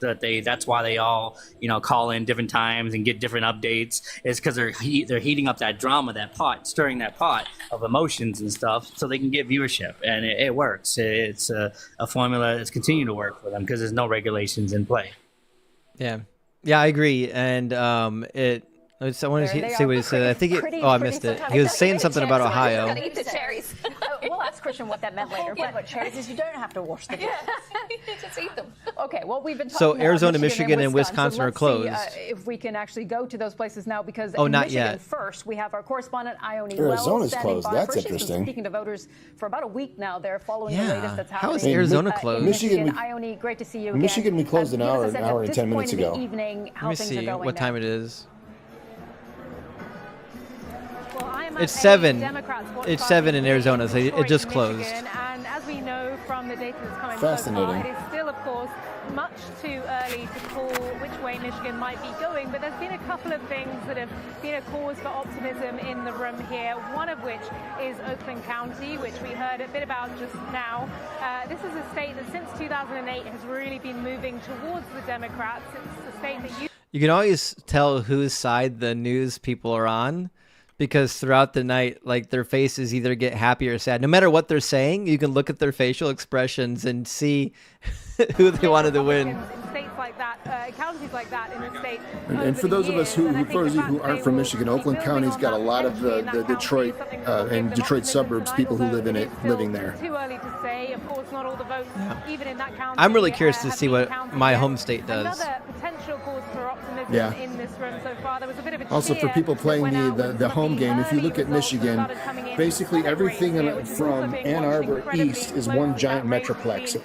why they all call in different times and get different updates. Is because they're heating up that drama, that pot, stirring that pot of emotions and stuff, so they can get viewership, and it works. It's a formula that's continuing to work for them because there's no regulations in play. Yeah, I agree, and I want to see what he said. I think I missed it. He was saying something about Ohio. Gotta eat the cherries. We'll ask Christian what that meant later. But cherries is you don't have to wash the dishes. Just eat them. Okay, well, we've been talking about Arizona, Michigan, and Wisconsin are closed. If we can actually go to those places now, because not Michigan yet. First, we have our correspondent Ione Arizona's Wells closed. That's interesting. Speaking to voters for about a week now, they're following the latest that's happening. How is Arizona closed? Michigan, Ione, great to see you again. Michigan, we closed an hour and 10 minutes ago. Let me see what time it is. It's 7. It's 7 in Arizona, so it just closed. And as we know from the data that's coming Fascinating. so far, it is still, of course, much too early to call which way Michigan might be going. But there's been a couple of things that have been a cause for optimism in the room here, one of which is Oakland County, which we heard a bit about just now. This is a state that since 2008 has really been moving towards the Democrats. It's a state that You can always tell whose side the news people are on, because throughout the night, like, their faces either get happy or sad. No matter what they're saying, you can look at their facial expressions and see who they wanted to win. in states like that, counties like that in the state. And for those of us who aren't from Michigan, Oakland County's got a lot of the Detroit and Detroit suburbs, people who live in it, living there. Too early to say. Of course, not all the votes, even in that county. I'm really curious to see what my home state does. Another potential cause for optimism in this room so far. There was a bit of a Also, for people playing the home game, if you look at Michigan, basically everything from Ann Arbor east is one giant metroplex.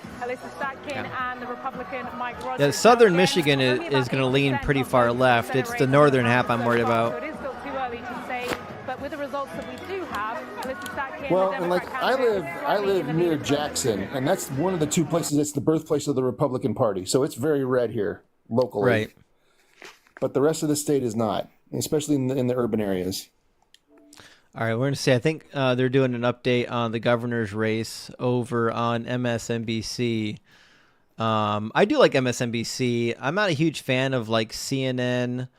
Yeah, southern Michigan is going to lean pretty far left. It's the northern half I'm worried about. It is still too early to say, but with the results that we do have, Well, and like I live near Jackson, and that's one of the two places. It's the birthplace of the Republican Party, so it's very red here locally. Right. But the rest of the state is not, especially in the urban areas. All right, we're going to say, I think they're doing an update on the governor's race over on MSNBC. I do like MSNBC. I'm not a huge fan of like CNN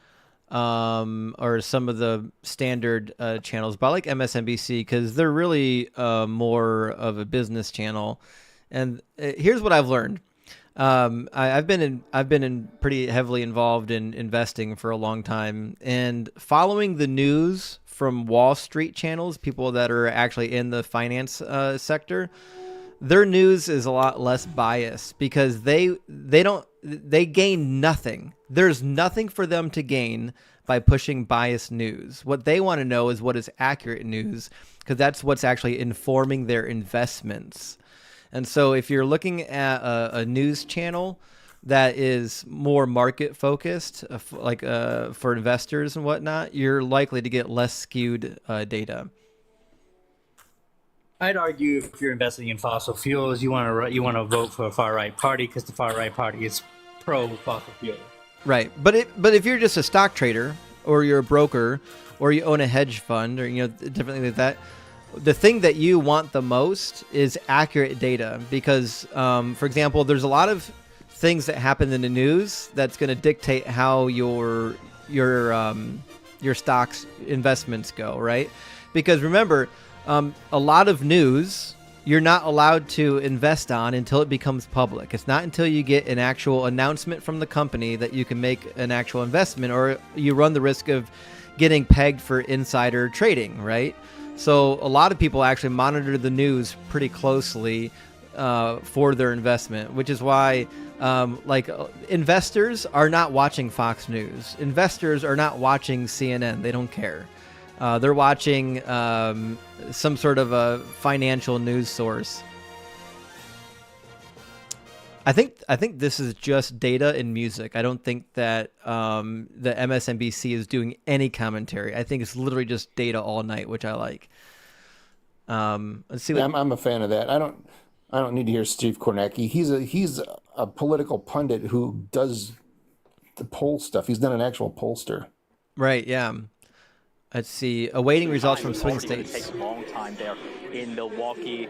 or some of the standard channels, but I like MSNBC because they're really more of a business channel. And here's what I've learned. I've been pretty heavily involved in investing for a long time, and following the news from Wall Street channels, people that are actually in the finance sector, their news is a lot less biased because they gain nothing. There's nothing for them to gain by pushing biased news. What they want to know is what is accurate news, because that's what's actually informing their investments. And so if you're looking at a news channel that is more market focused, like for investors and whatnot, you're likely to get less skewed data. I'd argue if you're investing in fossil fuels, you want to vote for a far right party because the far right party is pro fossil fuel. Right, but if you're just a stock trader or you're a broker or you own a hedge fund or different things like that, the thing that you want the most is accurate data, because, for example, there's a lot of things that happen in the news that's going to dictate how your stocks investments go, right? Because remember, a lot of news you're not allowed to invest on until it becomes public. It's not until you get an actual announcement from the company that you can make an actual investment, or you run the risk of getting pegged for insider trading, right? So a lot of people actually monitor the news pretty closely for their investment, which is why investors are not watching Fox News. Investors are not watching CNN. They don't care. They're watching some sort of a financial news source. I think this is just data and music. I don't think that the MSNBC is doing any commentary. I think it's literally just data all night, which I like. Let's see. I'm a fan of that. I don't need to hear Steve Kornacki. He's a political pundit who does the poll stuff. He's not an actual pollster. Right. Yeah. Let's see. Awaiting results from swing states. Take a long time there in Milwaukee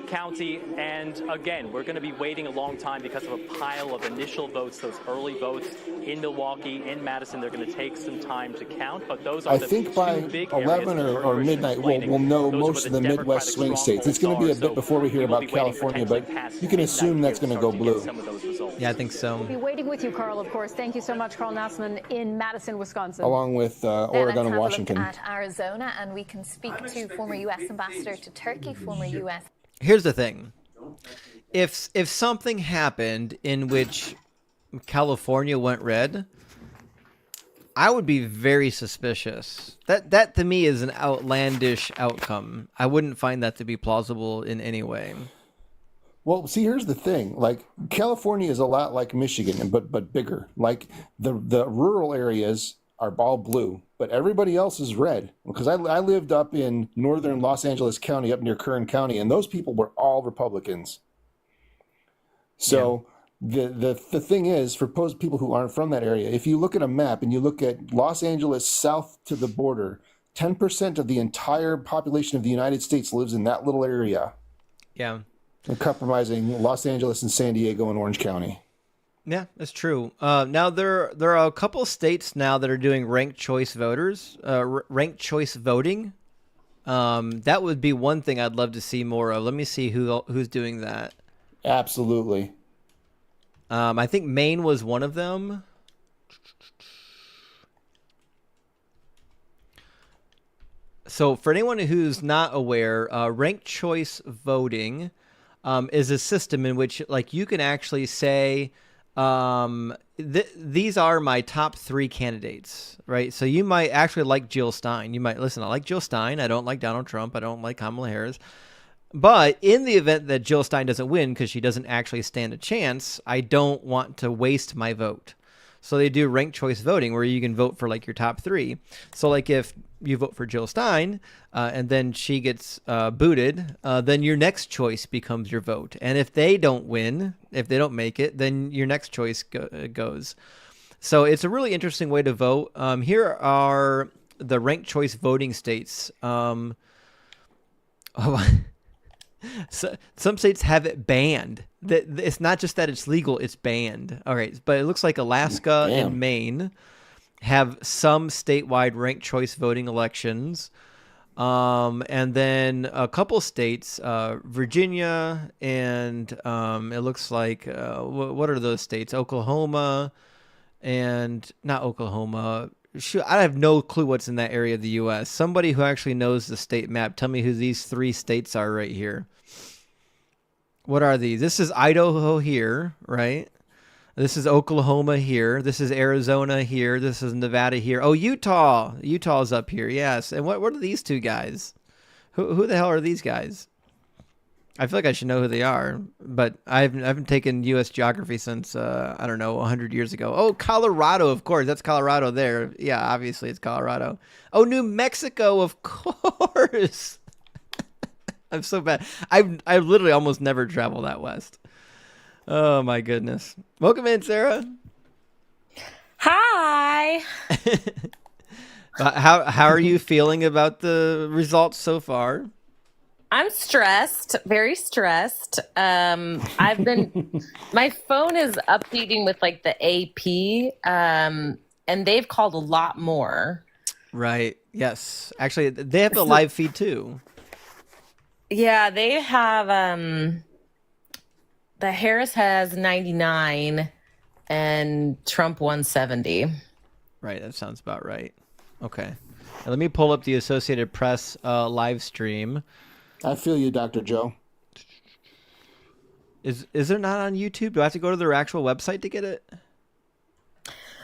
County. And again, we're going to be waiting a long time because of a pile of initial votes, those early votes in Milwaukee, in Madison. They're going to take some time to count, but those are I think by 11 or midnight, we'll know most of the Midwest swing states. It's going to be a bit before we hear about California, but you can assume that's going to go blue. Yeah, I think so. We'll be waiting with you, Carl, of course. Thank you so much, Carl Nassman in Madison, Wisconsin. Along with Oregon and Washington. At Arizona, and we can speak to former U.S. ambassador to Turkey, former U.S. Here's the thing: if something happened in which California went red, I would be very suspicious. That to me is an outlandish outcome. I wouldn't find that to be plausible in any way. Well, see, here's the thing. Like, California is a lot like Michigan, but bigger. Like, the rural areas are all blue, but everybody else is red. Because I lived up in northern Los Angeles County, up near Kern County, and those people were all Republicans. So the thing is, for people who aren't from that area, if you look at a map and you look at Los Angeles south to the border, 10% of the entire population of the United States lives in that little area. Yeah. Compromising Los Angeles and San Diego and Orange County. Yeah, that's true. Now there are a couple states now that are doing ranked choice voters, ranked choice voting. That would be one thing I'd love to see more of. Let me see who's doing that. Absolutely. I think Maine was one of them. So for anyone who's not aware, ranked choice voting is a system in which, like, you can actually say, these are my top 3 candidates, right? So you might actually like Jill Stein. You might listen. I like Jill Stein. I don't like Donald Trump. I don't like Kamala Harris. But in the event that Jill Stein doesn't win because she doesn't actually stand a chance, I don't want to waste my vote. So they do ranked choice voting where you can vote for like your top 3. So like if you vote for Jill Stein and then she gets booted, then your next choice becomes your vote. And if they don't win, if they don't make it, then your next choice goes. So it's a really interesting way to vote. Here are the ranked choice voting states. So some states have it banned. It's not just that it's legal, it's banned. All right, but it looks like Alaska and Maine have some statewide ranked choice voting elections. And then a couple states, Virginia and it looks like, what are those states? Oklahoma and not Oklahoma. Shoot, I have no clue what's in that area of the U.S. Somebody who actually knows the state map, tell me who these 3 states are right here. What are these? This is Idaho here, right? This is Oklahoma here. This is Arizona here. This is Nevada here. Oh, Utah. Utah's up here, yes. And what are these 2 guys? Who the hell are these guys? I feel like I should know who they are, but I haven't taken U.S. geography since, I don't know, 100 years ago. Oh, Colorado, of course. That's Colorado there. Yeah, obviously it's Colorado. Oh, New Mexico, of course. I'm so bad. I literally almost never travel that west. Oh, my goodness. Welcome in, Sarah. Hi. How are you feeling about the results so far? I'm stressed, very stressed. I've been, my phone is updating with like the AP, and they've called a lot more. Right. Yes. Actually, they have a live feed too. Yeah, they have, the Harris has 99 and Trump 170. Right. That sounds about right. Okay. Now, let me pull up the Associated Press live stream. I feel you, Dr. Joe. Is it not on YouTube? Do I have to go to their actual website to get it?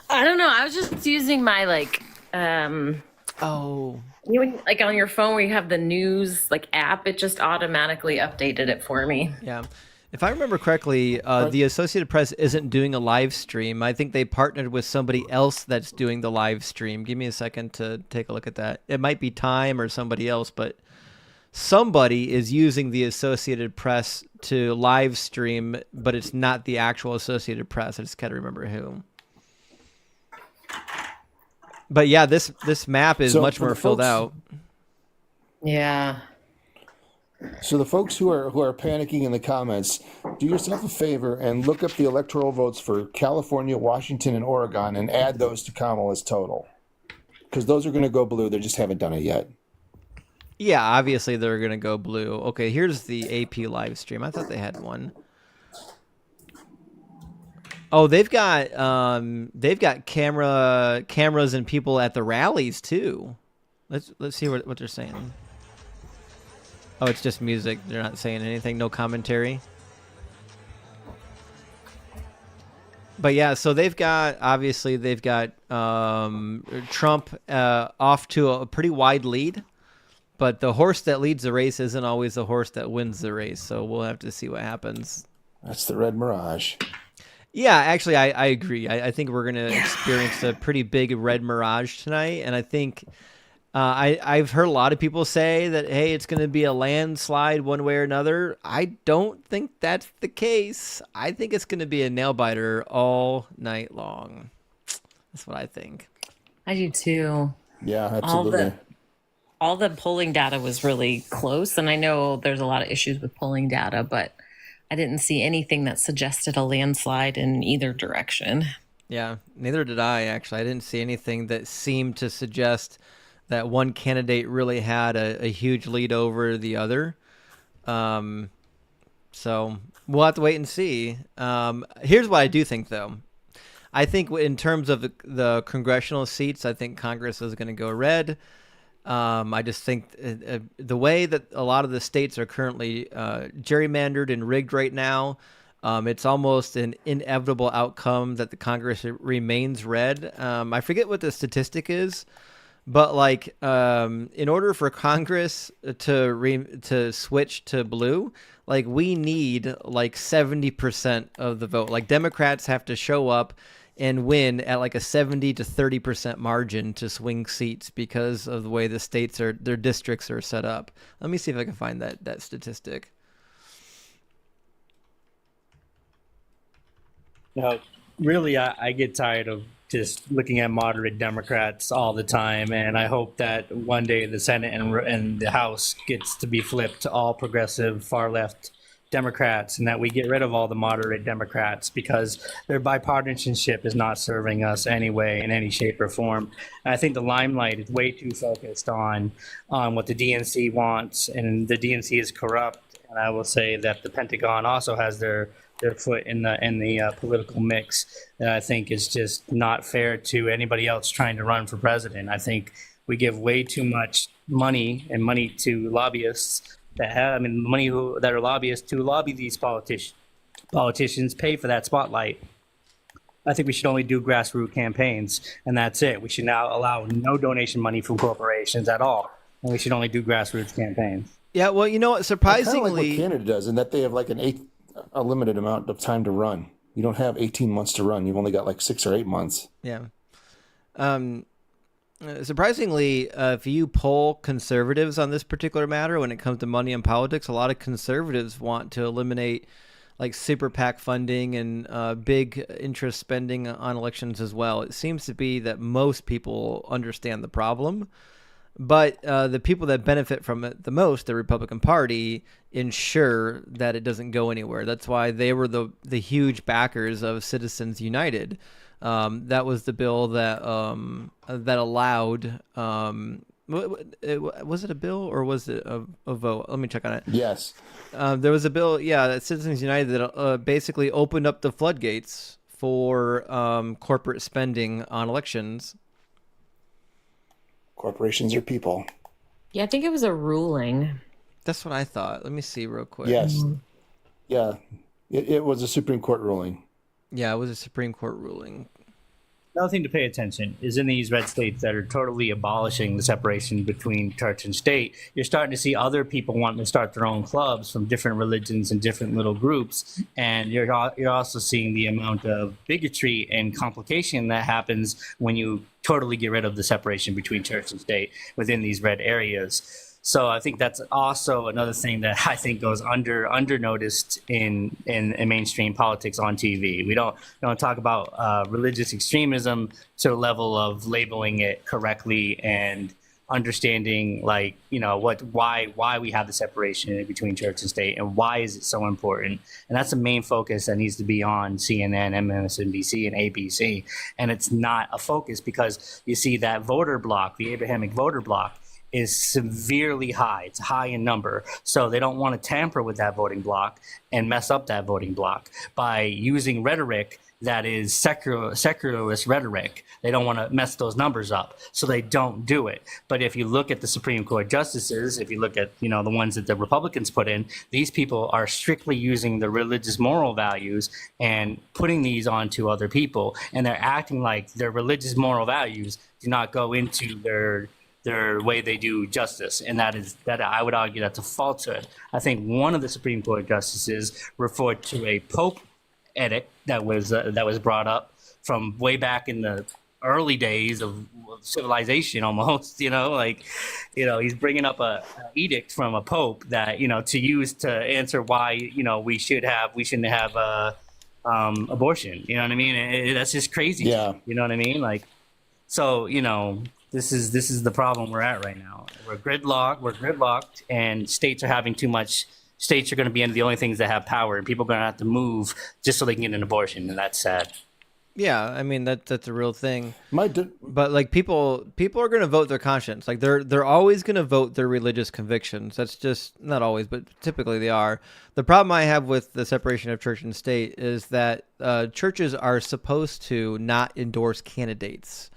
I don't know. I was just using my like oh, you know, like on your phone where you have the news like app, it just automatically updated it for me. Yeah. If I remember correctly, the Associated Press isn't doing a live stream. I think they partnered with somebody else that's doing the live stream. Give me a second to take a look at that. It might be Time or somebody else, but somebody is using the Associated Press to live stream, but it's not the actual Associated Press. I just can't remember who. But yeah, this map is much more filled out. Yeah. So the folks who are panicking in the comments, do yourself a favor and look up the electoral votes for California, Washington, and Oregon and add those to Kamala's total. Because those are going to go blue. They just haven't done it yet. Yeah, obviously they're going to go blue. Okay, here's the AP live stream. I thought they had one. Oh, they've got cameras and people at the rallies too. Let's see what they're saying. Oh, it's just music. They're not saying anything. No commentary. But yeah, so they've got Trump off to a pretty wide lead. But the horse that leads the race isn't always the horse that wins the race. So we'll have to see what happens. That's the Red Mirage. Yeah, actually, I agree. I think we're going to experience a pretty big red mirage tonight. And I think I've heard a lot of people say that, hey, it's going to be a landslide one way or another. I don't think that's the case. I think it's going to be a nail biter all night long. That's what I think. I do too. Yeah, absolutely. All the polling data was really close. And I know there's a lot of issues with polling data, but I didn't see anything that suggested a landslide in either direction. Yeah, neither did I, actually. I didn't see anything that seemed to suggest that one candidate really had a huge lead over the other. So we'll have to wait and see. Here's what I do think, though. I think in terms of the congressional seats, I think Congress is going to go red. I just think the way that a lot of the states are currently gerrymandered and rigged right now, it's almost an inevitable outcome that the Congress remains red. I forget what the statistic is, but like in order for Congress to switch to blue, like we need like 70% of the vote. Like Democrats have to show up and win at like a 70 to 30% margin to swing seats because of the way the states their districts are set up. Let me see if I can find that statistic. No, really, I get tired of just looking at moderate Democrats all the time, and I hope that one day the Senate and the House gets to be flipped to all progressive, far left Democrats, and that we get rid of all the moderate Democrats because their bipartisanship is not serving us anyway in any shape or form. And I think the limelight is way too focused on what the DNC wants, and the DNC is corrupt. And I will say that the Pentagon also has their foot in the political mix that I think is just not fair to anybody else trying to run for president. I think we give way too much money to lobbyists that have, money that are lobbyists to lobby these politicians pay for that spotlight. I think we should only do grassroots campaigns, and that's it. We should now allow no donation money from corporations at all, and we should only do grassroots campaigns. Yeah, well, you know what? Surprisingly, like what Canada does, in that they have like a limited amount of time to run. You don't have 18 months to run. You've only got like 6 or 8 months. Yeah. Surprisingly, if you poll conservatives on this particular matter, when it comes to money in politics, a lot of conservatives want to eliminate like super PAC funding and big interest spending on elections as well. It seems to be that most people understand the problem, But the people that benefit from it the most, the Republican Party, ensure that it doesn't go anywhere. That's why they were the huge backers of Citizens United. That was the bill that that allowed. Was it a bill or was it a vote? Let me check on it. Yes. There was a bill, that Citizens United that basically opened up the floodgates for corporate spending on elections. Corporations are people. Yeah, I think it was a ruling. That's what I thought. Let me see real quick. Yes. Yeah. It was a Supreme Court ruling. Yeah, it was a Supreme Court ruling. Another thing to pay attention is in these red states that are totally abolishing the separation between church and state, you're starting to see other people wanting to start their own clubs from different religions and different little groups. And you're also seeing the amount of bigotry and complication that happens when you totally get rid of the separation between church and state within these red areas. So I think that's also another thing that I think goes under noticed in mainstream politics on TV. We don't talk about religious extremism to a level of labeling it correctly and understanding why we have the separation between church and state and why is it so important. And that's the main focus that needs to be on CNN, MSNBC, and ABC. And it's not a focus because you see that voter block, the Abrahamic voter block, is severely high. It's high in number. So they don't want to tamper with that voting block and mess up that voting block by using rhetoric that is secularist rhetoric. They don't want to mess those numbers up. So they don't do it. But if you look at the Supreme Court justices, if you look at, the ones that the Republicans put in, these people are strictly using the religious moral values and putting these onto other people. And they're acting like their religious moral values do not go into their way they do justice, and that I would argue that's a falsehood. I think one of the Supreme Court justices referred to a Pope edict that was brought up from way back in the early days of civilization, almost. He's bringing up a edict from a Pope that to use to answer why we shouldn't have abortion. You know what I mean? That's just crazy. Yeah. You know what I mean? This is the problem we're at right now. We're gridlocked, and states are having too much. States are going to be the only things that have power, and people are going to have to move just so they can get an abortion, and that's sad. Yeah, I mean that's a real thing. But people are going to vote their conscience. Like they're always going to vote their religious convictions. That's just not always, but typically they are. The problem I have with the separation of church and state is that churches are supposed to not endorse candidates.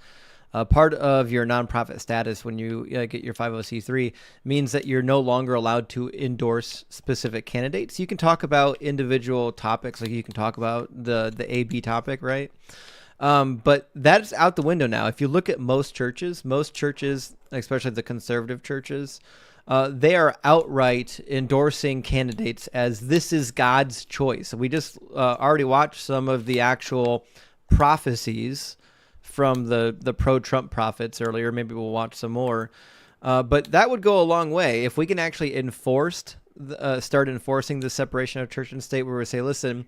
Part of your nonprofit status when you get your 501c3 means that you're no longer allowed to endorse specific candidates. You can talk about individual topics, like you can talk about the AB topic, right? But that's out the window now. If you look at most churches, especially the conservative churches, they are outright endorsing candidates as this is God's choice. We just already watched some of the actual prophecies from the pro-Trump prophets earlier. Maybe we'll watch some more. But that would go a long way if we can actually start enforcing the separation of church and state, where we say, listen,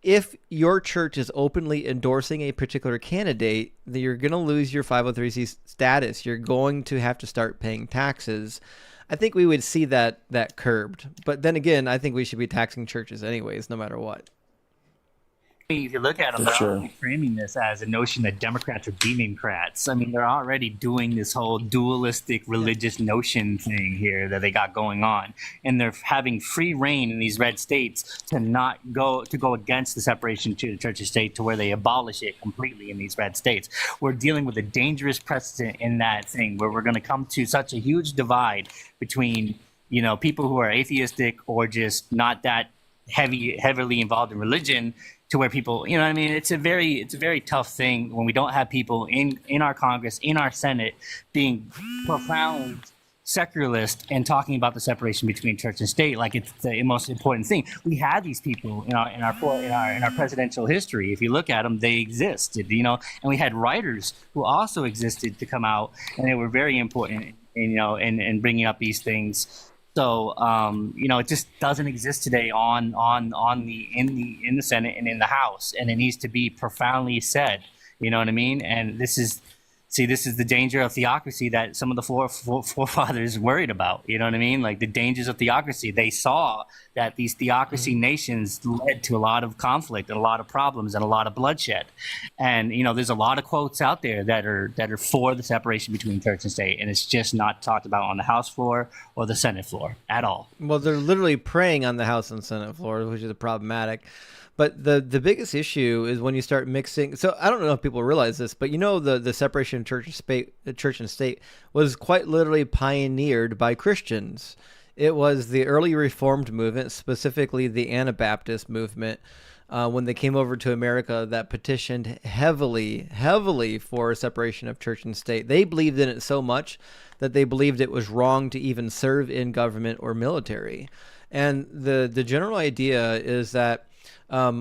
if your church is openly endorsing a particular candidate, then you're going to lose your 503c status. You're going to have to start paying taxes. I think we would see that curbed. But then again, I think we should be taxing churches anyways, no matter what. If you look at them, they're already framing this as a notion that Democrats are Democrats. I mean, they're already doing this whole dualistic religious notion thing here that they got going on, and they're having free reign in these red states to go against the separation to the church and state, to where they abolish it completely in these red states. We're dealing with a dangerous precedent in that thing, where we're going to come to such a huge divide between people who are atheistic or just not that heavily involved in religion, to where people, it's a very tough thing when we don't have people in our Congress, in our Senate, being profound secularist and talking about the separation between church and state like it's the most important thing. We had these people in our presidential history. If you look at them, they existed, and we had writers who also existed to come out, and they were very important, in bringing up these things. So it just doesn't exist today in the Senate and in the House, and it needs to be profoundly said. You know what I mean? And this is See, this is the danger of theocracy that some of the forefathers worried about. You know what I mean? Like the dangers of theocracy. They saw that these theocracy nations led to a lot of conflict and a lot of problems and a lot of bloodshed. And there's a lot of quotes out there that are for the separation between church and state, and it's just not talked about on the House floor or the Senate floor at all. Well, they're literally praying on the House and Senate floor, which is problematic. But the biggest issue is when you start mixing. So I don't know if people realize this, but the separation of church and state was quite literally pioneered by Christians. It was the early Reformed movement, specifically the Anabaptist movement, when they came over to America, that petitioned heavily for separation of church and state. They believed in it so much that they believed it was wrong to even serve in government or military. And the general idea is that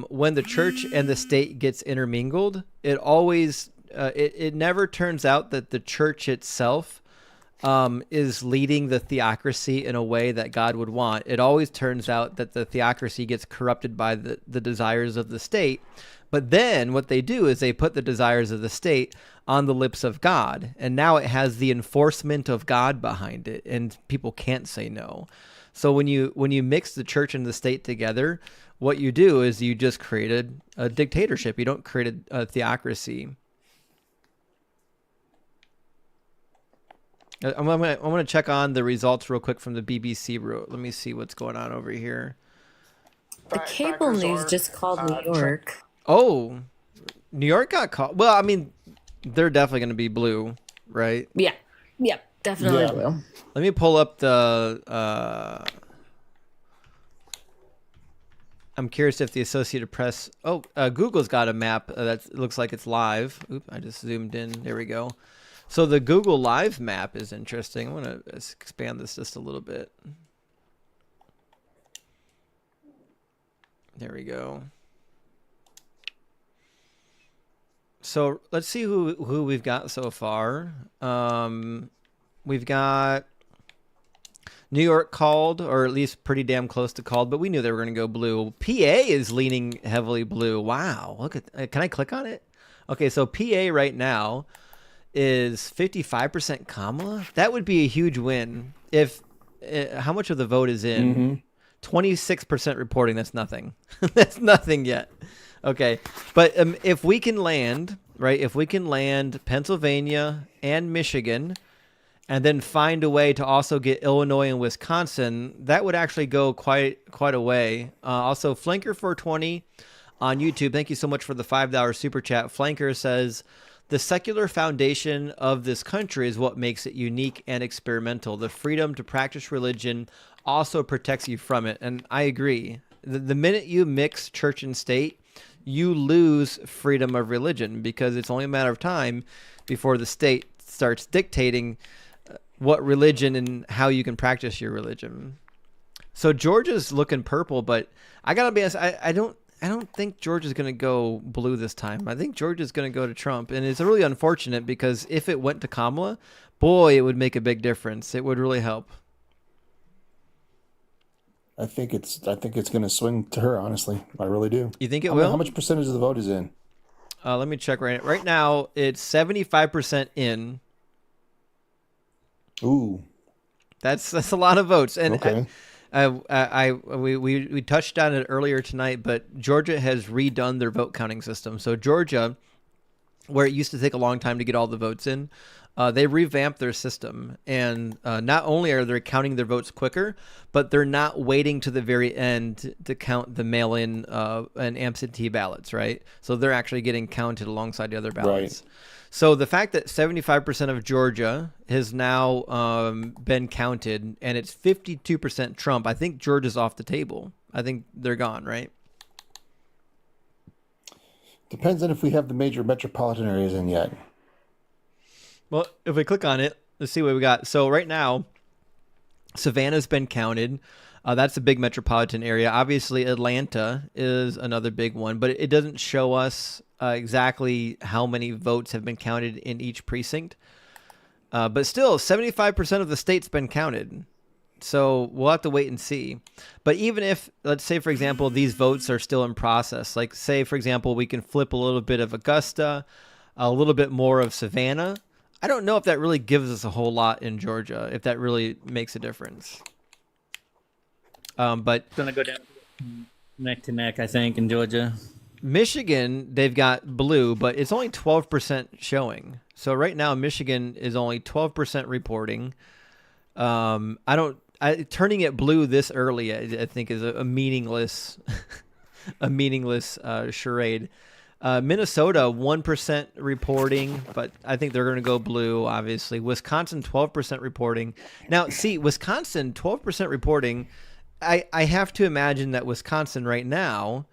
when the church and the state gets intermingled, it always it never turns out that the church itself is leading the theocracy in a way that God would want. It always turns out that the theocracy gets corrupted by the desires of the state. But then what they do is they put the desires of the state on the lips of God, and now it has the enforcement of God behind it, and people can't say no. So when you mix the church and the state together, what you do is you just created a dictatorship. You don't create a theocracy. I'm gonna check on the results real quick from the BBC. Let me see what's going on over here. The cable news just called New York. Oh, New York got called. Well, I mean, they're definitely going to be blue, right? Yeah. Yep. Definitely blue. Let me pull up the. I'm curious if the Associated Press. Oh, Google's got a map that looks like it's live. Oop, I just zoomed in. There we go. So the Google Live map is interesting. I'm going to expand this just a little bit. There we go. So let's see who we've got so far. We've got New York called, or at least pretty damn close to called, but we knew they were going to go blue. PA is leaning heavily blue. Wow. Look at, can I click on it? Okay, so PA right now is 55% Kamala. That would be a huge win. If how much of the vote is in? 26% reporting. That's nothing. That's nothing yet. Okay, but if we can land, right, if we can land Pennsylvania and Michigan, and then find a way to also get Illinois and Wisconsin, that would actually go quite a way. Also, Flanker420 on YouTube, thank you so much for the $5 super chat. Flanker says, the secular foundation of this country is what makes it unique and experimental. The freedom to practice religion also protects you from it. And I agree. The minute you mix church and state, you lose freedom of religion, because it's only a matter of time before the state starts dictating what religion and how you can practice your religion. So Georgia's looking purple, but I gotta be honest, I don't think Georgia's gonna go blue this time. I think Georgia's gonna go to Trump, and it's really unfortunate because if it went to Kamala, boy, it would make a big difference. It would really help. I think it's going to swing to her. Honestly, I really do. You think it will? How much percentage of the vote is in? Let me check right now. It's 75% in. Ooh, that's a lot of votes. And okay. We touched on it earlier tonight, but Georgia has redone their vote counting system. So Georgia, where it used to take a long time to get all the votes in, they revamped their system, and not only are they counting their votes quicker, but they're not waiting to the very end to count the mail-in and absentee ballots, right? So they're actually getting counted alongside the other ballots. Right. So the fact that 75% of Georgia has now been counted, and it's 52% Trump, I think Georgia's off the table. I think they're gone, right? Depends on if we have the major metropolitan areas in yet. Well, if we click on it, let's see what we got. So right now, Savannah's been counted. That's a big metropolitan area. Obviously, Atlanta is another big one, but it doesn't show us exactly how many votes have been counted in each precinct. But still, 75% of the state's been counted. So we'll have to wait and see. But even if, let's say, for example, these votes are still in process, like say, for example, we can flip a little bit of Augusta, a little bit more of Savannah, I don't know if that really gives us a whole lot in Georgia, if that really makes a difference. But It's gonna go down neck to neck, I think, in Georgia. Michigan, they've got blue, but it's only 12% showing. So right now, Michigan is only 12% reporting. Turning it blue this early, I think, is a meaningless, charade. Minnesota 1% reporting, but I think they're going to go blue. Obviously, Wisconsin 12% reporting. Now, see, Wisconsin 12% reporting. I have to imagine that Wisconsin right now,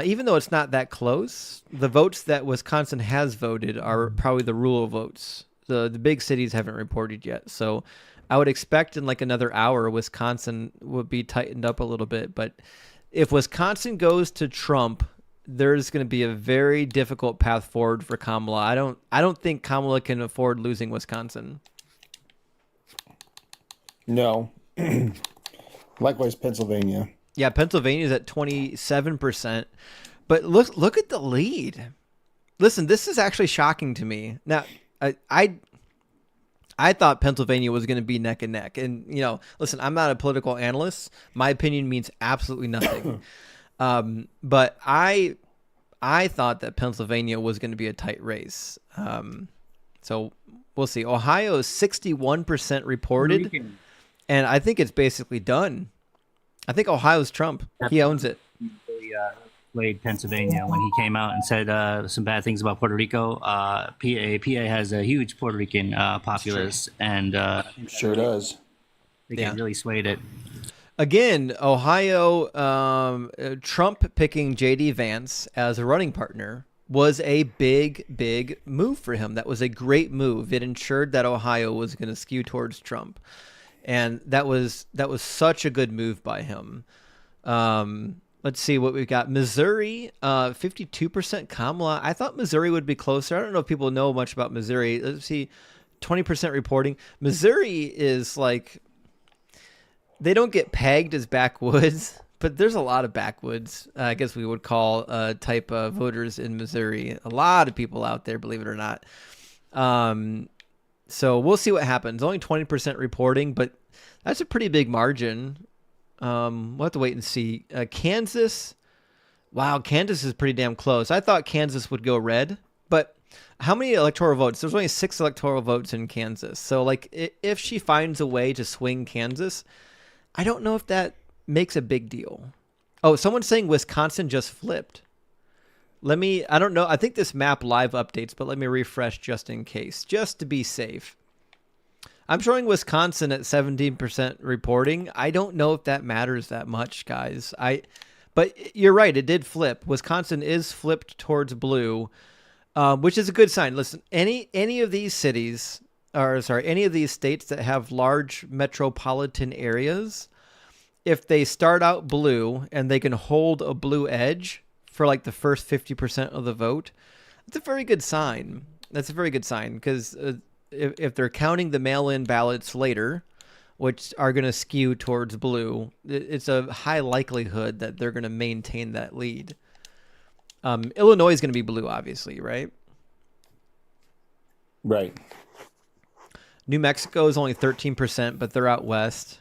even though it's not that close, the votes that Wisconsin has voted are probably the rural votes. The big cities haven't reported yet, so I would expect in like another hour, Wisconsin would be tightened up a little bit. But if Wisconsin goes to Trump, there's going to be a very difficult path forward for Kamala. I don't think Kamala can afford losing Wisconsin. No. Likewise, Pennsylvania. Yeah, Pennsylvania's at 27%. But look at the lead. Listen, this is actually shocking to me. Now, I thought Pennsylvania was going to be neck and neck. And, listen, I'm not a political analyst. My opinion means absolutely nothing. But I thought that Pennsylvania was going to be a tight race. So we'll see. Ohio is 61% reported, and I think it's basically done. I think Ohio's Trump. He owns it. Played Pennsylvania when he came out and said some bad things about Puerto Rico. PA has a huge Puerto Rican populace, and sure does. They really swayed it. Again, Ohio, Trump picking J.D. Vance as a running partner was a big move for him. That was a great move. It ensured that Ohio was going to skew towards Trump. And that was such a good move by him. Let's see what we've got. Missouri, 52% Kamala. I thought Missouri would be closer. I don't know if people know much about Missouri. Let's see, 20% reporting. Missouri is like, they don't get pegged as backwoods, but there's a lot of backwoods, I guess we would call type of voters in Missouri. A lot of people out there, believe it or not. So we'll see what happens. Only 20% reporting, but that's a pretty big margin. We'll have to wait and see. Kansas. Wow, Kansas is pretty damn close. I thought Kansas would go red, but how many electoral votes? There's only 6 electoral votes in Kansas. So, like, if she finds a way to swing Kansas, I don't know if that makes a big deal. Oh, someone's saying Wisconsin just flipped. I don't know. I think this map live updates, but let me refresh just in case, just to be safe. I'm showing Wisconsin at 17% reporting. I don't know if that matters that much, guys. But you're right. It did flip. Wisconsin is flipped towards blue, which is a good sign. Listen, any of these cities, any of these states that have large metropolitan areas, if they start out blue and they can hold a blue edge for like the first 50% of the vote, that's a very good sign. That's a very good sign because if they're counting the mail-in ballots later, which are going to skew towards blue, it's a high likelihood that they're going to maintain that lead. Illinois is going to be blue, obviously, right? Right. New Mexico is only 13%, but they're out west.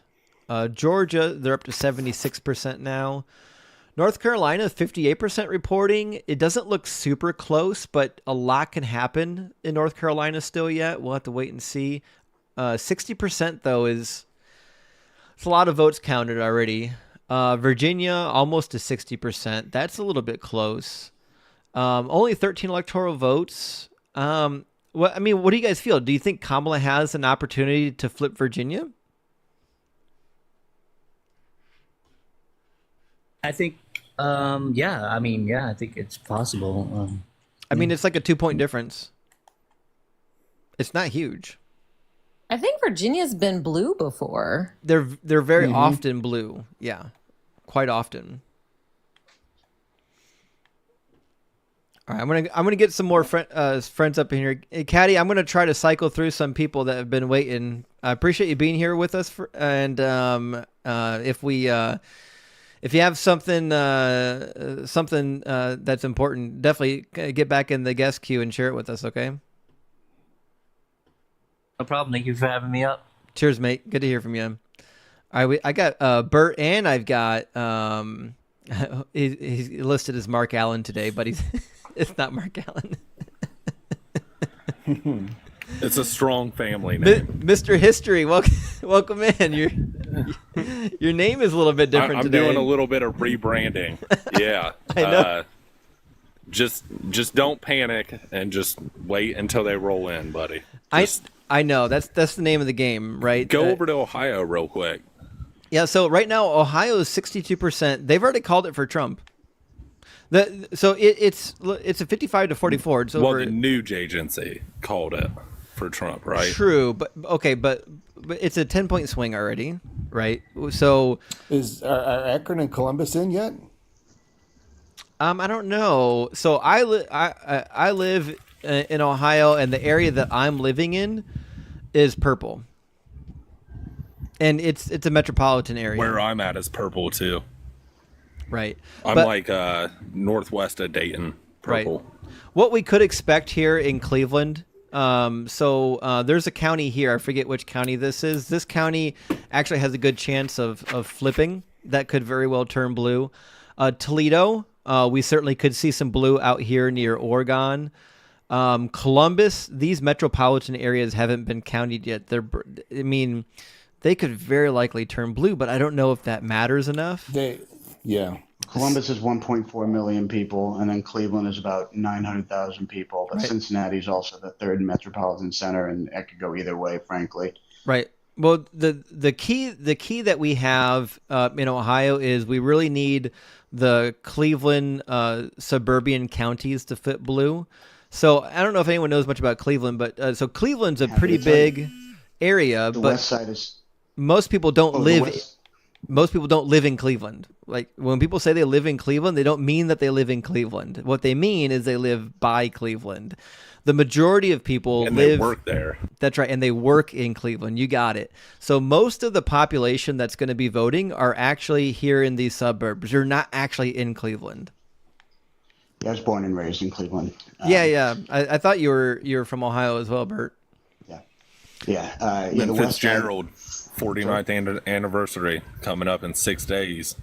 Georgia, they're up to 76% now. North Carolina, 58% reporting. It doesn't look super close, but a lot can happen in North Carolina still yet. We'll have to wait and see. 60%, though, it's a lot of votes counted already. Virginia, almost to 60%. That's a little bit close. Only 13 electoral votes. What do you guys feel? Do you think Kamala has an opportunity to flip Virginia? I think, I think it's possible. It's like a 2-point difference. It's not huge. I think Virginia's been blue before. They're very often blue. Yeah, quite often. All right, I'm gonna get some more friends up in here. Hey, Caddy, I'm gonna try to cycle through some people that have been waiting. I appreciate you being here with us. If you have something that's important, definitely get back in the guest queue and share it with us, okay? No problem. Thank you for having me up. Cheers, mate. Good to hear from you. All right, I got Bert, and I've got he's listed as Mark Allen today, but he's it's not Mark Allen. It's a strong family name. Mr. History, welcome in. Your name is a little bit different I'm today. doing a little bit of rebranding. Yeah. I know. Just don't panic and just wait until they roll in, buddy. I know. That's the name of the game, right? Go over to Ohio real quick. Yeah, so right now Ohio is 62%. They've already called it for Trump. So it's a 55 to 44. It's over. Well, the news agency called it for Trump, right? True, but okay, but it's a 10-point swing already, right? So are Akron and Columbus in yet? I don't know. So I live in Ohio, and the area that I'm living in is purple, and it's a metropolitan area. Where I'm at is purple too. Right. I'm like northwest of Dayton, purple. Right. What we could expect here in Cleveland. So there's a county here. I forget which county this is. This county actually has a good chance of flipping. That could very well turn blue. Toledo, we certainly could see some blue out here near Oregon. Columbus, these metropolitan areas haven't been counted yet. They could very likely turn blue, but I don't know if that matters enough. Columbus is 1.4 million people, and then Cleveland is about 900,000 people. But Right. Cincinnati is also the third metropolitan center, and it could go either way, frankly. Right. Well, the key that we have in Ohio is we really need the Cleveland suburban counties to fit blue. So I don't know if anyone knows much about Cleveland, but so Cleveland's a pretty big area. The but west side is most people don't the live. west- Most people don't live in Cleveland. Like when people say they live in Cleveland, they don't mean that they live in Cleveland. What they mean is they live by Cleveland. The majority of people They work there. That's right, and they work in Cleveland. You got it. So most of the population that's going to be voting are actually here in these suburbs. You're not actually in Cleveland. Yeah, I was born and raised in Cleveland. Yeah. I thought you were from Ohio as well, Bert. Yeah. Then The west side. Fitzgerald, 49th anniversary coming up in 6 days.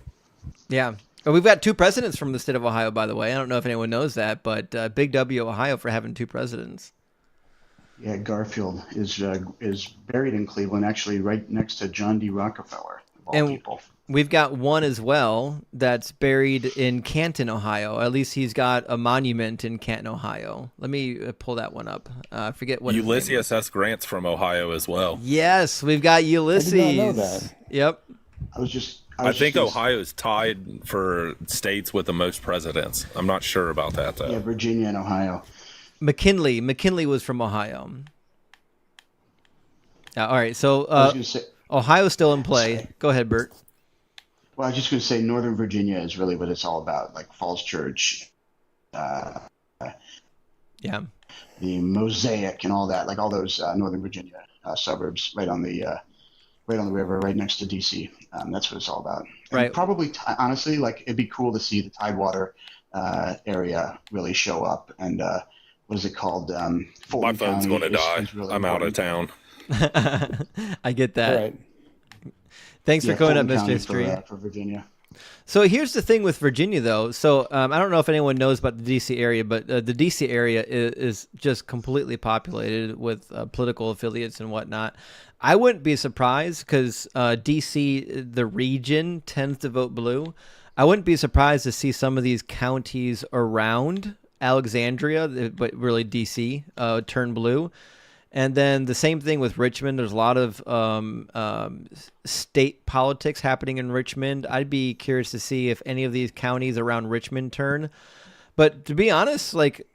Yeah. Well, we've got two presidents from the state of Ohio, by the way. I don't know if anyone knows that, but big W Ohio for having two presidents. Yeah, Garfield is buried in Cleveland, actually, right next to John D. Rockefeller, of all people. We've got one as well that's buried in Canton, Ohio. At least he's got a monument in Canton, Ohio. Let me pull that one up. I forget what his name is. Ulysses S. Grant's from Ohio as well. Yes, we've got Ulysses. I did not know that. Yep. I think Ohio's tied for states with the most presidents. I'm not sure about that, though. Yeah, Virginia and Ohio. McKinley was from Ohio. All right, so I was gonna say- Ohio's still in play. Go ahead, Bert. Well, I was just going to say Northern Virginia is really what it's all about, like Falls Church, Yeah. the Mosaic, and all that, like all those Northern Virginia suburbs right on the river, right next to DC. That's what it's all about. And Right. probably, honestly, like it'd be cool to see the Tidewater area really show up. And what is it called? My Fulton phone's County going to die. is really I'm out of important. town. I get that. Right. Thanks for coming up, Fulton Mr. County History. for Virginia. So here's the thing with Virginia, though. So I don't know if anyone knows about the D.C. area, but the D.C. area is just completely populated with political affiliates and whatnot. I wouldn't be surprised because D.C., the region, tends to vote blue. I wouldn't be surprised to see some of these counties around Alexandria, but really D.C., turn blue. And then the same thing with Richmond. There's a lot of state politics happening in Richmond. I'd be curious to see if any of these counties around Richmond turn. But to be honest, like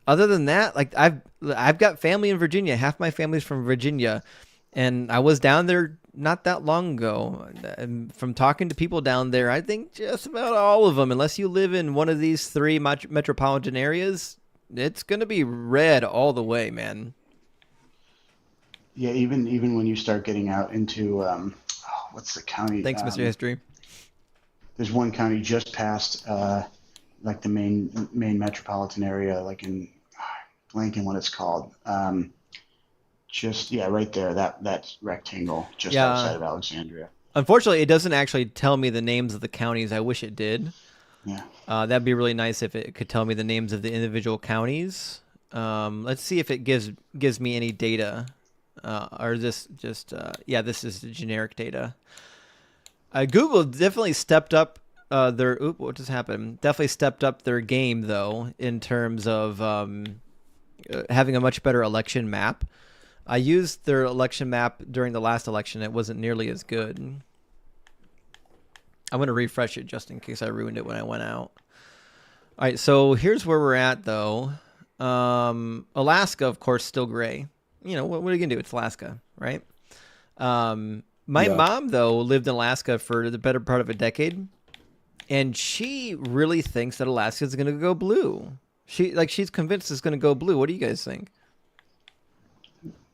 other than that, like I've got family in Virginia. Half my family's from Virginia, and I was down there not that long ago. And from talking to people down there, I think just about all of them, unless you live in one of these three metropolitan areas, it's gonna be red all the way, man. Yeah, even when you start getting out into what's the county? Thanks, Mr. History. There's one county just past like the main metropolitan area, like in blanking what it's called. Just right there, that rectangle just Yeah. outside of Alexandria. Unfortunately, it doesn't actually tell me the names of the counties. I wish it did. Yeah. That'd be really nice if it could tell me the names of the individual counties. Let's see if it gives me any data, or this just this is the generic data. Google definitely stepped up their. What just happened? Definitely stepped up their game though in terms of having a much better election map. I used their election map during the last election. It wasn't nearly as good. I'm going to refresh it just in case I ruined it when I went out. All right, so here's where we're at, though. Alaska, of course, still gray. You know, what are you going to do? It's Alaska, right? My mom, though, lived in Alaska for the better part of a decade, and she really thinks that Alaska is going to go blue. She's convinced it's going to go blue. What do you guys think?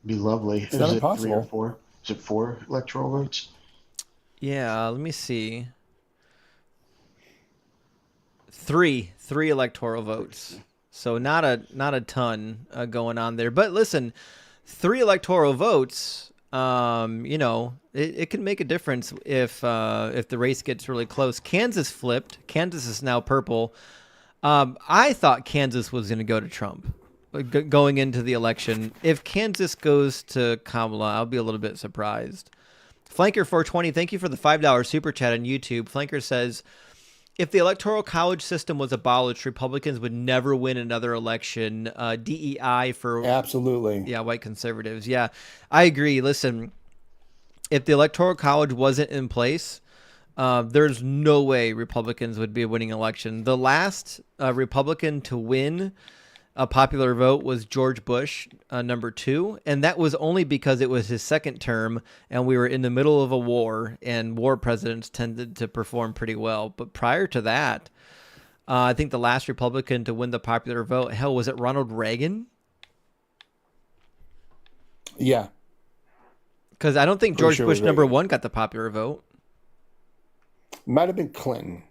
Be lovely. It's not impossible. 3 or 4? Is it 4 electoral votes? Yeah, let me see. 3 electoral votes. So not a ton going on there. But listen, 3 electoral votes, you know, it can make a difference if the race gets really close. Kansas flipped. Kansas is now purple. I thought Kansas was going to go to Trump going into the election. If Kansas goes to Kamala, I'll be a little bit surprised. Flanker420, thank you for the $5 super chat on YouTube. Flanker says, if the Electoral College system was abolished, Republicans would never win another election. DEI for... Absolutely. Yeah, white conservatives. Yeah, I agree. Listen, if the Electoral College wasn't in place, there's no way Republicans would be winning election. The last Republican to win a popular vote was George Bush, number 2, and that was only because it was his second term and we were in the middle of a war, and war presidents tended to perform pretty well. But prior to that, I think the last Republican to win the popular vote, hell, was it Ronald Reagan? Yeah. Because I don't think George Bush number 1 got the popular vote. Might have been Clinton.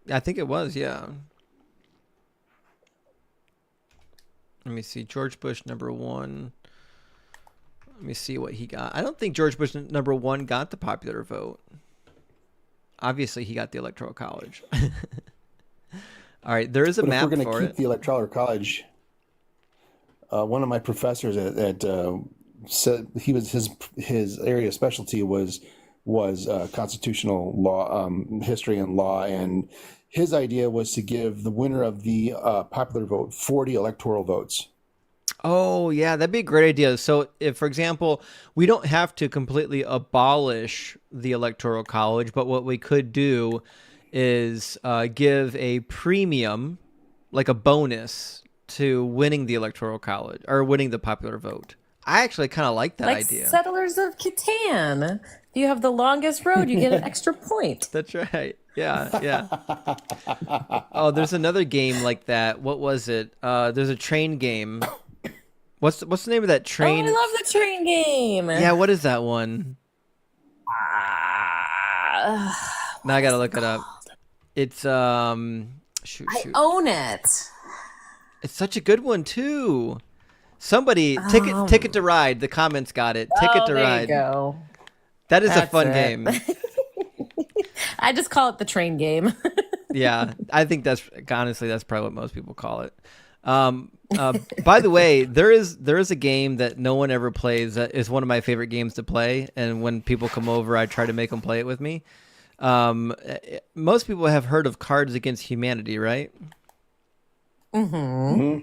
I think it was, yeah. Let me see. George Bush number 1. Let me see what he got. I don't think George Bush number 1 got the popular vote. Obviously, he got the Electoral College. All right, there is a map for it. If we're going to keep the Electoral College, one of my professors said his area of specialty was constitutional law, history and law, and his idea was to give the winner of the popular vote 40 electoral votes. Oh, yeah, that'd be a great idea. So if, for example, we don't have to completely abolish the Electoral College, but what we could do is give a premium, like a bonus, to winning the Electoral College or winning the popular vote. I actually kind of like that idea. Like Settlers of Catan. If you have the longest road, you get an extra point. That's right. Yeah, yeah. Oh, there's another game like that. What was it? There's a train game. What's the name of that train? Oh, I love the train game. Yeah, what is that one? Now I gotta look it up. It's shoot. I own it. It's such a good one too. Somebody Ticket to Ride. The comments got it. Ticket to Ride. There you go. That is a fun game. I just call it the train game. Yeah, I think that's honestly that's probably what most people call it. By the way, there is a game that no one ever plays that is one of my favorite games to play, and when people come over, I try to make them play it with me. Most people have heard of Cards Against Humanity, right? Mm-hmm.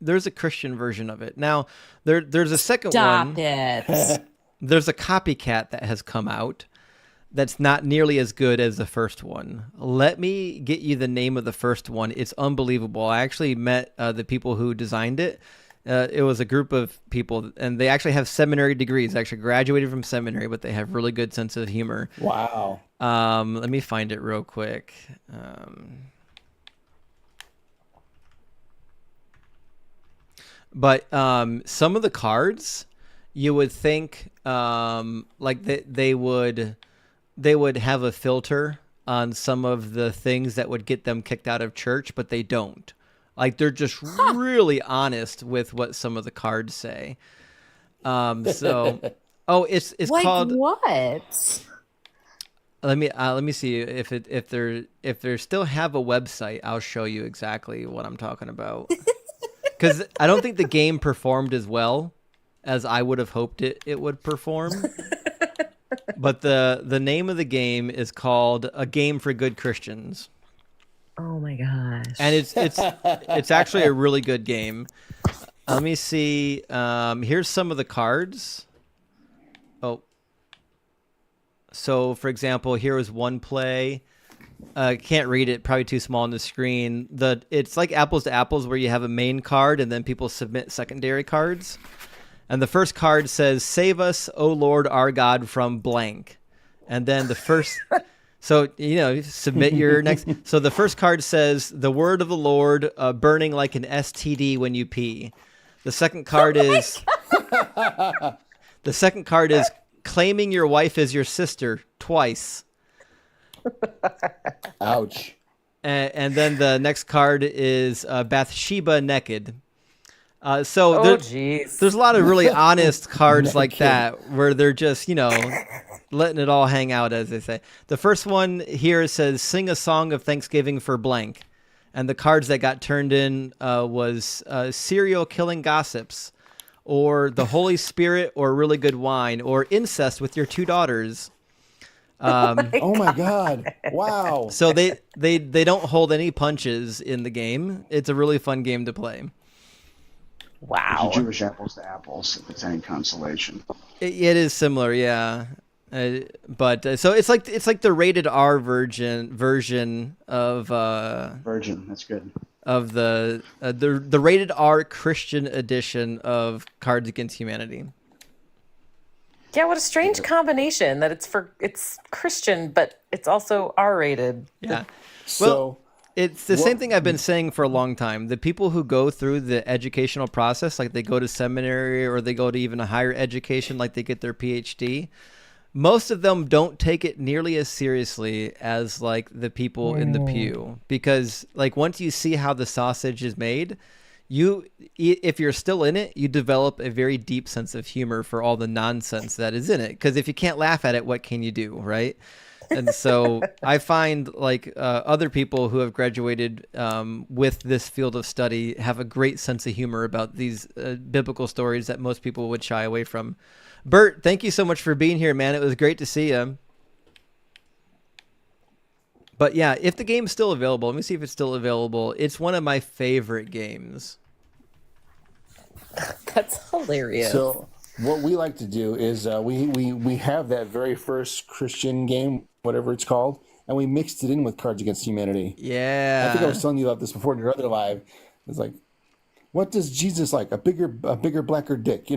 There's a Christian version of it. Now, there's a second Stop one. it. There's a copycat that has come out that's not nearly as good as the first one. Let me get you the name of the first one. It's unbelievable. I actually met the people who designed it. It was a group of people, and they actually have seminary degrees. They actually graduated from seminary, but they have really good sense of humor. Wow. Let me find it real quick. But some of the cards, you would think like they would have a filter on some of the things that would get them kicked out of church, but they don't. Like they're just really honest with what some of the cards say. So, it's like called what? Let me see if they still have a website. I'll show you exactly what I'm talking about. Because I don't think the game performed as well as I would have hoped it would perform. But the name of the game is called A Game for Good Christians. Oh my gosh! And it's actually a really good game. Let me see. Here's some of the cards. Oh. So, for example, here was one play. Can't read it, probably too small on the screen. It's like apples to apples where you have a main card and then people submit secondary cards. And the first card says, "Save us, O Lord our God, from blank." And then the first... So, submit your next... So the first card says, "The word of the Lord, burning like an STD when you pee." The second card is... The second card is claiming your wife as your sister twice. Ouch. And then the next card is Bathsheba naked. There's a lot of really honest cards like that where they're just, letting it all hang out, as they say. The first one here says, "Sing a song of thanksgiving for blank." And the cards that got turned in was serial killing gossips, or the Holy Spirit, or really good wine, or incest with your 2 daughters. Oh my God! Wow. So they don't hold any punches in the game. It's a really fun game to play. Wow. Jewish apples to apples, if it's any consolation. It is similar, yeah. But so it's like the rated R version of Virgin. That's good. Of the rated R Christian edition of Cards Against Humanity. Yeah, what a strange combination that it's Christian, but it's also R-rated. Yeah. Well, it's the same thing I've been saying for a long time. The people who go through the educational process, like they go to seminary or they go to even a higher education, like they get their PhD, most of them don't take it nearly as seriously as like the people in the pew, because like once you see how the sausage is made, if you're still in it, you develop a very deep sense of humor for all the nonsense that is in it. Because if you can't laugh at it, what can you do, right? And so I find like other people who have graduated with this field of study have a great sense of humor about these biblical stories that most people would shy away from. Bert, thank you so much for being here, man. It was great to see you. But yeah, if the game's still available, let me see if it's still available. It's one of my favorite games. That's hilarious. So what we like to do is we have that very first Christian game, whatever it's called, and we mixed it in with Cards Against Humanity. Yeah. I think I was telling you about this before in your other live. It's like, what does Jesus like? A bigger, blacker dick,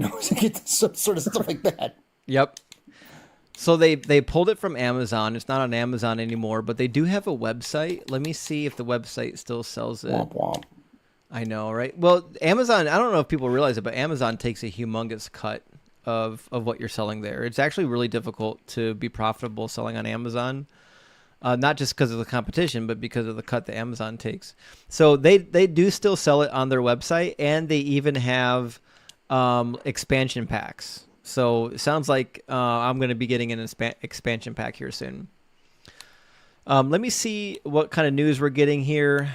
some sort of stuff like that. Yep. So they pulled it from Amazon. It's not on Amazon anymore, but they do have a website. Let me see if the website still sells it. Womp womp. I know, right? Well, Amazon, I don't know if people realize it, but Amazon takes a humongous cut of what you're selling there. It's actually really difficult to be profitable selling on Amazon. Not just because of the competition, but because of the cut that Amazon takes. So they do still sell it on their website, and they even have expansion packs. So it sounds like I'm going to be getting an expansion pack here soon. Let me see what kind of news we're getting here.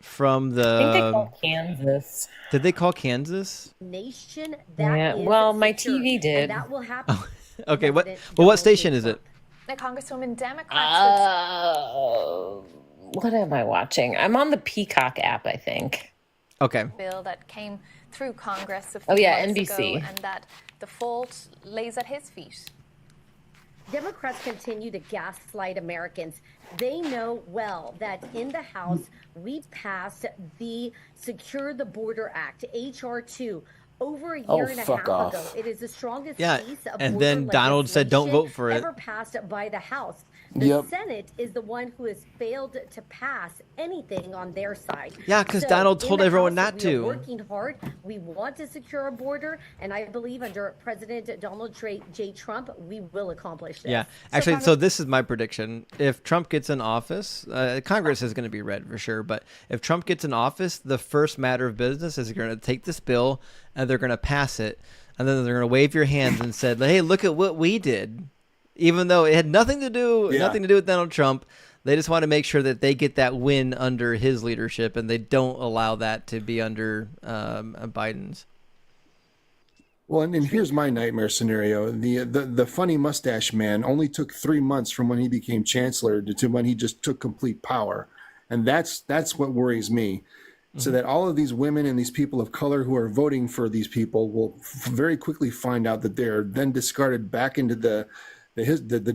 From the... I think they called Kansas. Did they call Kansas? Nation yeah, well, my TV did. That will happen. Oh, okay, what station is it? Congresswoman, Democrats. What am I watching? I'm on the Peacock app, I think. Okay. Bill that came through Congress a few months NBC. ago, and that the fault lays at his feet. Democrats continue to gaslight Americans. They know well that in the House, we passed the Secure the Border Act, H.R. 2, over a year and a half ago. It is the strongest piece of and border then Donald said, "Don't vote for it." Ever passed by the House. The Senate is the one who has failed to pass anything on their side. Yeah, because So Donald in told the everyone House, not we are to. working hard. We want to secure a border, and I believe under President Donald J. Trump, we will accomplish this. Yeah, actually, so this is my prediction. If Trump gets in office, Congress is going to be red for sure. But if Trump gets in office, the first matter of business is they're going to take this bill and they're going to pass it, and then they're going to wave your hands and said, "Hey, look at what we did," even though it had nothing to do with Donald Trump. They just want to make sure that they get that win under his leadership, and they don't allow that to be under Biden's. Well, and here's my nightmare scenario. The funny mustache man only took 3 months from when he became chancellor to when he just took complete power. And that's what worries me. So that all of these women and these people of color who are voting for these people will very quickly find out that they're then discarded back into the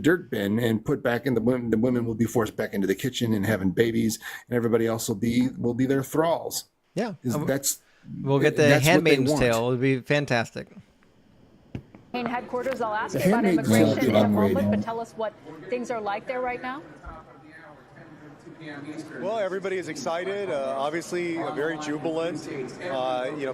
dirt bin and put back in the women will be forced back into the kitchen and having babies, and everybody else will be their thralls. Yeah. We'll get the Handmaid's Tale. It'll be fantastic. Headquarters, I'll ask The you about Handmaid's Tale immigration in a moment, upgrade. but tell us what things are like there right now. Well, everybody is excited, obviously very jubilant.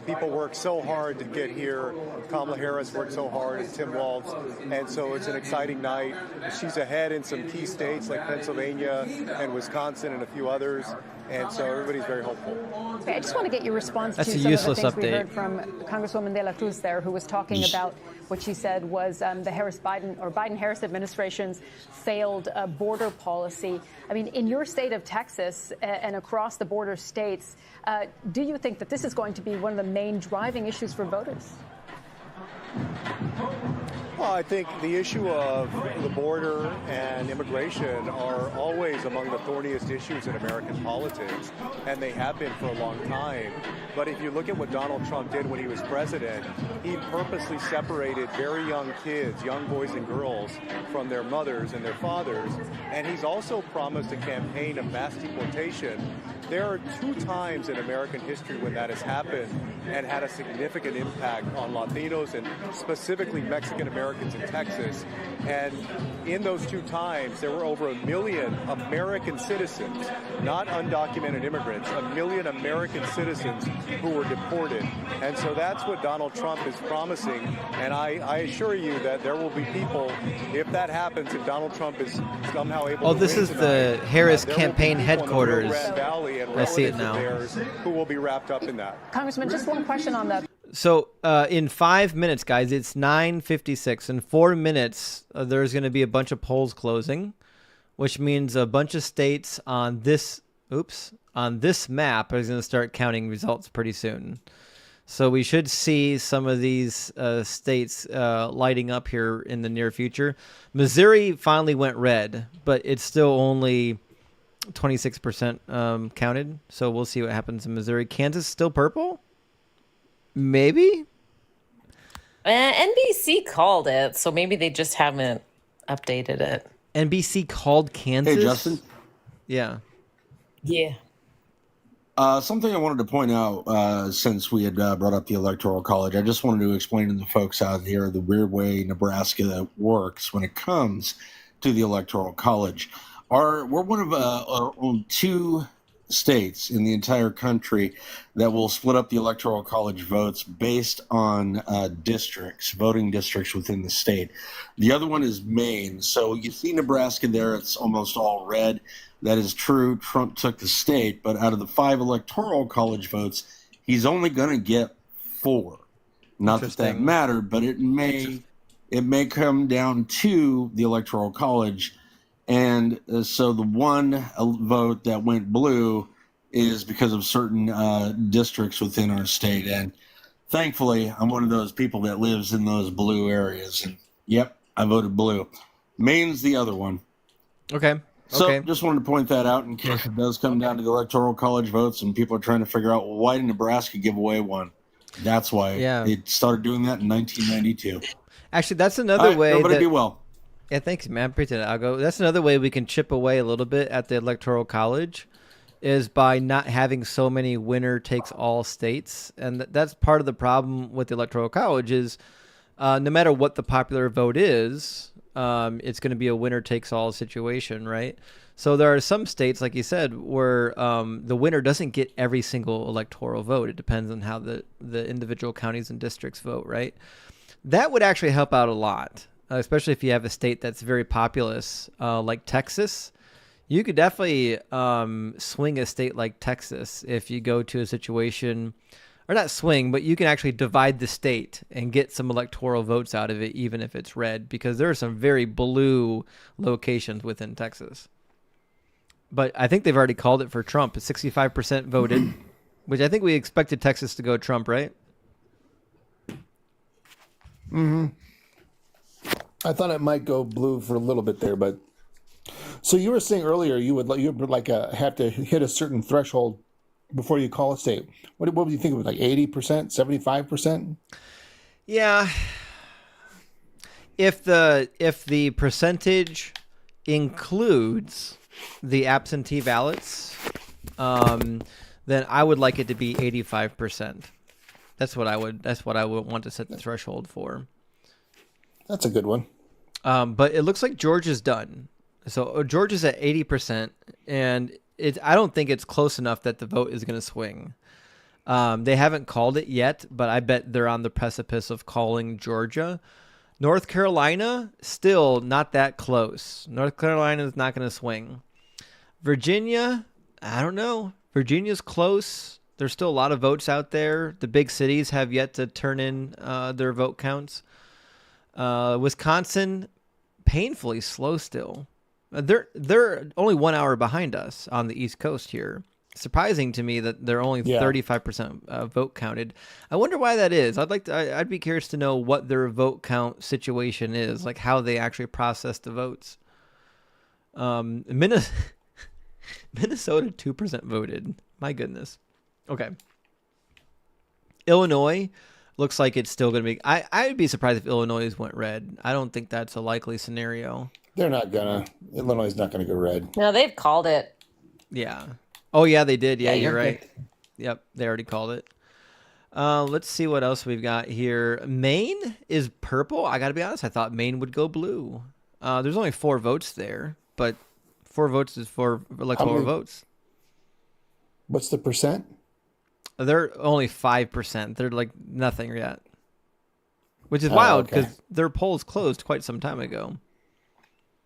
People work so hard to get here. Kamala Harris worked so hard, and Tim Walz, and so it's an exciting night. She's ahead in some key states like Pennsylvania and Wisconsin and a few others, and so everybody's very hopeful. Okay, I just want to get your response That's to a some of the useless things we update. heard from Congresswoman De La Cruz there, who was talking about what she said was the Biden-Harris administration's failed border policy. I mean, in your state of Texas and across the border states, do you think that this is going to be one of the main driving issues for voters? Well, I think the issue of the border and immigration are always among the thorniest issues in American politics, and they have been for a long time. But if you look at what Donald Trump did when he was president, he purposely separated very young kids, young boys and girls, from their mothers and their fathers, and he's also promised a campaign of mass deportation. There are 2 times in American history when that has happened and had a significant impact on Latinos and specifically Mexican Americans in Texas. And in those 2 times, there were over 1 million American citizens, not undocumented immigrants, 1 million American citizens who were deported. And so that's what Donald Trump is promising. And I assure you that there will be people, if that happens, if Donald Trump is somehow able to this win is tonight, the Harris there will be campaign people in the Rio headquarters. Grande Valley and I see it relatives of now. theirs who will be wrapped up in that. Congressman, just one question on that. So in 5 minutes, guys, it's 9:56. In 4 minutes, there's going to be a bunch of polls closing, which means a bunch of states on this map is going to start counting results pretty soon. So we should see some of these states lighting up here in the near future. Missouri finally went red, but it's still only 26% counted. So we'll see what happens in Missouri. Kansas still purple? Maybe? NBC called it, so maybe they just haven't updated it. NBC called Kansas? Hey, Justin. Yeah. Yeah. Something I wanted to point out, since we had brought up the Electoral College, I just wanted to explain to the folks out here the weird way Nebraska works when it comes to the Electoral College. We're one of only 2 states in the entire country that will split up the Electoral College votes based on voting districts within the state. The other one is Maine. So you see Nebraska there, it's almost all red. That is true. Trump took the state, but out of the 5 Electoral College votes, he's only going to get 4. Not that mattered, but it may come down to the Electoral College. And so the one vote that went blue is because of certain districts within our state. And thankfully, I'm one of those people that lives in those blue areas. And yep, I voted blue. Maine's the other one. Okay. So just wanted to point that out in case it does come down to the Electoral College votes and people are trying to figure out, well, why did Nebraska give away one? That's why it started doing that in 1992. Actually, that's another way. Everybody be well. Yeah, thanks, man. Appreciate it. I'll go. That's another way we can chip away a little bit at the Electoral College is by not having so many winner takes all states. And that's part of the problem with the Electoral College is no matter what the popular vote is, it's going to be a winner takes all situation, right? So there are some states, like you said, where the winner doesn't get every single electoral vote. It depends on how the individual counties and districts vote, right? That would actually help out a lot, especially if you have a state that's very populous, like Texas. You could definitely swing a state like Texas if you go to a situation, or not swing, but you can actually divide the state and get some electoral votes out of it, even if it's red, because there are some very blue locations within Texas. But I think they've already called it for Trump. 65% voted, which I think we expected Texas to go Trump, right? Mm-hmm. I thought it might go blue for a little bit there, but so you were saying earlier you would have to hit a certain threshold before you call a state. What would you think of it, like 80%, 75%? Yeah. If the percentage includes the absentee ballots, then I would like it to be 85%. That's what I would want to set the threshold for. That's a good one. But it looks like Georgia's done. So Georgia's at 80%, and I don't think it's close enough that the vote is going to swing. They haven't called it yet, but I bet they're on the precipice of calling Georgia. North Carolina, still not that close. North Carolina is not going to swing. Virginia, I don't know. Virginia's close. There's still a lot of votes out there. The big cities have yet to turn in their vote counts. Wisconsin, painfully slow still. They're only 1 hour behind us on the East Coast here. Surprising to me that they're only 35% vote counted. I wonder why that is. I'd be curious to know what their vote count situation is, like how they actually process the votes. Minnesota 2% voted. My goodness. Okay. Illinois looks like it's still going to be. I'd be surprised if Illinois went red. I don't think that's a likely scenario. They're not gonna. Illinois is not gonna go red. No, they've called it. Yeah. Oh yeah, they did. Yeah, Yeah, you're you're right. Yep, they already called it. Let's see what else we've got here. Maine is purple. I got to be honest. I thought Maine would go blue. There's only 4 votes there, but 4 votes is 4 electoral votes. What's the percent? They're only 5%. They're like nothing yet, which is wild because their polls closed quite some time ago.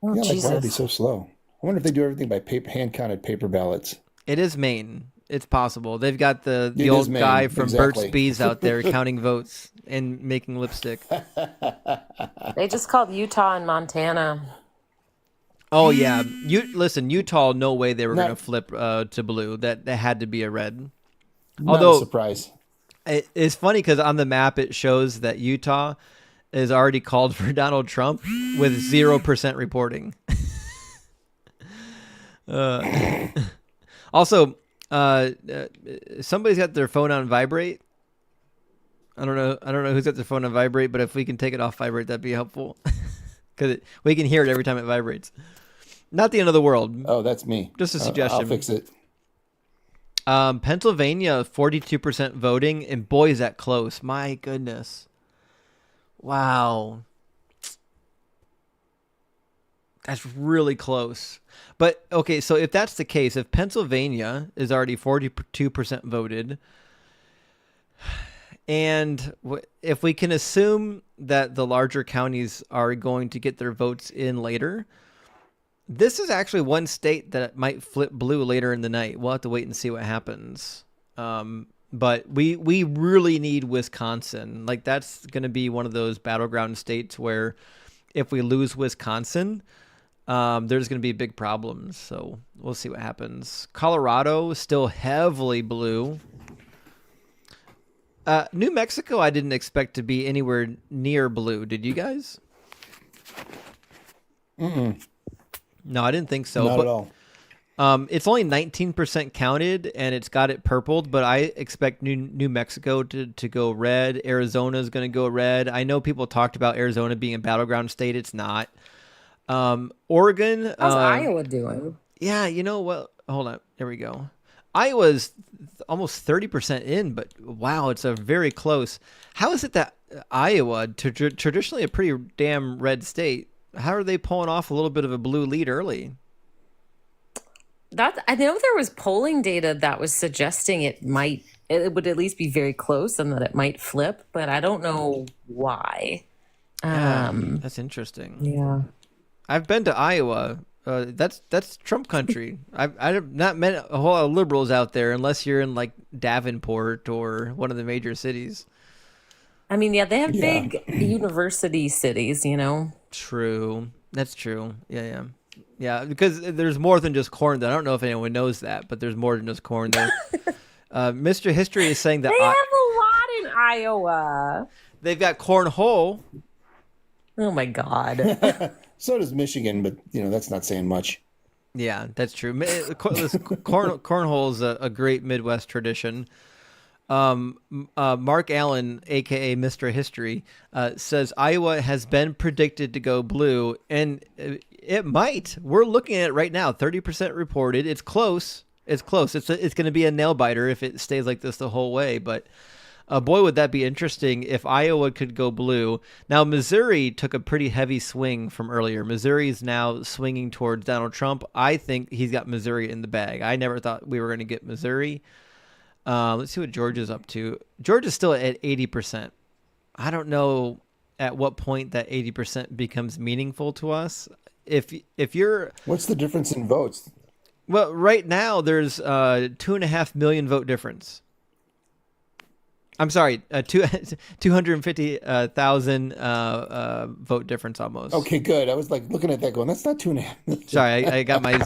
Oh, yeah, like, why are they so slow? I wonder if they do everything by hand-counted paper ballots. It is Maine. It's possible. They've got the old guy from Burt's Bees out there counting votes and making lipstick. They just called Utah and Montana. Oh yeah, listen, Utah. No way they were going to flip to blue. That had to be a red. Although, not a surprise. It's funny because on the map it shows that Utah is already called for Donald Trump with 0% reporting. Also, somebody's got their phone on vibrate. I don't know who's got their phone on vibrate, but if we can take it off vibrate, that'd be helpful because we can hear it every time it vibrates. Not the end of the world. Oh, that's me. Just a suggestion. I'll fix it. Pennsylvania, 42% voting, and boy, is that close. My goodness. Wow. That's really close. But, okay, so if that's the case, if Pennsylvania is already 42% voted, and if we can assume that the larger counties are going to get their votes in later, this is actually one state that might flip blue later in the night. We'll have to wait and see what happens. But we really need Wisconsin. Like, that's going to be one of those battleground states where if we lose Wisconsin, there's going to be big problems. So we'll see what happens. Colorado is still heavily blue. New Mexico, I didn't expect to be anywhere near blue. Did you guys? Mm-mm. No, I didn't think so. Not at all. It's only 19% counted, and it's got it purpled, but I expect New Mexico to go red. Arizona is going to go red. I know people talked about Arizona being a battleground state. It's not. Oregon. How's Iowa doing? Yeah, you know what? Hold on. There we go. Iowa's almost 30% in, but wow, it's a very close. How is it that Iowa, traditionally a pretty damn red state, How are they pulling off a little bit of a blue lead early? I know there was polling data that was suggesting it would at least be very close and that it might flip, but I don't know why. Yeah, that's interesting. Yeah. I've been to Iowa. That's Trump country. I've not met a whole lot of liberals out there unless you're in like Davenport or one of the major cities. I mean, yeah, they have big university cities, you know. True. That's true. Yeah, because there's more than just corn there. I don't know if anyone knows that, but there's more than just corn there. Mr. History is saying that They have a lot in Iowa. They've got cornhole. Oh my God. So does Michigan, but that's not saying much. Yeah, that's true. Cornhole is a great Midwest tradition. Mark Allen, aka Mr. History, says Iowa has been predicted to go blue, and it might. We're looking at it right now. 30% reported. It's close. It's close. It's going to be a nail biter if it stays like this the whole way. But boy, would that be interesting if Iowa could go blue. Now, Missouri took a pretty heavy swing from earlier. Missouri is now swinging towards Donald Trump. I think he's got Missouri in the bag. I never thought we were going to get Missouri. Let's see what Georgia's up to. Georgia's still at 80%. I don't know at what point that 80% becomes meaningful to us. If you're... What's the difference in votes? Well, right now there's 2.5 million vote difference. I'm sorry, 250,000 vote difference almost. Okay, good. I was like looking at that going, that's not 2.5. Sorry, I got my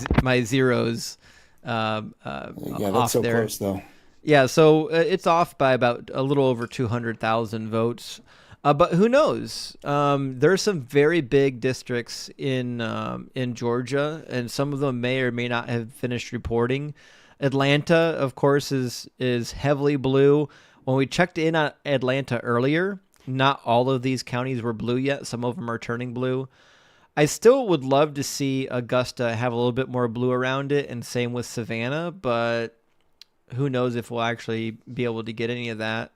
zeros yeah, that's off so there. close though. Yeah, so it's off by about a little over 200,000 votes. But who knows? There's some very big districts in Georgia, and some of them may or may not have finished reporting. Atlanta, of course, is heavily blue. When we checked in on Atlanta earlier, not all of these counties were blue yet. Some of them are turning blue. I still would love to see Augusta have a little bit more blue around it, and same with Savannah, but who knows if we'll actually be able to get any of that.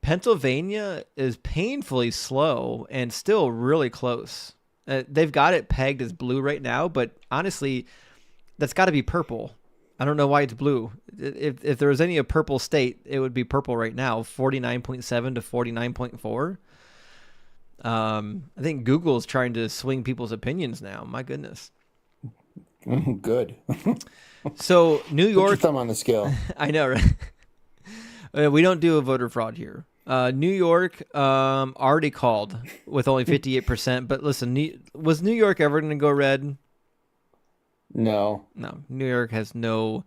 Pennsylvania is painfully slow and still really close. They've got it pegged as blue right now, but honestly, that's got to be purple. I don't know why it's blue. If there was any a purple state, it would be purple right now, 49.7 to 49.4. I think Google's trying to swing people's opinions now. My goodness. Good. So New York... Put your thumb on the scale. I know, right? We don't do a voter fraud here. New York already called with only 58%. But listen, was New York ever going to go red? No. New York has no...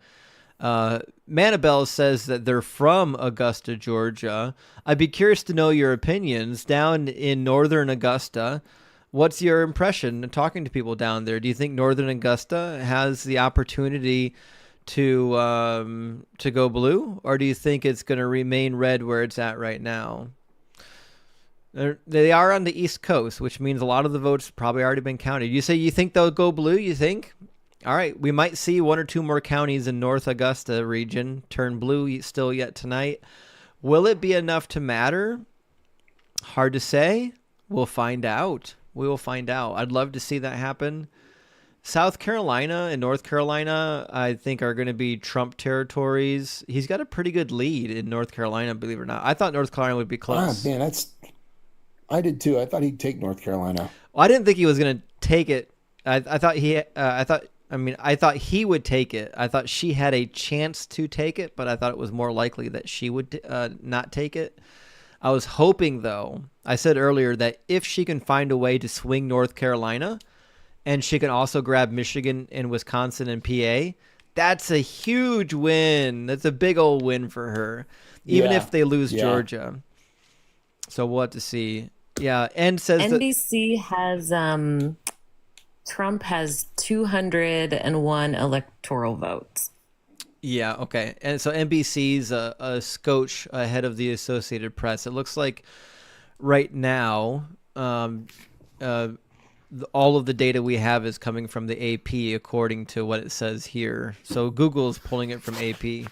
Manabel says that they're from Augusta, Georgia. I'd be curious to know your opinions down in northern Augusta. What's your impression talking to people down there? Do you think northern Augusta has the opportunity to go blue, or do you think it's going to remain red where it's at right now? They are on the East Coast, which means a lot of the votes probably already been counted. You say you think they'll go blue? You think? All right, we might see one or two more counties in North Augusta region turn blue still yet tonight. Will it be enough to matter? Hard to say. We'll find out. We will find out. I'd love to see that happen. South Carolina and North Carolina, I think, are going to be Trump territories. He's got a pretty good lead in North Carolina, believe it or not. I thought North Carolina would be close. Man, I did too. I thought he'd take North Carolina. Well, I didn't think he was going to take it. I thought he would take it. I thought she had a chance to take it, but I thought it was more likely that she would not take it. I was hoping, though, I said earlier that if she can find a way to swing North Carolina and she can also grab Michigan and Wisconsin and PA, that's a huge win. That's a big old win for her, even if they lose Georgia. So we'll have to see. Yeah, and says NBC has Trump has 201 electoral votes. Yeah, okay. And so NBC's a scotch ahead of the Associated Press. It looks like right now all of the data we have is coming from the AP according to what it says here. So Google's pulling it from AP.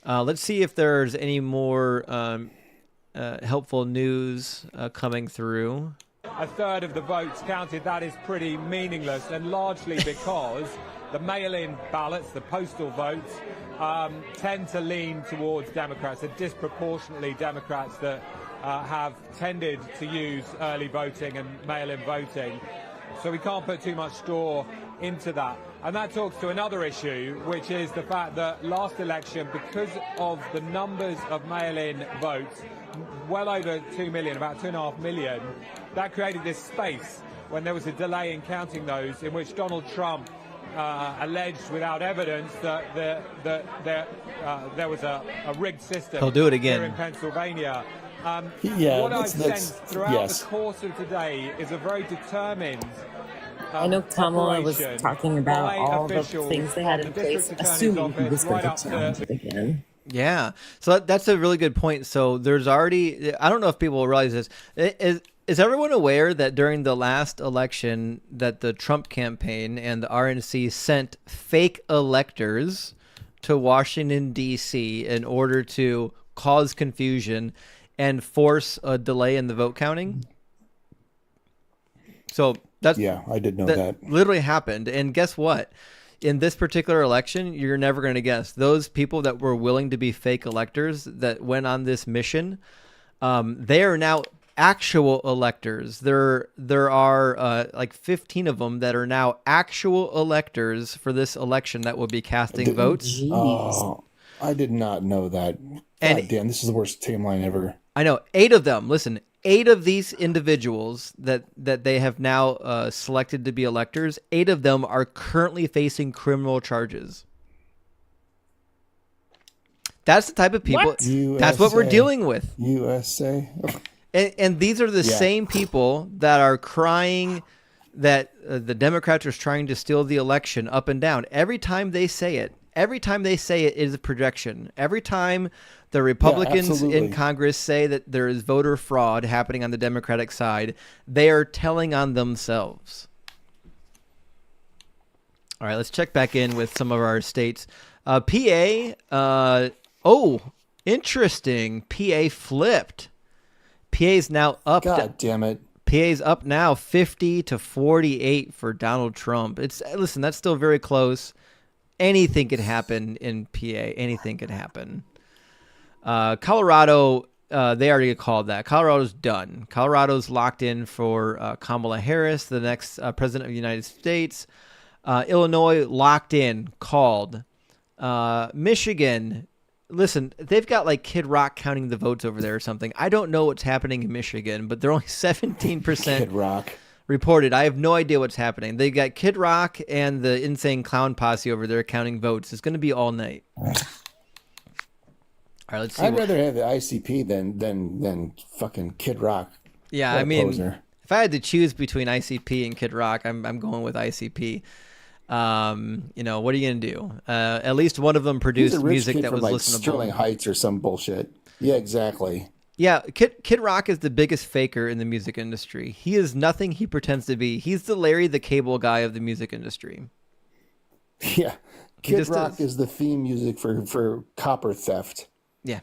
Let's see if there's any more helpful news coming through. a third of the votes counted, that is pretty meaningless, and largely because the mail-in ballots, the postal votes, tend to lean towards Democrats. They're disproportionately Democrats that have tended to use early voting and mail-in voting. So we can't put too much store into that. And that talks to another issue, which is the fact that last election, because of the numbers of mail-in votes, well over 2 million, about 2.5 million, that created this space when there was a delay in counting those, in which Donald Trump alleged without evidence that there was a rigged system. He'll do it again. Here in Pennsylvania. Yeah, what I've that's sensed throughout yes. the course of today is a very determined I know Kamala was operation talking about by all the officials things they from had the in place, district attorney's assuming he office was going right to up to challenge it again. Yeah. So that's a really good point. So there's already, I don't know if people realize this. Is everyone aware that during the last election that the Trump campaign and the RNC sent fake electors to Washington, D.C. in order to cause confusion and force a delay in the vote counting? So that's, yeah, I did know that. Literally happened. And guess what? In this particular election, you're never going to guess. Those people that were willing to be fake electors that went on this mission, they are now actual electors. There are like 15 of them that are now actual electors for this election that will be casting votes. Oh, I did not know that. God damn, this is the worst timeline ever. I know. 8 of them. Listen, 8 of these individuals that they have now selected to be electors, 8 of them are currently facing criminal charges. That's the type of people. That's what we're dealing with. USA. And these are the same people that are crying that the Democrats are trying to steal the election up and down. Every time they say it, it is a projection. Every time the Republicans in Congress say that there is voter fraud happening on the Democratic side, they are telling on themselves. All right, let's check back in with some of our states. PA, interesting. PA flipped. PA's now up. God damn it. PA's up now 50-48 for Donald Trump. Listen, that's still very close. Anything could happen in PA. Anything could happen. Colorado, they already called that. Colorado's done. Colorado's locked in for Kamala Harris, the next president of the United States. Illinois locked in, called. Michigan, listen, they've got like Kid Rock counting the votes over there or something. I don't know what's happening in Michigan, but they're only 17% Kid Rock reported. I have no idea what's happening. They got Kid Rock and the Insane Clown Posse over there counting votes. It's going to be all night. All right, let's see. I'd rather have the ICP than fucking Kid Rock. Yeah, I mean, if I had to choose between ICP and Kid Rock, I'm going with ICP. What are you gonna do? At least one of them produced music that was like listenable. Sterling Heights or some bullshit. Yeah, exactly. Yeah, Kid Rock is the biggest faker in the music industry. He is nothing he pretends to be. He's the Larry the Cable Guy of the music industry. Yeah, Kid Rock is the theme music for copper theft. Yeah.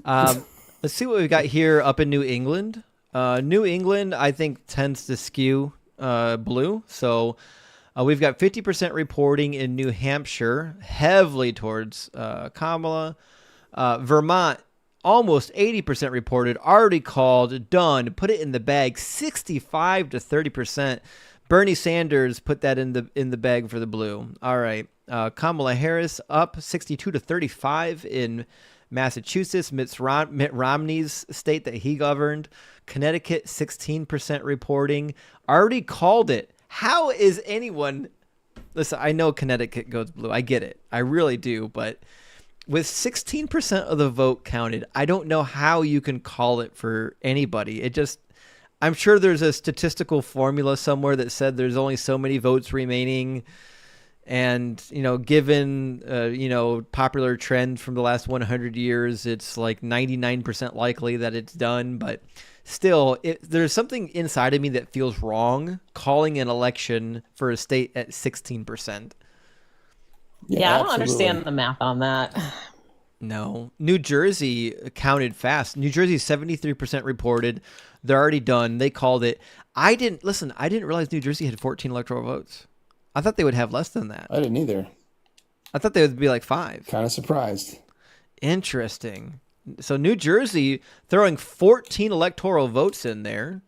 Let's see what we've got here up in New England. New England, I think, tends to skew blue. So we've got 50% reporting in New Hampshire, heavily towards Kamala. Vermont, almost 80% reported, already called, done, put it in the bag, 65 to 30%. Bernie Sanders put that in the bag for the blue. All right. Kamala Harris up 62 to 35 in Massachusetts, Mitt Romney's state that he governed. Connecticut, 16% reporting. Already called it. How is anyone... Listen, I know Connecticut goes blue. I get it. I really do. But with 16% of the vote counted, I don't know how you can call it for anybody. It just... I'm sure there's a statistical formula somewhere that said there's only so many votes remaining. And, given, popular trend from the last 100 years, it's like 99% likely that it's done. But still, there's something inside of me that feels wrong calling an election for a state at 16%. Yeah, I don't understand the math on that. No. New Jersey counted fast. New Jersey 73% reported. They're already done. They called it. I didn't realize New Jersey had 14 electoral votes. I thought they would have less than that. I didn't either. I thought they would be like 5. Kind of surprised. Interesting. So New Jersey throwing 14 electoral votes in there.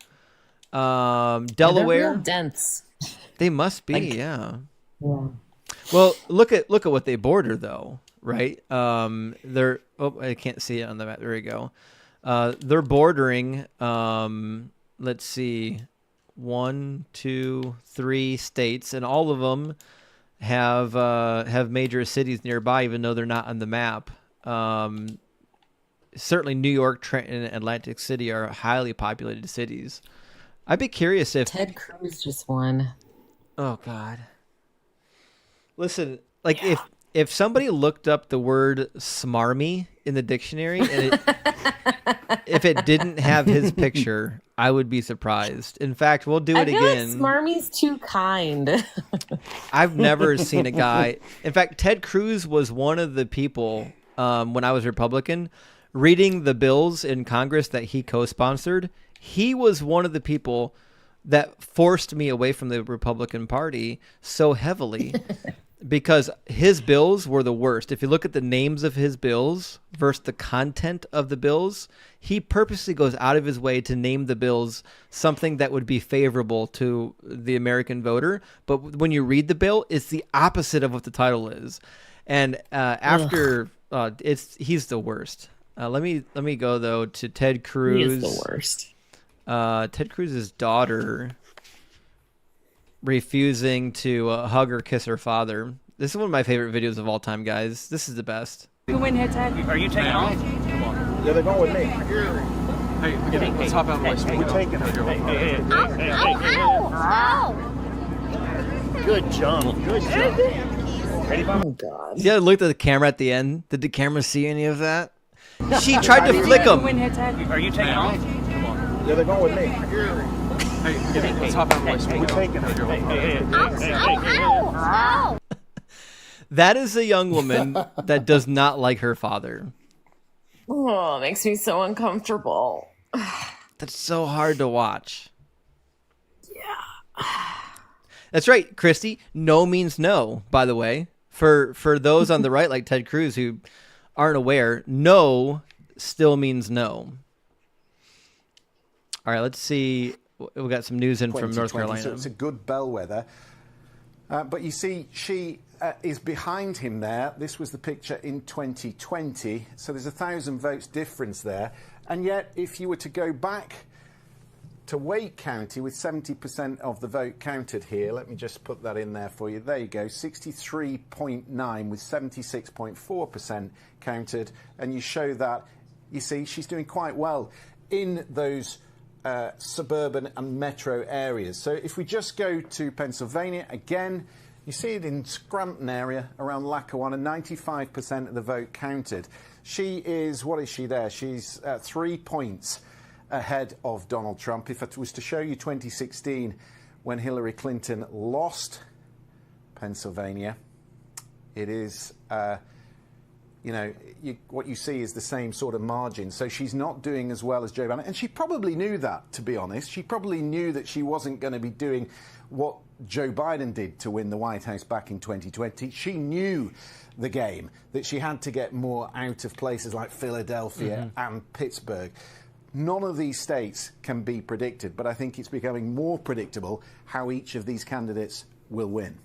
Delaware. They're real dense. They must be, Like- yeah. Yeah. Well, look at what they border though, right? They're I can't see it on the map. There we go. They're bordering. Let's see, 1, 2, 3 states, and all of them have major cities nearby, even though they're not on the map. Certainly, New York, Trenton, and Atlantic City are highly populated cities. I'd be curious if Ted Cruz just won. Oh God. Listen, like if somebody looked up the word smarmy in the dictionary and if it didn't have his picture, I would be surprised. In fact, we'll do it I feel again. like Smarmy's too kind. I've never seen a guy. In fact, Ted Cruz was one of the people when I was Republican reading the bills in Congress that he co-sponsored. He was one of the people that forced me away from the Republican Party so heavily because his bills were the worst. If you look at the names of his bills versus the content of the bills, he purposely goes out of his way to name the bills something that would be favorable to the American voter. But when you read the bill, it's the opposite of what the title is. And after he's the worst. Let me go though to Ted Cruz. He is the worst. Ted Cruz's daughter refusing to hug or kiss her father. This is one of my favorite videos of all time, guys. This is the best. You win here, Ted. Are you taking off? Come on. Yeah, they're going with me. Hey, let's hop out of the way. We're taking her. Good jump. Good jump. Ready, Bob? Oh God. Yeah, looked at the camera at the end. Did the camera see any of that? She tried to flick him. Win here, Ted. Are you taking off? Come on. Yeah, they're going with me. Hey, let's hop out of the way. We're taking her. That is a young woman that does not like her father. Oh, it makes me so uncomfortable. That's so hard to watch. Yeah. That's right, Christy. No means no, by the way. For those on the right, like Ted Cruz, who aren't aware, no still means no. All right, let's see. We got some news in from North Carolina. So it's a good bellwether. But you see, she is behind him there. This was the picture in 2020. So there's 1,000 votes difference there. And yet, if you were to go back to Wake County with 70% of the vote counted here, let me just put that in there for you. There you go, 63.9 with 76.4% counted. And you show that, you see, she's doing quite well in those suburban and metro areas. So if we just go to Pennsylvania, again, you see it in Scranton area around Lackawanna, 95% of the vote counted. She is, what is she there? She's 3 points ahead of Donald Trump. If it was to show you 2016 when Hillary Clinton lost Pennsylvania, it is, what you see is the same sort of margin. So she's not doing as well as Joe Biden. And she probably knew that, to be honest. She probably knew that she wasn't going to be doing what Joe Biden did to win the White House back in 2020. She knew the game, that she had to get more out of places like Philadelphia and Pittsburgh. None of these states can be predicted, but I think it's becoming more predictable how each of these candidates will win.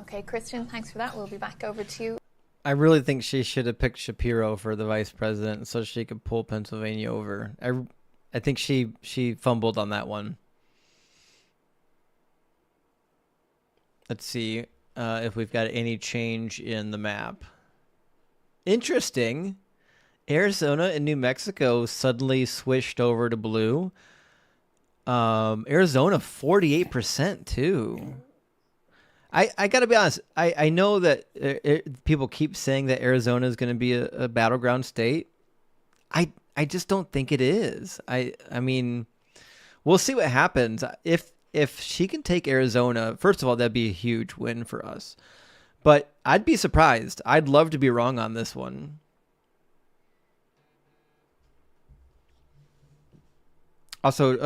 Okay, Christian, thanks for that. We'll be back over to you. I really think she should have picked Shapiro for the vice president so she could pull Pennsylvania over. I think she fumbled on that one. Let's see if we've got any change in the map. Interesting. Arizona and New Mexico suddenly switched over to blue. Arizona 48% too. I got to be honest. I know that people keep saying that Arizona is going to be a battleground state. I just don't think it is. I mean, we'll see what happens. If she can take Arizona, first of all, that'd be a huge win for us. But I'd be surprised. I'd love to be wrong on this one. Also,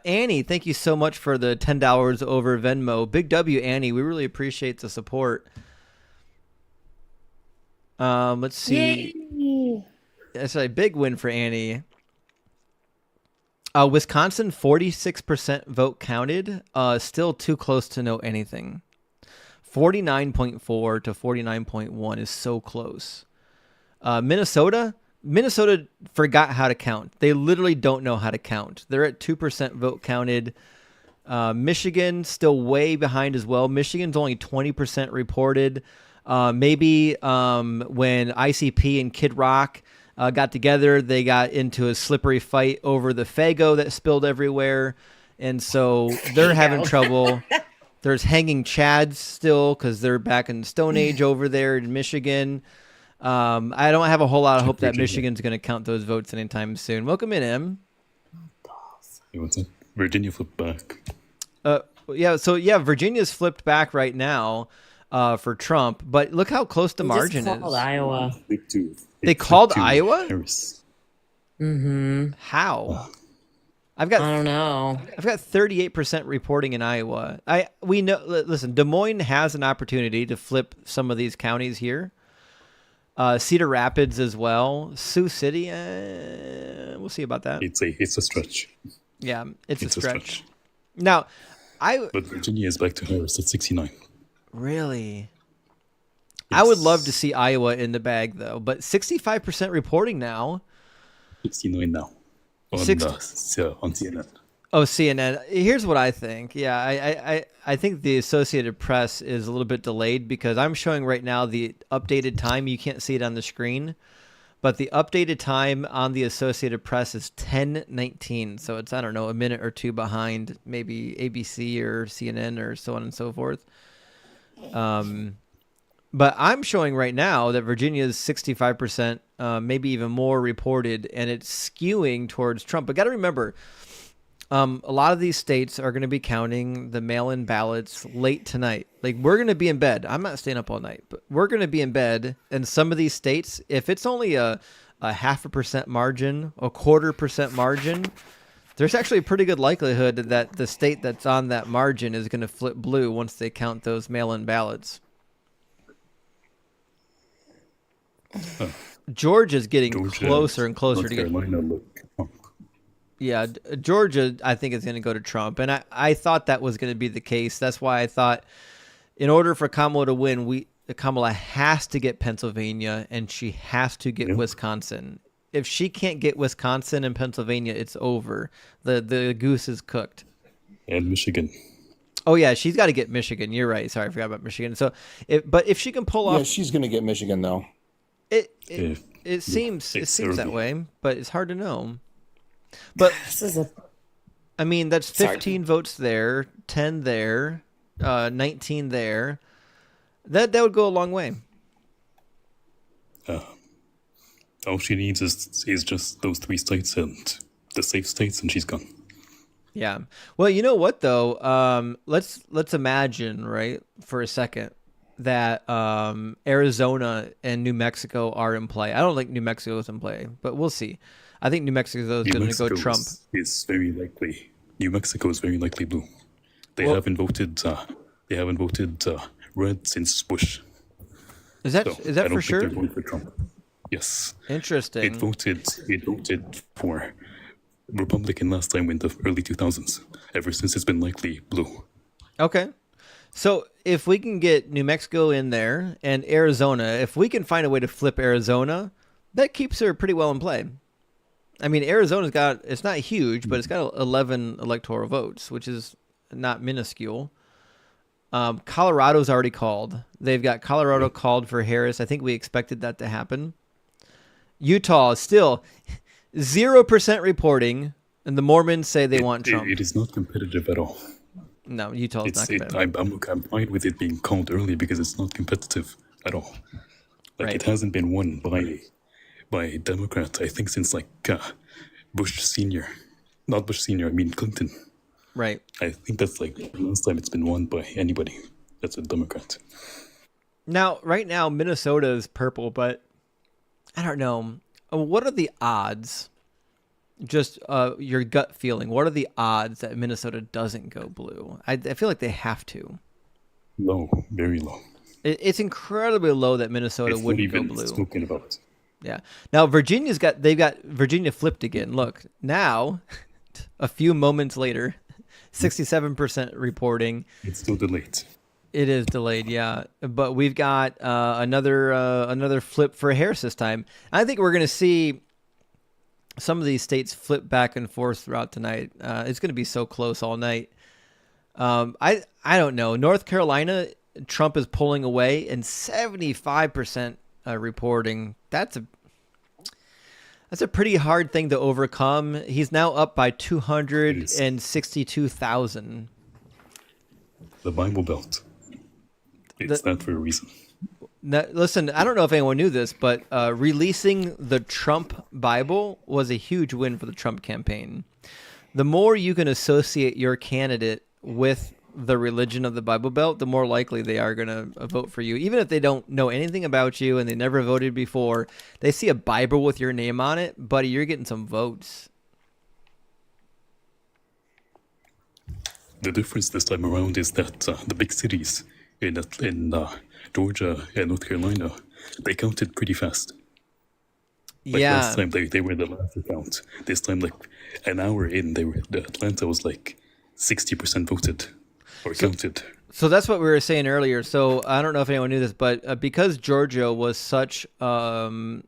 Annie, thank you so much for the $10 over Venmo. Big W, Annie. We really appreciate the support. Let's see. Yay. That's a big win for Annie. Wisconsin, 46% vote counted. Still too close to know anything. 49.4 to 49.1 is so close. Minnesota forgot how to count. They literally don't know how to count. They're at 2% vote counted. Michigan still way behind as well. Michigan's only 20% reported. Maybe when ICP and Kid Rock got together, they got into a slippery fight over the Fago that spilled everywhere. And so they're having trouble. There's hanging Chads still because they're back in the Stone Age over there in Michigan. I don't have a whole lot of hope that Michigan's going to count those votes anytime soon. Welcome in, Em. Virginia flipped back. Virginia's flipped back right now for Trump, but look how close the margin is. Iowa. They called Iowa? Mm-hmm. How? I don't know. I've got 38% reporting in Iowa. We know. Listen, Des Moines has an opportunity to flip some of these counties here. Cedar Rapids as well. Sioux City, we'll see about that. It's a stretch. Yeah, it's a stretch. Now, but Virginia is back to Harris at 69. Really? Yes. I would love to see Iowa in the bag, though. But 65% reporting now. 69 now. On CNN. Oh, CNN. Here's what I think. Yeah, I think the Associated Press is a little bit delayed because I'm showing right now the updated time. You can't see it on the screen, but the updated time on the Associated Press is 10:19. So it's, I don't know, a minute or two behind maybe ABC or CNN or so on and so forth. But I'm showing right now that Virginia is 65%, maybe even more reported, and it's skewing towards Trump. But got to remember, a lot of these states are going to be counting the mail-in ballots late tonight. Like, we're going to be in bed. I'm not staying up all night, but we're going to be in bed. And some of these states, if it's only a 0.5% margin, a 1/4% margin, there's actually a pretty good likelihood that the state that's on that margin is going to flip blue once they count those mail-in ballots. Georgia's getting closer and closer to getting. Yeah, Georgia, I think, is going to go to Trump. And I thought that was going to be the case. That's why I thought in order for Kamala to win, Kamala has to get Pennsylvania and she has to get Wisconsin. If she can't get Wisconsin and Pennsylvania, it's over. The goose is cooked. And Michigan. Oh, yeah, she's got to get Michigan. You're right. Sorry, I forgot about Michigan. So, if she can pull off... Yeah, she's going to get Michigan, though. It seems that way, but it's hard to know. But I mean, that's 15 votes there, 10 there, 19 there. That would go a long way. All she needs is just those 3 states and the safe states, and she's gone. Yeah. Well, you know what though? Let's imagine, right, for a second, that Arizona and New Mexico are in play. I don't think New Mexico is in play, but we'll see. I think New Mexico is going to go Trump. Is very likely. New Mexico is very likely blue. They haven't voted. They haven't voted red since Bush. Is that for sure? They're voting for Trump. Yes. Interesting. It voted for Republican last time in the early 2000s. Ever since, it's been likely blue. Okay. So if we can get New Mexico in there and Arizona, if we can find a way to flip Arizona, that keeps her pretty well in play. I mean, Arizona's it's not huge, but it's got 11 electoral votes, which is not minuscule. Colorado's already called. They've got Colorado called for Harris. I think we expected that to happen. Utah is still 0% reporting, and the Mormons say they want Trump. It is not competitive at all. No, Utah's not competitive. I'm fine with it being called early because it's not competitive at all. It hasn't been won by Democrats, I think, since Bush Sr. Not Bush Sr., I mean Clinton. Right. I think that's the last time it's been won by anybody that's a Democrat. Now, right now, Minnesota is purple, but I don't know. What are the odds? just your gut feeling. What are the odds that Minnesota doesn't go blue? I feel like they have to. Low, very low. It's incredibly low that Minnesota It's wouldn't not even go blue. spoken about. Yeah. Now they've got Virginia flipped again. Look, now a few moments later, 67% reporting. It's still delayed. It is delayed, yeah. But we've got another flip for Harris this time. I think we're going to see some of these states flip back and forth throughout tonight. It's going to be so close all night. I don't know. North Carolina, Trump is pulling away, and 75% reporting. That's a pretty hard thing to overcome. He's now up by 262,000. The Bible Belt. It's that for a reason. Now, listen, I don't know if anyone knew this, but releasing the Trump Bible was a huge win for the Trump campaign. The more you can associate your candidate with the religion of the Bible Belt, the more likely they are going to vote for you. Even if they don't know anything about you and they never voted before, they see a Bible with your name on it, buddy, you're getting some votes. The difference this time around is that the big cities in Georgia and North Carolina, they counted pretty fast. Last time they were the last to count. This time, like an hour in, Atlanta was like 60% voted or counted. So that's what we were saying earlier. So I don't know if anyone knew this, but because Georgia was such the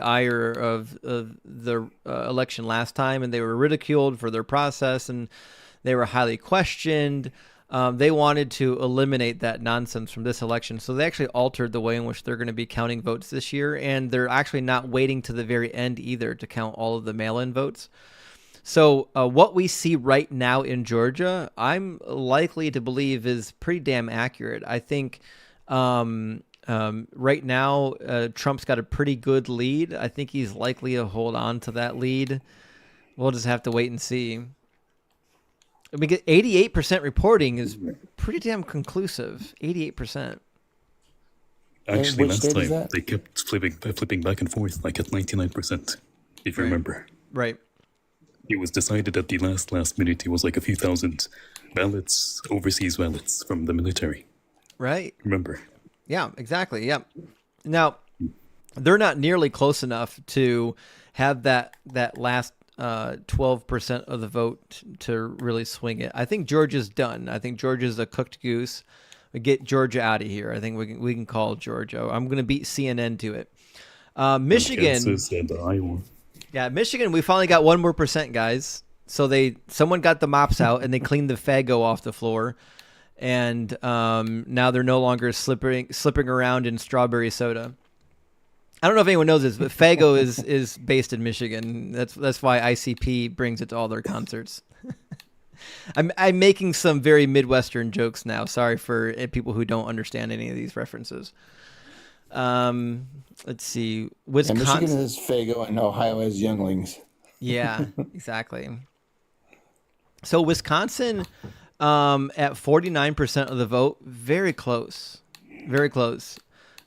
ire of the election last time, and they were ridiculed for their process, and they were highly questioned. They wanted to eliminate that nonsense from this election, so they actually altered the way in which they're going to be counting votes this year, and they're actually not waiting to the very end either to count all of the mail-in votes. So what we see right now in Georgia, I'm likely to believe is pretty damn accurate. I think right now Trump's got a pretty good lead. I think he's likely to hold on to that lead. We'll just have to wait and see. I mean, 88% reporting is pretty damn conclusive. 88%. Actually, last time they kept flipping back and forth, like at 99%, if you remember. Right. It was decided at the last minute. It was like a few thousand ballots, overseas ballots from the military. Right. Remember? Yeah, exactly. Yeah. Now, they're not nearly close enough to have that last 12% of the vote to really swing it. I think Georgia's done. I think Georgia's a cooked goose. We get Georgia out of here. I think we can call Georgia. I'm going to beat CNN to it. Michigan. Kansas and Iowa. Yeah, Michigan. We finally got 1 more percent, guys. So someone got the mops out and they cleaned the Faygo off the floor, and now they're no longer slipping around in strawberry soda. I don't know if anyone knows this, but Faygo is based in Michigan. That's why ICP brings it to all their concerts. I'm making some very Midwestern jokes now. Sorry for people who don't understand any of these references. Let's see. Wisconsin. And Michigan has Faygo and Ohio has Younglings. Yeah, exactly. So Wisconsin at 49% of the vote, very close. Very close.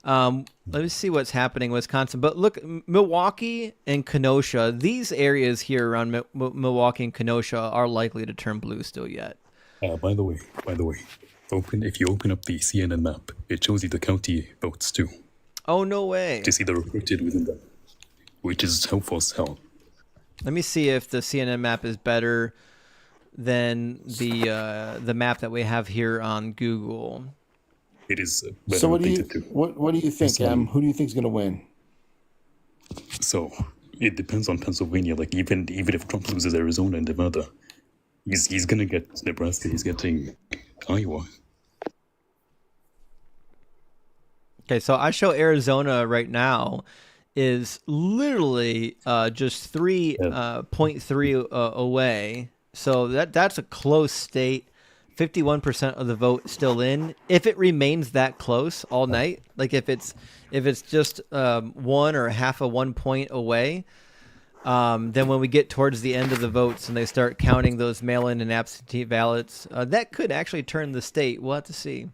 Let me see what's happening in Wisconsin. But look, Milwaukee and Kenosha, these areas here around Milwaukee and Kenosha are likely to turn blue still yet. By the way, if you open up the CNN map, it shows you the county votes too. Oh, no way. To see the reported within them, which is helpful as hell. Let me see if the CNN map is better than the map that we have here on Google. It is better. So what do you think, Who do you think is going to win? So it depends on Pennsylvania. Like even if Trump loses Arizona and Nevada, he's going to get Nebraska. He's getting Iowa. Okay, so I show Arizona right now is literally just 3.3 away. So that's a close state. 51% of the vote still in. If it remains that close all night, like if it's just 1 or half of 1 point away, then when we get towards the end of the votes and they start counting those mail-in and absentee ballots, that could actually turn the state. We'll have to see.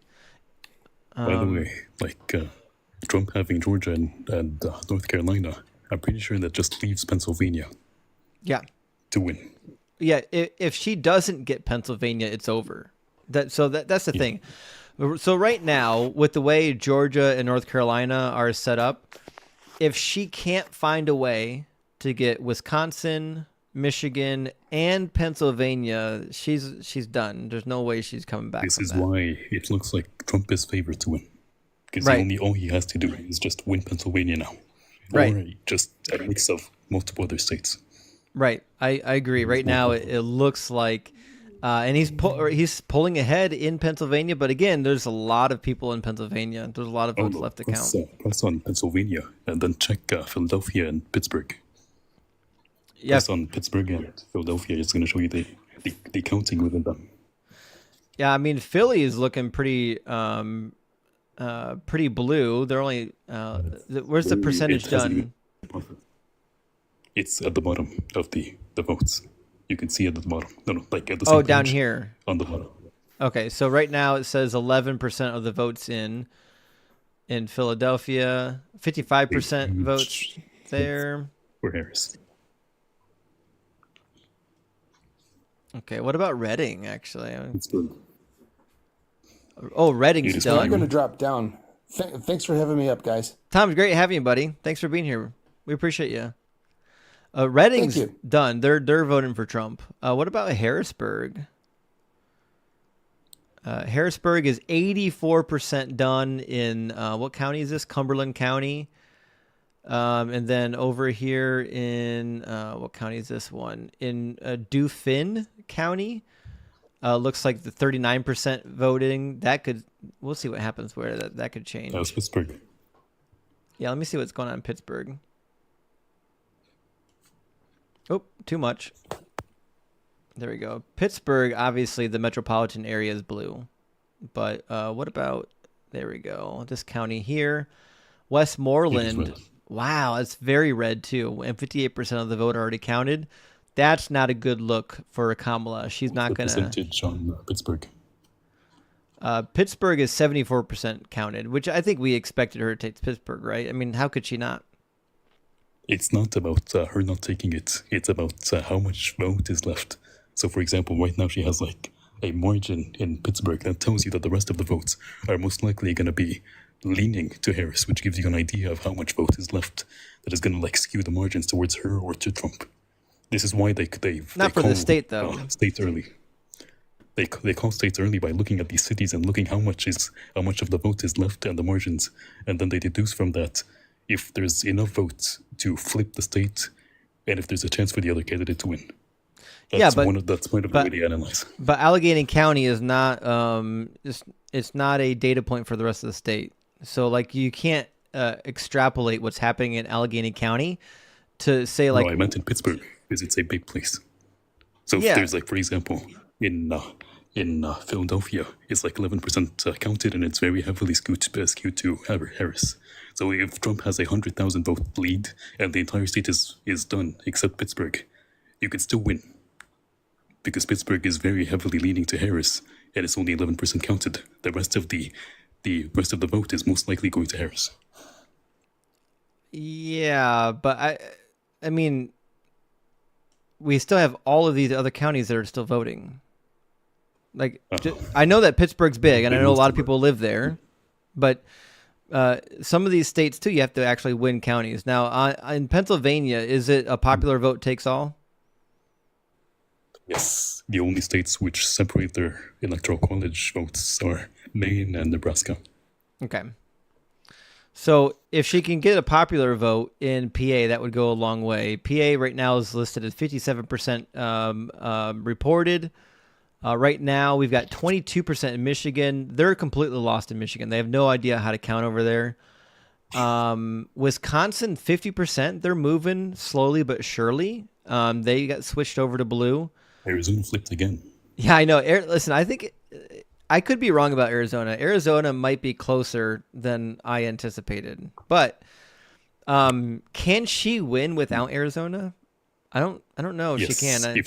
By the way, Trump having Georgia and North Carolina, I'm pretty sure that just leaves Pennsylvania Yeah. to win. Yeah, if she doesn't get Pennsylvania, it's over. That's the thing. So right now, with the way Georgia and North Carolina are set up, if she can't find a way to get Wisconsin, Michigan, and Pennsylvania, she's done. There's no way she's coming back. This from is that. why it looks like Trump is favored to win. Because Right. all he has to do is just win Pennsylvania now. Right. Or just a mix of multiple other states. Right, I agree. Right now, it looks like, and he's pulling ahead in Pennsylvania. But again, there's a lot of people in Pennsylvania. There's a lot of votes left to count. Press on Pennsylvania and then check Philadelphia and Pittsburgh. Yeah. Press on Pittsburgh and Philadelphia. It's going to show you the counting within them. Yeah, I mean Philly is looking pretty blue. They're only where's the percentage done? It's at the bottom of the votes. You can see it at the bottom. No, like at the Oh, same down page here. on the bottom. Okay, so right now it says 11% of the votes in Philadelphia, 55% votes there. For Harris. Okay, what about Reading, actually? Oh, Reading's I'm done. going to drop down. Thanks for having me up, guys. Tom, great having you, buddy. Thanks for being here. We appreciate you. Reading's done. They're voting for Trump. What about Harrisburg? Harrisburg is 84% done in what county is this? Cumberland County. And then over here in what county is this one? In Dauphin County. Looks like the 39% voting. We'll see what happens where that could change. That was Pittsburgh. Yeah, let me see what's going on in Pittsburgh. Oh, too much. There we go. Pittsburgh, obviously the metropolitan area is blue. But what about, there we go, this county here. Westmoreland, wow, that's very red too. And 58% of the vote already counted. That's not a good look for Kamala. She's not going to... Percentage on Pittsburgh. Pittsburgh is 74% counted, which I think we expected her to take Pittsburgh, right? I mean, how could she not? It's not about her not taking it. It's about how much vote is left. So, for example, right now she has like a margin in Pittsburgh that tells you that the rest of the votes are most likely going to be leaning to Harris, which gives you an idea of how much vote is left that is going to like skew the margins towards her or to Trump. This is why they not for the state though. States early. They call states early by looking at these cities and looking how much of the vote is left and the margins, and then they deduce from that if there's enough votes to flip the state, and if there's a chance for the other candidate to win. That's one of the way they analyze. But Allegheny County is not it's not a data point for the rest of the state. So like you can't extrapolate what's happening in Allegheny County to say like. No, I meant in Pittsburgh because it's a big place. So if there's like, for example, in Philadelphia, it's like 11% counted, and it's very heavily skewed to Harris. So if Trump has 100,000 vote lead and the entire state is done except Pittsburgh, you could still win. Because Pittsburgh is very heavily leaning to Harris, and it's only 11% counted. The rest of the vote is most likely going to Harris. Yeah, but I mean, we still have all of these other counties that are still voting. Like, I know that Pittsburgh's big, and I know a lot of people live there, but some of these states too, you have to actually win counties. Now, in Pennsylvania, is it a popular vote takes all? Yes, the only states which separate their electoral college votes are Maine and Nebraska. Okay. So if she can get a popular vote in PA, that would go a long way. PA right now is listed as 57% reported. Right now, we've got 22% in Michigan. They're completely lost in Michigan. They have no idea how to count over there. Wisconsin, 50%. They're moving slowly but surely. They got switched over to blue. Arizona flipped again. Yeah, I know. Listen, I think I could be wrong about Arizona. Arizona might be closer than I anticipated. But can she win without Arizona? I don't know if yes, she can. If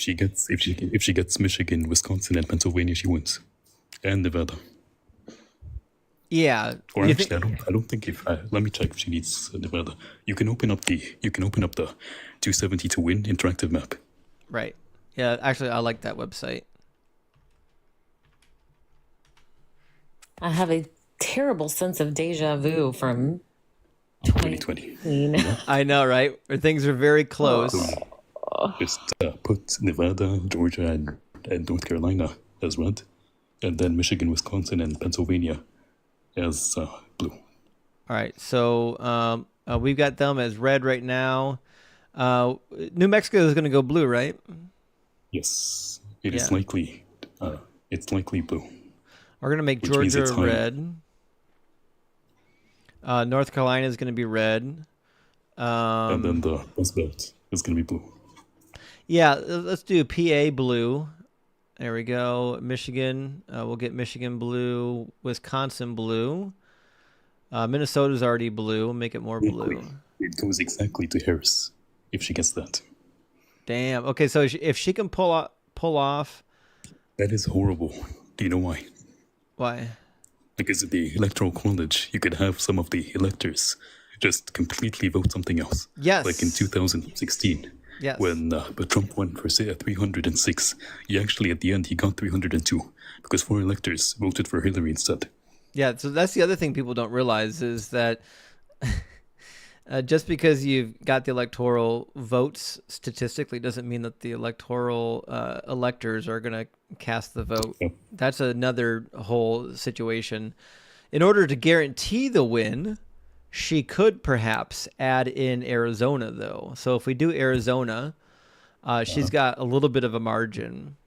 she gets Michigan, Wisconsin, and Pennsylvania, she wins, and Nevada. Yeah. Or actually, I don't think if let me check if she needs Nevada. You can open up the 270 to win interactive map. Right. Yeah. Actually, I like that website. I have a terrible sense of deja vu from 2020. I know, right? Where things are very close. Just put Nevada, Georgia, and North Carolina as red, and then Michigan, Wisconsin, and Pennsylvania as blue. All right, so we've got them as red right now. New Mexico is going to go blue, right? Yes, it is likely. It's likely blue. We're going to make Georgia red. North Carolina is going to be red. And then the Rust Belt is going to be blue. Yeah, let's do PA blue. There we go. Michigan, we'll get Michigan blue. Wisconsin blue. Minnesota's already blue. We'll make it more blue. It goes exactly to Harris if she gets that. Damn. Okay, so if she can pull off. That is horrible. Do you know why? Why? Because at the Electoral College, you could have some of the electors just completely vote something else. Yes. Like in 2016. Yes. When Trump won for, say, 306, he actually, at the end, he got 302 because 4 electors voted for Hillary instead. Yeah, so that's the other thing people don't realize is that just because you've got the electoral votes statistically doesn't mean that the electoral electors are going to cast the vote. Yep. That's another whole situation. In order to guarantee the win, she could perhaps add in Arizona, though. So if we do Arizona, she's got a little bit of a margin.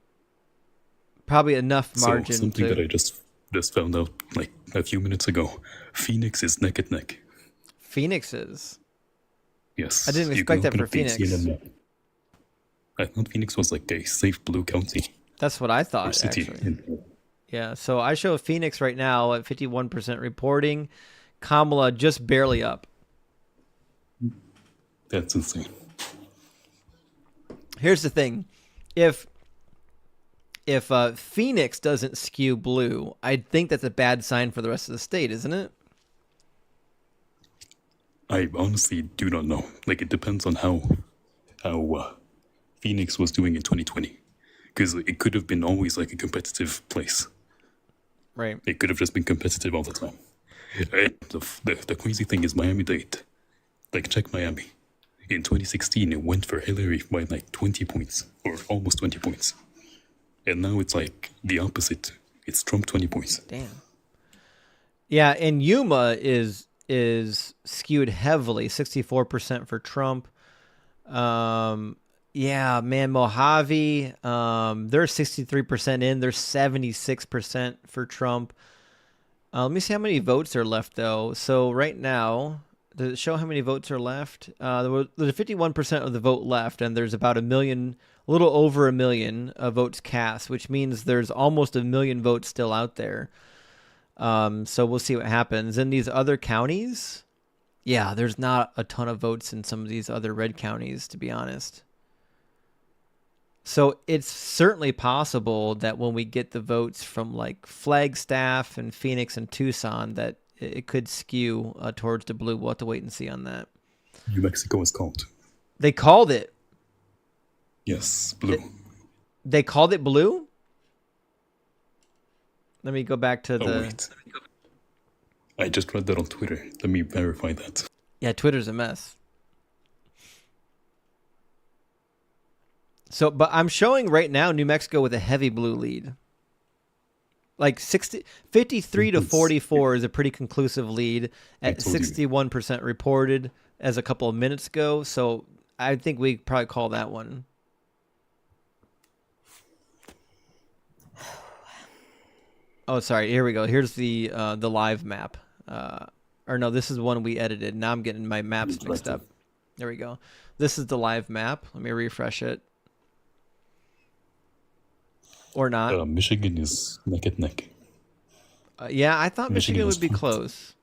Probably enough margin. So something that I just found out like a few minutes ago. Phoenix is neck and neck. Phoenix is? Yes. I didn't expect that for Phoenix. I thought Phoenix was like a safe blue county. That's what I thought, actually. Yeah, so I show Phoenix right now at 51% reporting. Kamala just barely up. That's insane. Here's the thing. If Phoenix doesn't skew blue, I think that's a bad sign for the rest of the state, isn't it? I honestly do not know. Like, it depends on how Phoenix was doing in 2020. Because it could have been always like a competitive place. Right. It could have just been competitive all the time. The crazy thing is Miami-Dade. Like, check Miami. In 2016, it went for Hillary by like 20 points, or almost 20 points. And now it's like the opposite. It's Trump 20 points. Damn. Yeah, and Yuma is skewed heavily, 64% for Trump. Yeah, man, Mojave, they're 63% in. They're 76% for Trump. Let me see how many votes are left, though. So right now, does it show how many votes are left? There's 51% of the vote left, and there's about a little over a million votes cast, which means there's almost a million votes still out there. So we'll see what happens. In these other counties, yeah, there's not a ton of votes in some of these other red counties, to be honest. So it's certainly possible that when we get the votes from like Flagstaff and Phoenix and Tucson, that it could skew towards the blue. We'll have to wait and see on that. New Mexico is called. They called it. Yes, blue. They called it blue? Let me go back to the... Wait. I just read that on Twitter. Let me verify that. Yeah, Twitter's a mess. So, but I'm showing right now New Mexico with a heavy blue lead. Like 53 to 44 is a pretty conclusive lead at 61% reported as a couple of minutes ago. So I think we probably call that one. Oh, sorry. Here we go. Here's the live map. Or no, this is one we edited. Now I'm getting my maps mixed up. There we go. This is the live map. Let me refresh it. Or not. Michigan is neck and neck. Yeah, I thought Michigan would be close.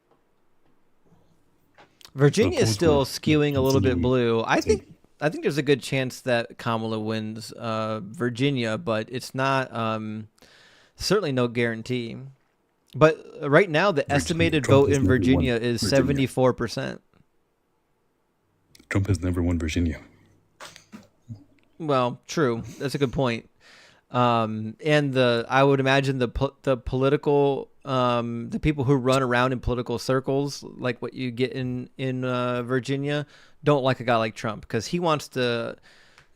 Virginia is still skewing a little bit blue. I think there's a good chance that Kamala wins Virginia, but it's not certainly no guarantee. But right now, the estimated vote in has never won Virginia is 74%. Trump has never won Virginia. Well, true. That's a good point. And I would imagine the political, the people who run around in political circles, like what you get in Virginia, don't like a guy like Trump because he wants to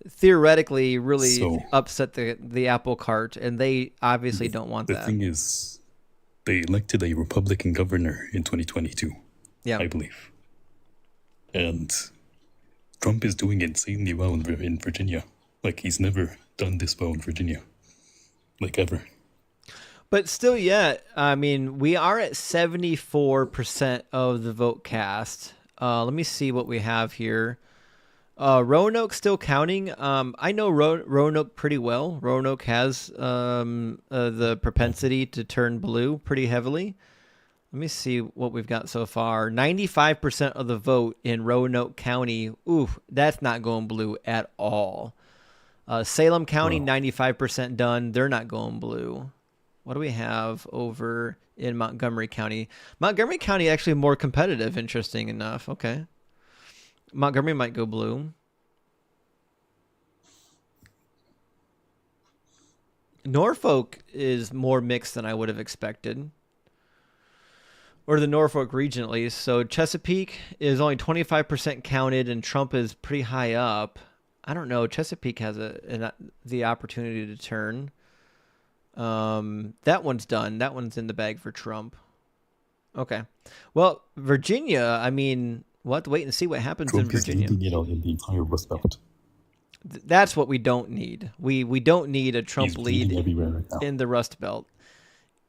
theoretically really upset the apple cart, and they obviously don't want that. The thing is, they elected a Republican governor in 2022, I believe. And Trump is doing insanely well in Virginia. Like, he's never done this well in Virginia. Like, ever. But still yet, I mean, we are at 74% of the vote cast. Let me see what we have here. Roanoke still counting. I know Roanoke pretty well. Roanoke has the propensity to turn blue pretty heavily. Let me see what we've got so far. 95% of the vote in Roanoke County. Ooh, that's not going blue at all. Salem County, 95% done. They're not going blue. What do we have over in Montgomery County? Montgomery County actually more competitive, interesting enough. Okay. Montgomery might go blue. Norfolk is more mixed than I would have expected. Or the Norfolk region, at least. So Chesapeake is only 25% counted, and Trump is pretty high up. I don't know. Chesapeake has the opportunity to turn. That one's done. That one's in the bag for Trump. Okay. Well, Virginia, I mean, we'll have to wait and see what happens in Virginia. Trump is leading it in the entire Rust Belt. That's what we don't need. We don't need a Trump lead right in the Rust Belt.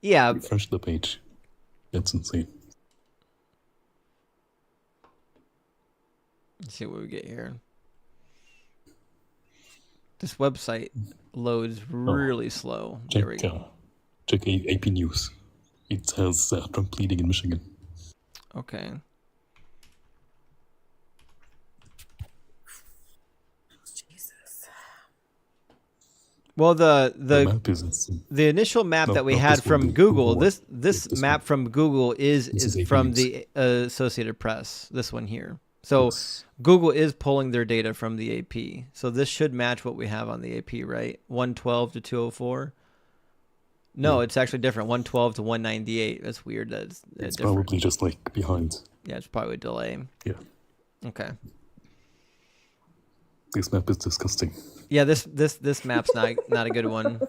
Yeah. Refresh the page. That's insane. Let's see what we get here. This website loads really slow. There we go. Check AP News. It has Trump leading in Michigan. Okay. Well, the initial map that we had from Google, this map from Google is from the Associated Press. This one here. So Google is pulling their data from the AP. So this should match what we have on the AP, right? 112 to 204. No, it's actually different. 112 to 198. That's weird. That's it's different. Probably just like behind. Yeah, it's probably a delay. Yeah. Okay. This map is disgusting. Yeah, this map's not a good one.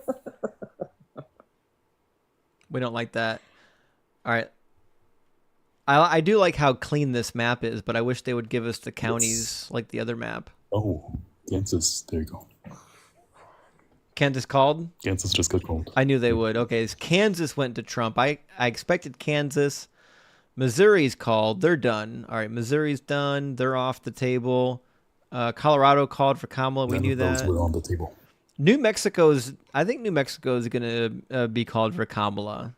We don't like that. All right. I do like how clean this map is, but I wish they would give us the counties like the other map. Oh, Kansas. There you go. Kansas called? Kansas just got called. I knew they would. Okay, Kansas went to Trump. I expected Kansas. Missouri's called. They're done. All right, Missouri's done. They're off the table. Colorado called for Kamala. We knew that. Those were on the table. I think New Mexico is going to be called for Kamala.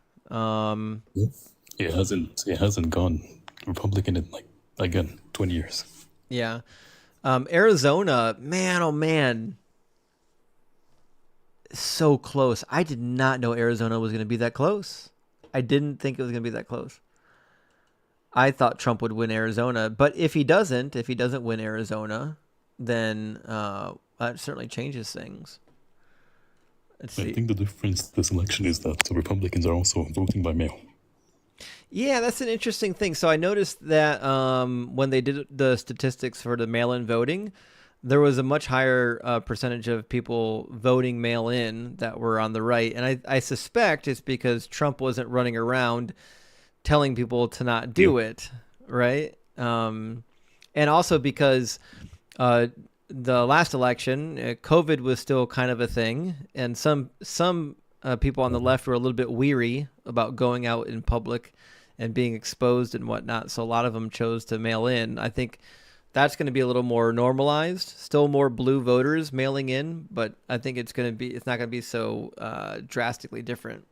It hasn't gone Republican in like, again, 20 years. Yeah. Arizona, man, oh man. So close. I did not know Arizona was going to be that close. I didn't think it was going to be that close. I thought Trump would win Arizona, but if he doesn't win Arizona, then that certainly changes things. I think the difference this election is that the Republicans are also voting by mail. Yeah, that's an interesting thing. So I noticed that when they did the statistics for the mail-in voting, there was a much higher percentage of people voting mail-in that were on the right. And I suspect it's because Trump wasn't running around telling people to not do it, right? And also because the last election, COVID was still kind of a thing. And some people on the left were a little bit weary about going out in public and being exposed and whatnot. So a lot of them chose to mail in. I think that's going to be a little more normalized. Still more blue voters mailing in, but I think it's not going to be so drastically different.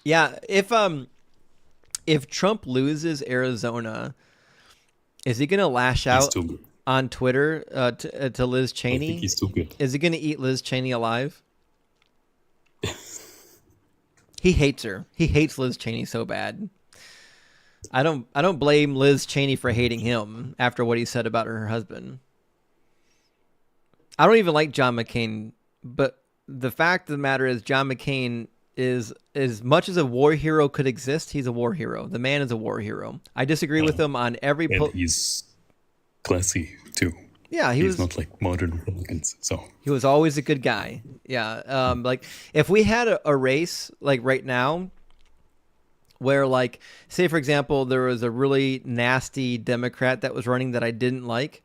Yeah, if Trump loses Arizona, is he going to lash out on Twitter to Liz Cheney? I think he's still good. Is he going to eat Liz Cheney alive? He hates her. He hates Liz Cheney so bad. I don't blame Liz Cheney for hating him after what he said about her husband. I don't even like John McCain, but the fact of the matter is John McCain is, as much as a war hero could exist, he's a war hero. The man is a war hero. I disagree with him on every... And he's classy, too. Yeah, he's not like modern Republicans, so... He was always a good guy. Yeah, like, if we had a race, like, right now, where, like, say, for example, there was a really nasty Democrat that was running that I didn't like,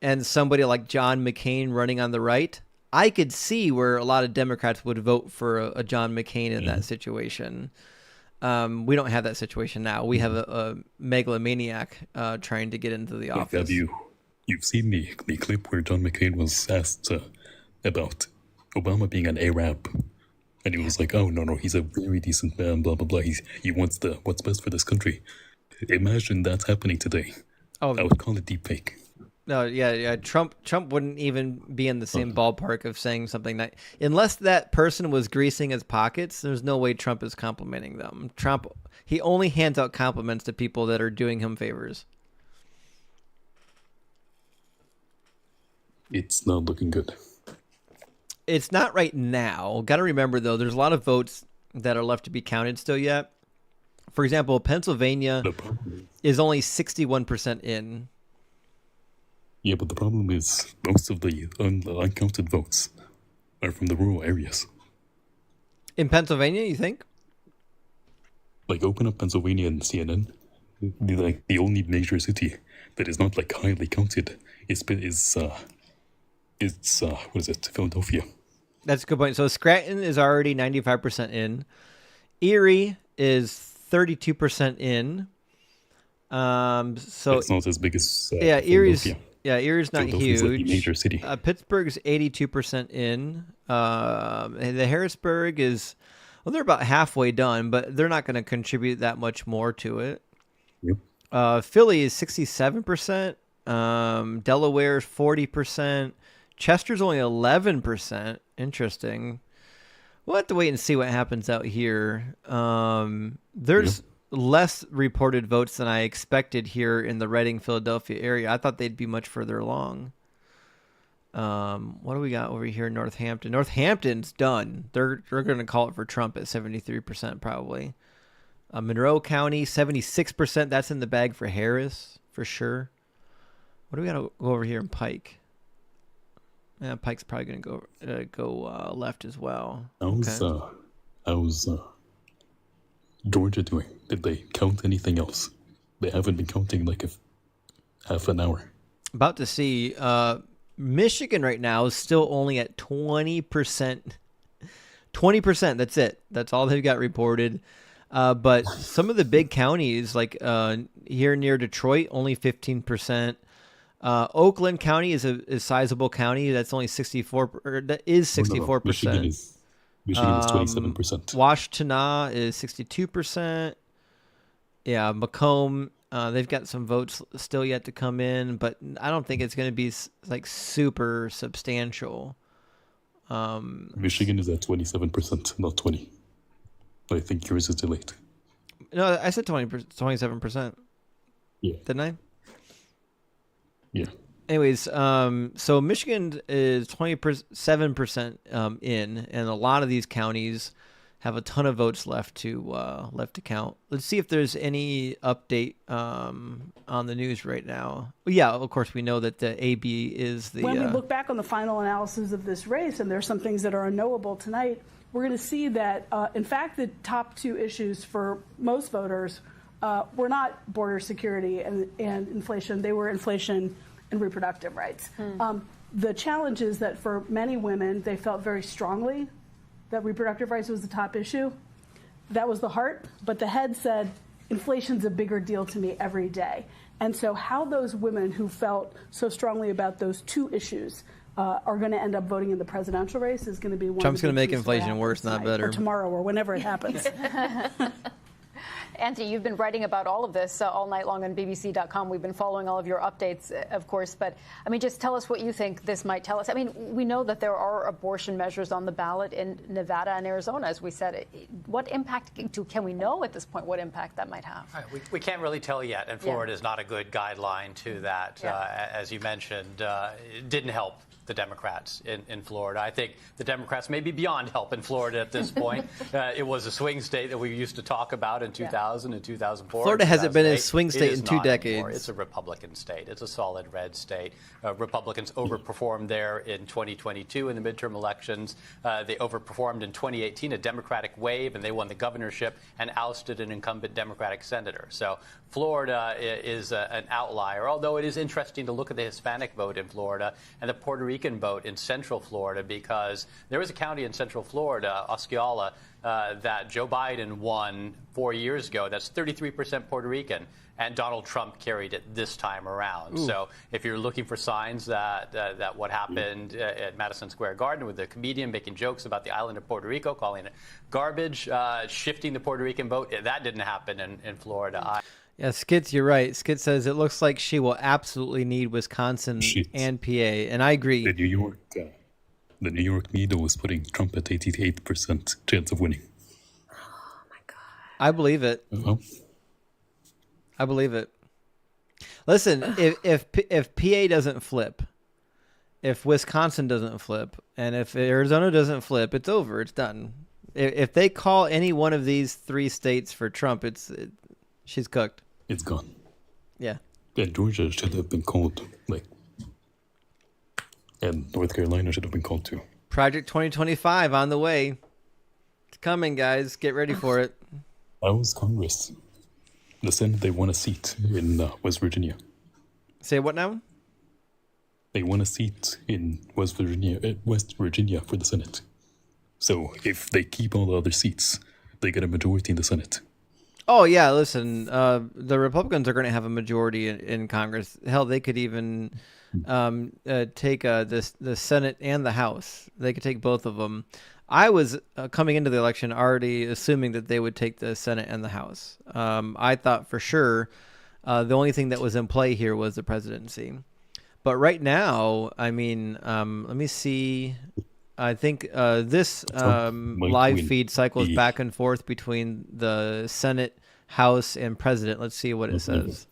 and somebody like John McCain running on the right, I could see where a lot of Democrats would vote for a John McCain in that situation. We don't have that situation now. We have a megalomaniac trying to get into the office. You've seen the clip where John McCain was asked about Obama being an Arab, and he was like, "Oh no, he's a very decent man, blah blah blah. He wants what's best for this country." Imagine that's happening today. Oh, I would call it deepfake. No, yeah. Trump wouldn't even be in the same ballpark of saying something that, unless that person was greasing his pockets, there's no way Trump is complimenting them. Trump, he only hands out compliments to people that are doing him favors. It's not looking good. It's not right now. Got to remember, though, there's a lot of votes that are left to be counted still yet. For example, Pennsylvania is only 61% in. Yeah, but the problem is most of the uncounted votes are from the rural areas. In Pennsylvania, you think? Like, open up Pennsylvania and CNN. The only major city that is not like highly counted is what is it? Philadelphia. That's a good point. So Scranton is already 95% in. Erie is 32% in. So it's not as big as Erie's not huge. Like a major city. Pittsburgh's 82% in. The Harrisburg is, well, they're about halfway done, but they're not going to contribute that much more to it. Yep. Philly is 67%. Delaware is 40%. Chester's only 11%. Interesting. We'll have to wait and see what happens out here. There's less reported votes than I expected here in the Reading, Philadelphia area. I thought they'd be much further along. What do we got over here in Northampton? Northampton's done. They're going to call it for Trump at 73% probably. Monroe County, 76%. That's in the bag for Harris, for sure. What do we got to go over here in Pike? Yeah, Pike's probably going to go left as well. How's Georgia doing? Did they count anything else? They haven't been counting like half an hour. About to see. Michigan right now is still only at 20%. 20%, that's it. That's all they've got reported. But some of the big counties, like here near Detroit, only 15%. Oakland County is a sizable county. That's only 64%. That is 64%. Michigan is 27%. Washtenaw is 62%. Yeah, Macomb, they've got some votes still yet to come in, but I don't think it's going to be like super substantial. Michigan is at 27%, not 20. But I think yours is delayed. No, I said 27%. Yeah. Didn't I? Yeah. Anyways, so Michigan is 27% in, and a lot of these counties have a ton of votes left to count. Let's see if there's any update on the news right now. Well, yeah, of course we know that the AB is the. When we look back on the final analysis of this race, and there's some things that are unknowable tonight, we're going to see that, in fact, the top two issues for most voters were not border security and inflation. They were inflation and reproductive rights. The challenge is that for many women, they felt very strongly that reproductive rights was the top issue. That was the heart, but the head said, inflation's a bigger deal to me every day. And so how those women who felt so strongly about those two issues are going to end up voting in the presidential race is going to be one. Trump's going to make inflation worse, not better. Or tomorrow, or whenever it happens. Anthony, you've been writing about all of this all night long on BBC.com. We've been following all of your updates, of course. But, I mean, just tell us what you think this might tell us. I mean, we know that there are abortion measures on the ballot in Nevada and Arizona, as we said. What impact can we know at this point what impact that might have? We can't really tell yet, and Florida is not a good guideline to that. As you mentioned, it didn't help the Democrats in Florida. I think the Democrats may be beyond help in Florida at this point. It was a swing state that we used to talk about in 2000 and 2004. Florida hasn't been a swing state in 2 decades. Anymore. It's a Republican state. It's a solid red state. Republicans overperformed there in 2022 in the midterm elections. They overperformed in 2018, a Democratic wave, and they won the governorship and ousted an incumbent Democratic senator. So Florida is an outlier, although it is interesting to look at the Hispanic vote in Florida and the Puerto Rican vote in Central Florida, because there was a county in Central Florida, Osceola, that Joe Biden won 4 years ago. That's 33% Puerto Rican, and Donald Trump carried it this time around. Ooh. So if you're looking for signs that what happened at Madison Square Garden with the comedian making jokes about the island of Puerto Rico, calling it garbage, shifting the Puerto Rican vote, that didn't happen in Florida. Yeah, Skits, you're right. Skits says it looks like she will absolutely need Wisconsin and PA, and I agree. The New York media was putting Trump at 88% chance of winning. I believe it. I believe it. Listen, if PA doesn't flip, if Wisconsin doesn't flip, and if Arizona doesn't flip, it's over. It's done. If they call any one of these 3 states for Trump, she's cooked. It's gone. Yeah. And Georgia should have been called, and North Carolina should have been called too. Project 2025 on the way. It's coming, guys. Get ready for it. I was Congress. The Senate, they won a seat in West Virginia. Say what now? They won a seat in West Virginia for the Senate. So if they keep all the other seats, they get a majority in the Senate. Oh, yeah, listen, the Republicans are going to have a majority in Congress. Hell, they could even take the Senate and the House. They could take both of them. I was, coming into the election, already assuming that they would take the Senate and the House. I thought for sure the only thing that was in play here was the presidency. But right now, I mean, let me see. I think this live feed cycles back and forth between the Senate, House, and President. Let's see what it says.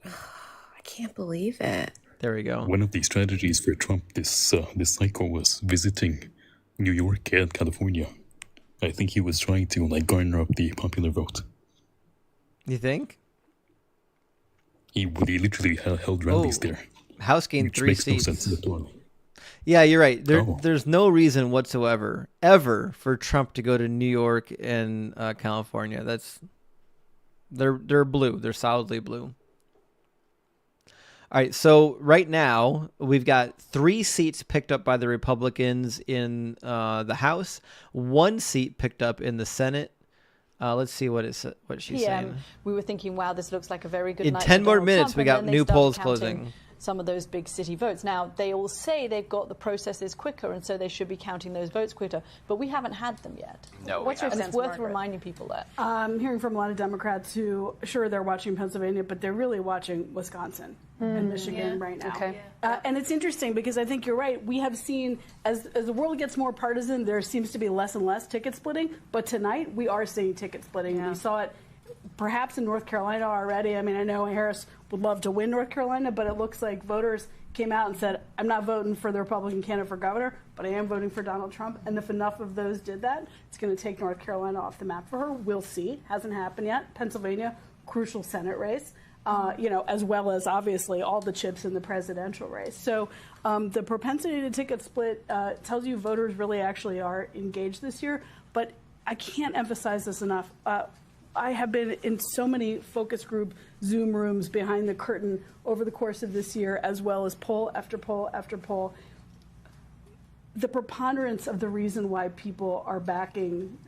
I can't believe it. There we go. One of the strategies for Trump this cycle was visiting New York and California. I think he was trying to garner up the popular vote. You think? He literally held rallies there. House gained 3 seats. Makes no sense at all. Yeah, you're right. There's no reason whatsoever, ever, for Trump to go to New York and California. They're blue. They're solidly blue. All right, so right now we've got 3 seats picked up by the Republicans in the House, 1 seat picked up in the Senate. Let's see what she's saying. We were thinking, wow, this looks like a very good in night 10 for more Donald minutes, Trump, we and got then they new started polls counting closing. Some of those big city votes. Now, they all say they've got the processes quicker, and so they should be counting those votes quicker, but we haven't had them yet. No, What's your we sense, worth reminding people that? I'm hearing from a lot of Democrats who, sure, they're watching Pennsylvania, but they're really watching Wisconsin and Michigan right now. Okay. And it's interesting because I think you're right. We have seen, as the world gets more partisan, there seems to be less and less ticket splitting, but tonight we are seeing ticket splitting. We saw it perhaps in North Carolina already. I mean, I know Harris would love to win North Carolina, but it looks like voters came out and said, I'm not voting for the Republican candidate for governor, but I am voting for Donald Trump. And if enough of those did that, it's going to take North Carolina off the map for her. We'll see. Hasn't happened yet. Pennsylvania, crucial Senate race, as well as obviously all the chips in the presidential race. So the propensity to ticket split tells you voters really actually are engaged this year. But I can't emphasize this enough. I have been in so many focus group Zoom rooms behind the curtain over the course of this year, as well as poll after poll after poll. The preponderance of the reason why people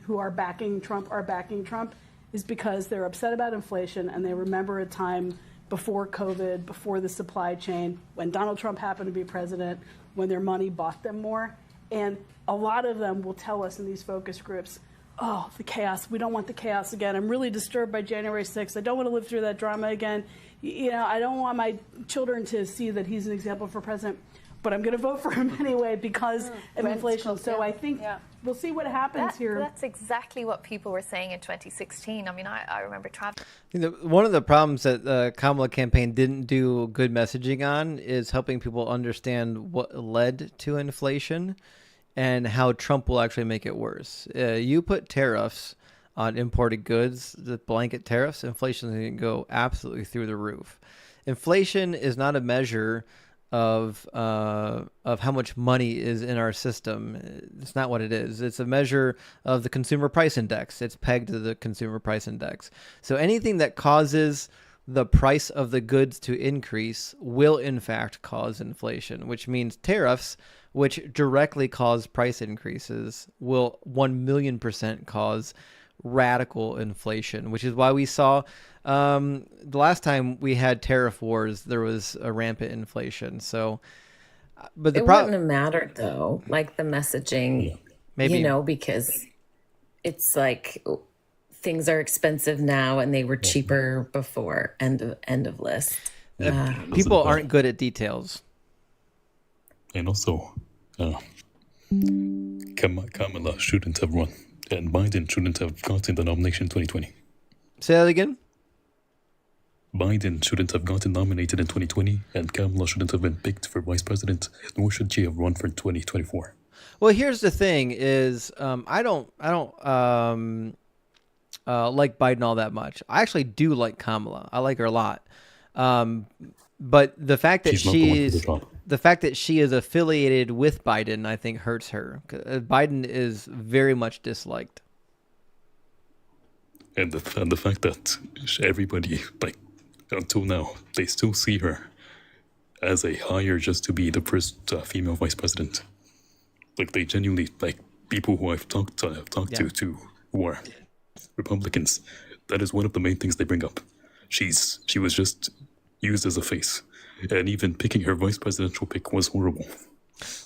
who are backing Trump is because they're upset about inflation and they remember a time before COVID, before the supply chain, when Donald Trump happened to be president, when their money bought them more. And a lot of them will tell us in these focus groups, oh, the chaos. We don't want the chaos again. I'm really disturbed by January 6th. I don't want to live through that drama again. You know, I don't want my children to see that he's an example for president, but I'm going to vote for him anyway because of inflation. So I think we'll see what happens here. That's exactly what people were saying in 2016. I mean, I remember traveling. One of the problems that the Kamala campaign didn't do good messaging on is helping people understand what led to inflation and how Trump will actually make it worse. You put tariffs on imported goods, the blanket tariffs, inflation is going to go absolutely through the roof. Inflation is not a measure of how much money is in our system. It's not what it is. It's a measure of the consumer price index. It's pegged to the consumer price index. So anything that causes the price of the goods to increase will in fact cause inflation, which means tariffs, which directly cause price increases, will 1,000,000% cause radical inflation, which is why we saw the last time we had tariff wars, there was a rampant inflation. So, but the it wouldn't have mattered though, like the messaging, maybe, you know, because it's like things are expensive now and they were cheaper before. End of list. People aren't good at details. And also, Kamala shouldn't have run, and Biden shouldn't have gotten the nomination in 2020. Say that again? Biden shouldn't have gotten nominated in 2020, and Kamala shouldn't have been picked for vice president, nor should she have run for 2024. Well, here's the thing: is I don't like Biden all that much. I actually do like Kamala. I like her a lot. But the fact that the fact that she is affiliated with Biden, I think, hurts her. Biden is very much disliked. And the fact that everybody, like, until now, they still see her as a hire just to be the first female vice president. Like, they genuinely, like, people who I've talked to who are Republicans, that is one of the main things they bring up. She was just used as a face, and even picking her vice presidential pick was horrible.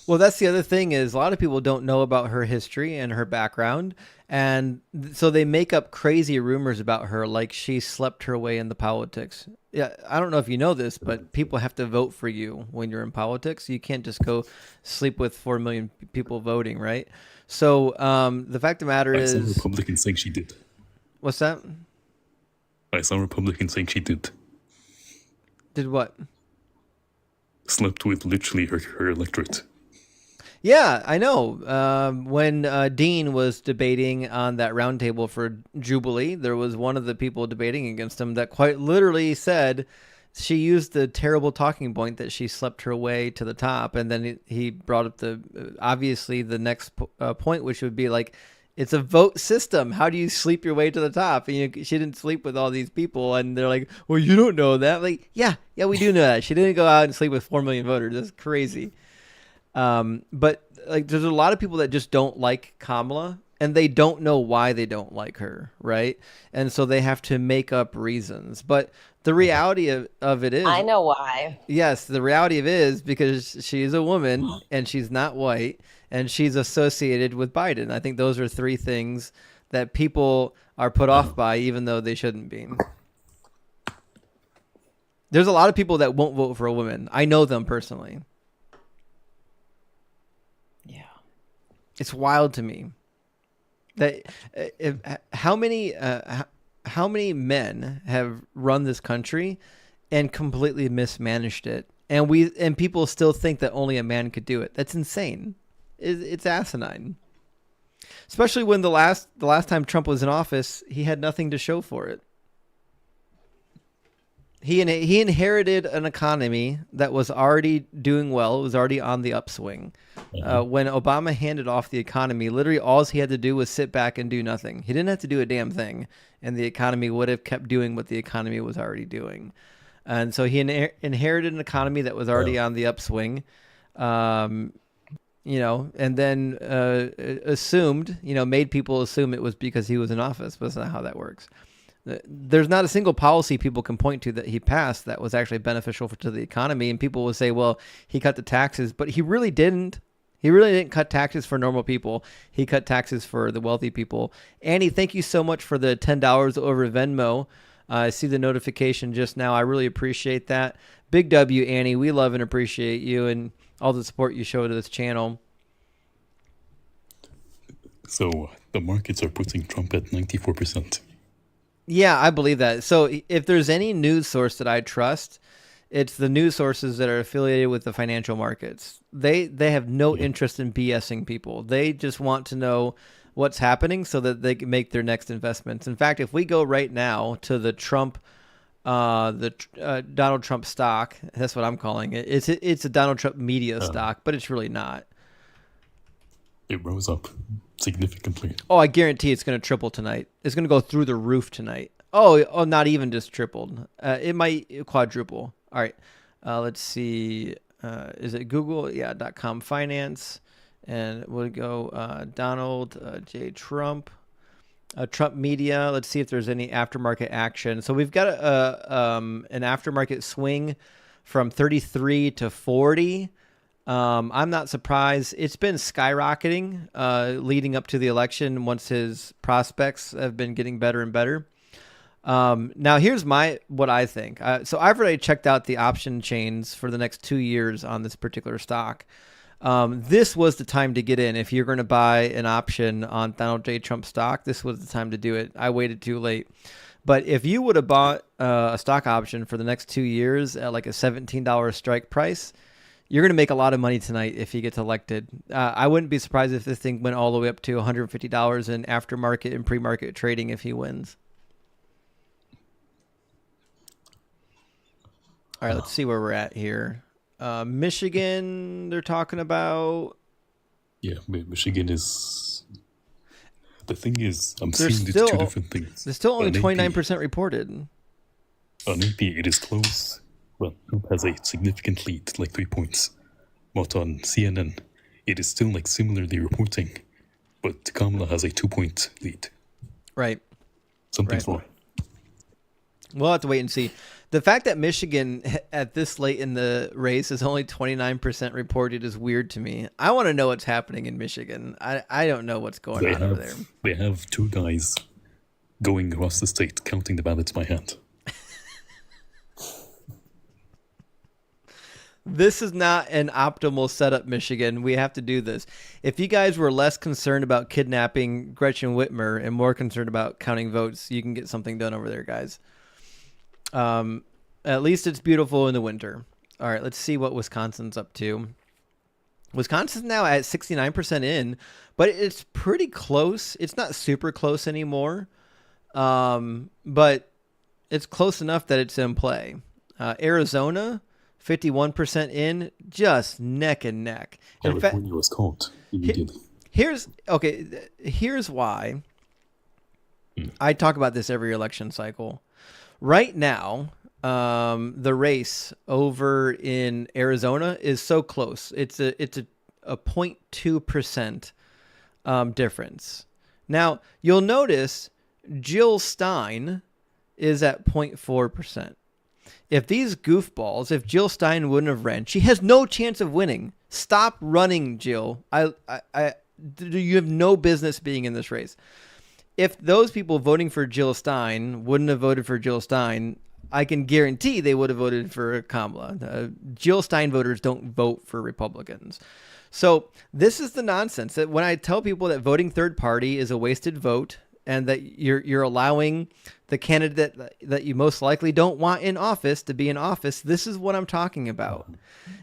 Well, that's the other thing is a lot of people don't know about her history and her background, and so they make up crazy rumors about her, like she slept her way into politics. Yeah, I don't know if you know this, but people have to vote for you when you're in politics. You can't just go sleep with 4 million people voting, right? So the fact of the matter is, some Republicans saying she did. What's that? I saw Republicans saying she did. Did what? Slept with literally her electorate. Yeah, I know. When Dean was debating on that roundtable for Jubilee, there was one of the people debating against him that quite literally said she used the terrible talking point that she slept her way to the top. And then he brought up obviously the next point, which would be like, it's a vote system. How do you sleep your way to the top? And she didn't sleep with all these people, and they're like, "Well, you don't know that." Like, yeah, we do know that. She didn't go out and sleep with 4 million voters. That's crazy. But like, there's a lot of people that just don't like Kamala, and they don't know why they don't like her, right? And so they have to make up reasons. But the reality of it is, I know why. Yes, the reality of it is because she's a woman and she's not white. And she's associated with Biden. I think those are three things that people are put off by, even though they shouldn't be. There's a lot of people that won't vote for a woman. I know them personally. Yeah. It's wild to me that how many men have run this country and completely mismanaged it, and people still think that only a man could do it. That's insane. It's asinine, especially when the last time Trump was in office, he had nothing to show for it. He inherited an economy that was already doing well. It was already on the upswing. When Obama handed off the economy, literally all he had to do was sit back and do nothing. He didn't have to do a damn thing, and the economy would have kept doing what the economy was already doing. And so he inherited an economy that was already on the upswing. And then assumed, made people assume it was because he was in office, but that's not how that works. There's not a single policy people can point to that he passed that was actually beneficial to the economy. And people will say, well, he cut the taxes, but he really didn't. He really didn't cut taxes for normal people. He cut taxes for the wealthy people. Annie, thank you so much for the $10 over Venmo. I see the notification just now. I really appreciate that. Big W, Annie. We love and appreciate you and all the support you show to this channel. So the markets are putting Trump at 94%. Yeah, I believe that. So if there's any news source that I trust, it's the news sources that are affiliated with the financial markets. They have no interest in BSing people. They just want to know what's happening so that they can make their next investments. In fact, if we go right now to the Donald Trump stock, that's what I'm calling it. It's a Donald Trump media stock, but it's really not. It rose up significantly. Oh, I guarantee it's going to triple tonight. It's going to go through the roof tonight. Oh, not even just tripled. It might quadruple. All right. Let's see. Is it Google? Yeah, .com finance. And we'll go Donald J. Trump. Trump media. Let's see if there's any aftermarket action. So we've got an aftermarket swing from 33 to 40. I'm not surprised. It's been skyrocketing leading up to the election once his prospects have been getting better and better. Now here's what I think. So I've already checked out the option chains for the next 2 years on this particular stock. This was the time to get in. If you're going to buy an option on Donald J. Trump stock, this was the time to do it. I waited too late. But if you would have bought a stock option for the next 2 years at like a $17 strike price, you're going to make a lot of money tonight if he gets elected. I wouldn't be surprised if this thing went all the way up to $150 in aftermarket and pre-market trading if he wins. All right, let's see where we're at here. Michigan, they're talking about. Yeah, Michigan is. The thing is, I'm seeing these two different things. There's still only 29% reported. On AP, it is close. Well, Trump has a significant lead, like 3 points. But on CNN, it is still like similarly reporting, but Kamala has a 2-point lead. Right. Something's wrong. We'll have to wait and see. The fact that Michigan at this late in the race is only 29% reported is weird to me. I want to know what's happening in Michigan. I don't know what's going on over there. They have 2 guys going across the state counting the ballots by hand. This is not an optimal setup, Michigan. We have to do this. If you guys were less concerned about kidnapping Gretchen Whitmer and more concerned about counting votes, you can get something done over there, guys. At least it's beautiful in the winter. All right, let's see what Wisconsin's up to. Wisconsin's now at 69% in, but it's pretty close. It's not super close anymore, but it's close enough that it's in play. Arizona, 51% in, just neck and neck. California was caught immediately. Here's why I talk about this every election cycle. Right now, the race over in Arizona is so close. It's a 0.2% difference. Now, you'll notice Jill Stein is at 0.4%. If these goofballs, if Jill Stein wouldn't have ran, she has no chance of winning. Stop running, Jill. You have no business being in this race. If those people voting for Jill Stein wouldn't have voted for Jill Stein, I can guarantee they would have voted for Kamala. Jill Stein voters don't vote for Republicans. So this is the nonsense that when I tell people that voting third party is a wasted vote and that you're allowing the candidate that you most likely don't want in office to be in office, this is what I'm talking about.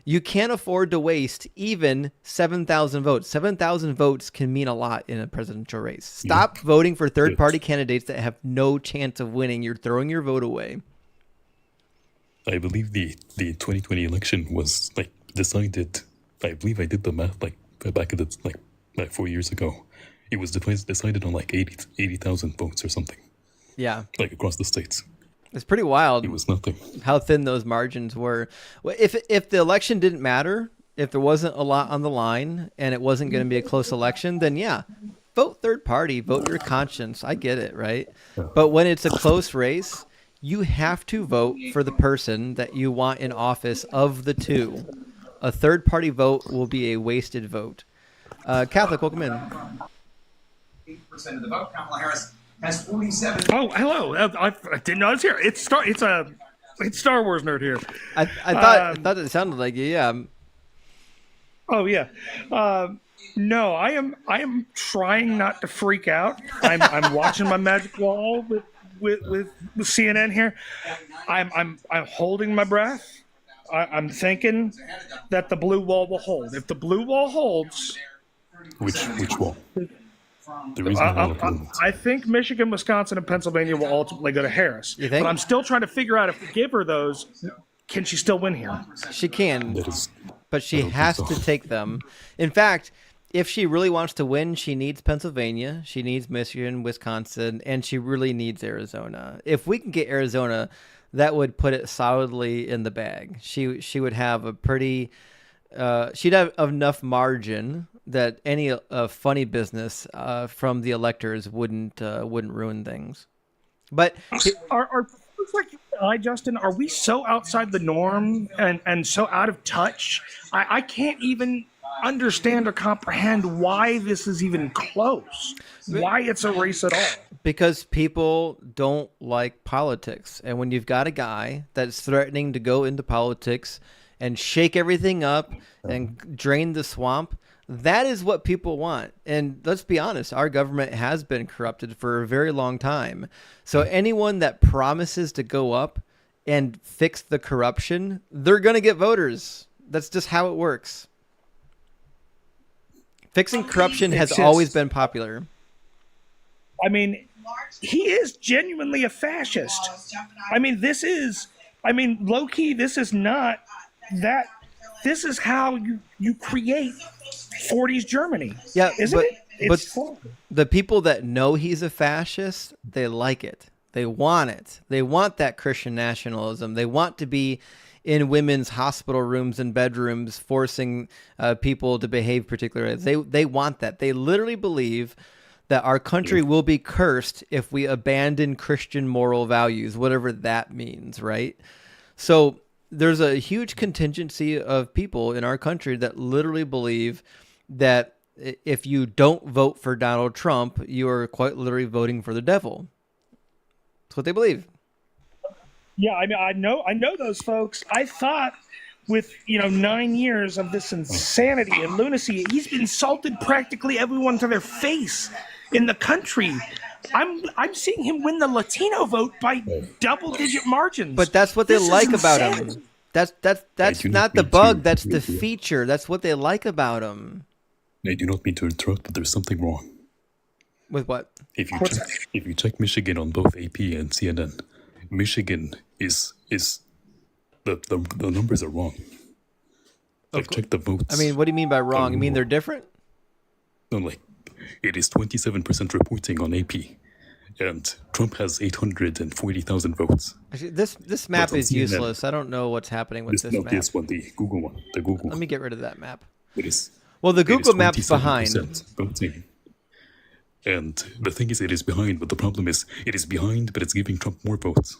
You can't afford to waste even 7,000 votes. 7,000 votes can mean a lot in a presidential race. Stop voting for third-party candidates that have no chance of winning. You're throwing your vote away. I believe the 2020 election was like decided. I believe I did the math like back at the like 4 years ago. It was decided on like 80,000 votes or something. Yeah. Like across the states. It's pretty wild. It was nothing. How thin those margins were. Well, if the election didn't matter, if there wasn't a lot on the line and it wasn't going to be a close election, then yeah, vote third party, vote your conscience. I get it, right? Yeah. But when it's a close race, you have to vote for the person that you want in office of the two. A third party vote will be a wasted vote. Catholic, welcome in. 8% of the vote. Kamala Harris has 47. Oh, hello. I didn't know I was here. It's Star Wars nerd here. I thought it sounded like you. Yeah. Oh yeah. No, I am trying not to freak out. I'm watching my magic wall with CNN here. I'm holding my breath. I'm thinking that the blue wall will hold. If the blue wall holds, which wall? The reason I think Michigan, Wisconsin, and Pennsylvania will ultimately go to Harris. You think? But I'm still trying to figure out if we give her those, can she still win here? She can, but she has to take them. In fact, if she really wants to win, she needs Pennsylvania, she needs Michigan, Wisconsin, and she really needs Arizona. If we can get Arizona, that would put it solidly in the bag. She would have a pretty, she'd have enough margin that any funny business from the electors wouldn't ruin things. But are like I, Justin, are we so outside the norm and so out of touch? I can't even understand or comprehend why this is even close. Why it's a race at all. Because people don't like politics. And when you've got a guy that's threatening to go into politics and shake everything up and drain the swamp, that is what people want. And let's be honest, our government has been corrupted for a very long time. So anyone that promises to go up and fix the corruption, they're going to get voters. That's just how it works. Fixing corruption has always been popular. I mean, he is genuinely a fascist. I mean, low-key, this is not that. This is how you create 40s Germany. Yeah, isn't it? But the people that know he's a fascist, they like it. They want it. They want that Christian nationalism. They want to be in women's hospital rooms and bedrooms, forcing people to behave particularly. They want that. They literally believe that our country will be cursed if we abandon Christian moral values, whatever that means, right? So there's a huge contingency of people in our country that literally believe that if you don't vote for Donald Trump, you are quite literally voting for the devil. That's what they believe. Yeah, I mean, I know those folks. I thought with 9 years of this insanity and lunacy, he's insulted practically everyone to their face in the country. I'm seeing him win the Latino vote by double-digit margins. But that's what they like about him. That's not the bug. That's the feature. That's what they like about him. I do not mean to interrupt, but there's something wrong. With what? If you check Michigan on both AP and CNN, Michigan is the numbers are wrong. I've checked the votes. I mean, what do you mean by wrong? You mean they're different? No, like it is 27% reporting on AP, and Trump has 840,000 votes. Actually, this map is CNN, useless. I don't know what's happening with this map. This one, the Google one. The Google. Let me get rid of that map. It is. Well, the Google map's behind. Voting. And the thing is, it is behind, but the problem is, it is behind, but it's giving Trump more votes.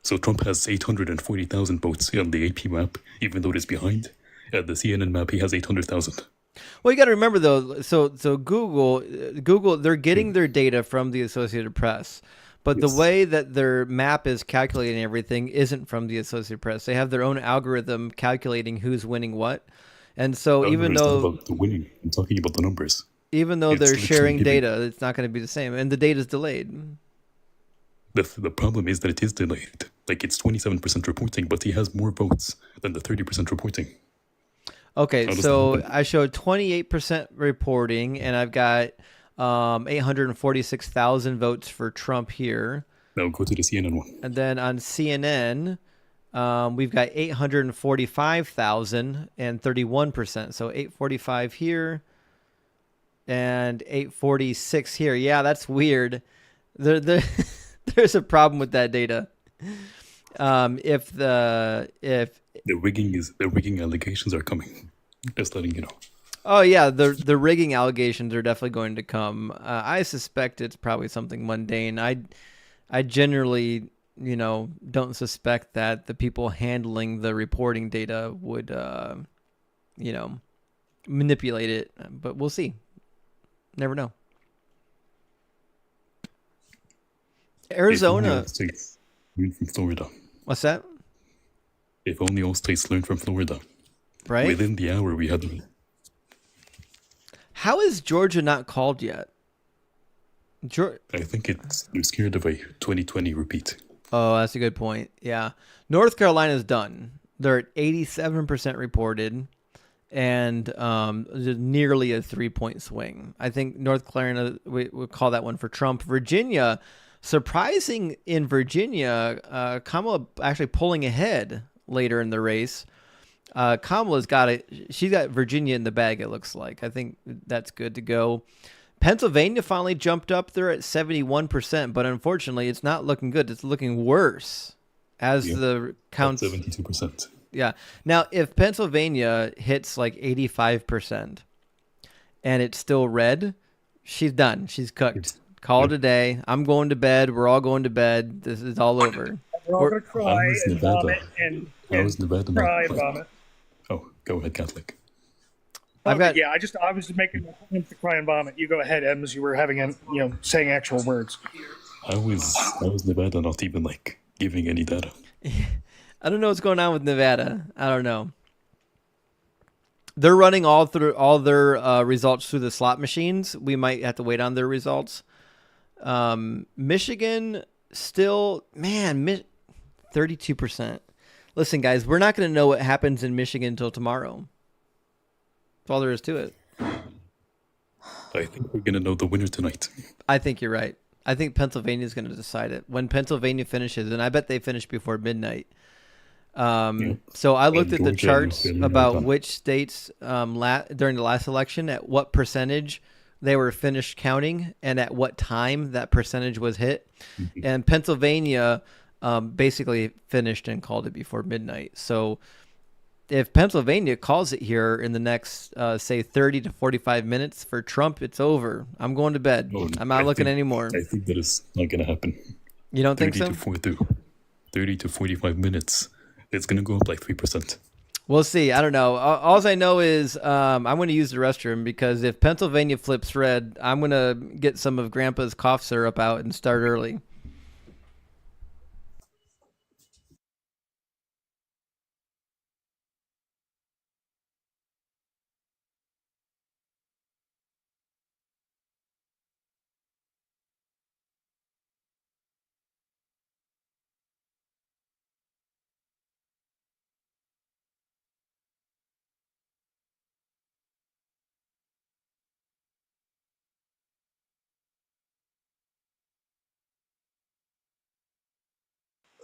So Trump has 840,000 votes on the AP map, even though it is behind. At the CNN map, he has 800,000. Well, you got to remember though. So Google, they're getting their data from the Associated Press, but the way that their map is calculating everything isn't from the Associated Press. They have their own algorithm calculating who's winning what, and so even though about the winning, I'm talking about the numbers. Even though they're sharing data, it's not going to be the same, and the data is delayed. The problem is that it is delayed. Like it's 27% reporting, but he has more votes than the 30% reporting. Okay, so I showed 28% reporting, and I've got 846,000 votes for Trump here. Now go to the CNN one. And then on CNN, we've got 845,000 and 31%. So 845 here and 846 here. Yeah, that's weird. There's a problem with that data. If the rigging allegations are coming, just letting you know. Oh yeah, the rigging allegations are definitely going to come. I suspect it's probably something mundane. I generally, don't suspect that the people handling the reporting data would, manipulate it, but we'll see. Never know. Arizona. If only all states learned from Florida. What's that? If only all states learned from Florida. Right? Within the hour we had. How is Georgia not called yet? I think they're scared of a 2020 repeat. Oh, that's a good point. Yeah. North Carolina's done. They're at 87% reported and nearly a 3-point swing. I think North Carolina, we call that one for Trump. Virginia, surprising in Virginia, Kamala actually pulling ahead later in the race. Kamala's she's got Virginia in the bag, it looks like. I think that's good to go. Pennsylvania finally jumped up there at 71%, but unfortunately it's not looking good. It's looking worse as the counts. 72%. Yeah. Now, if Pennsylvania hits like 85% and it's still red, she's done. She's cooked. Call it a day. I'm going to bed. We're all going to bed. This is all over. We're all going to cry and vomit and cry and vomit. Oh, go ahead, Catholic. I was making attempt to cry and vomit. You go ahead, Ems. You were having, saying actual words. I was Nevada, not even like giving any data. I don't know what's going on with Nevada. I don't know. They're running all their results through the slot machines. We might have to wait on their results. Michigan still, 32%. Listen, guys, we're not going to know what happens in Michigan until tomorrow. That's all there is to it. I think we're going to know the winner tonight. I think you're right. I think Pennsylvania is going to decide it. When Pennsylvania finishes, and I bet they finish before midnight. So I looked at the charts about which states during the last election, at what percentage they were finished counting and at what time that percentage was hit. And Pennsylvania basically finished and called it before midnight. So if Pennsylvania calls it here in the next, say, 30 to 45 minutes for Trump, it's over. I'm going to bed. I'm not looking anymore. I think that is not going to happen. You don't think so? 30 to 45 minutes. It's going to go up like 3%. We'll see. I don't know. All I know is I'm going to use the restroom because if Pennsylvania flips red, I'm going to get some of Grandpa's cough syrup out and start early.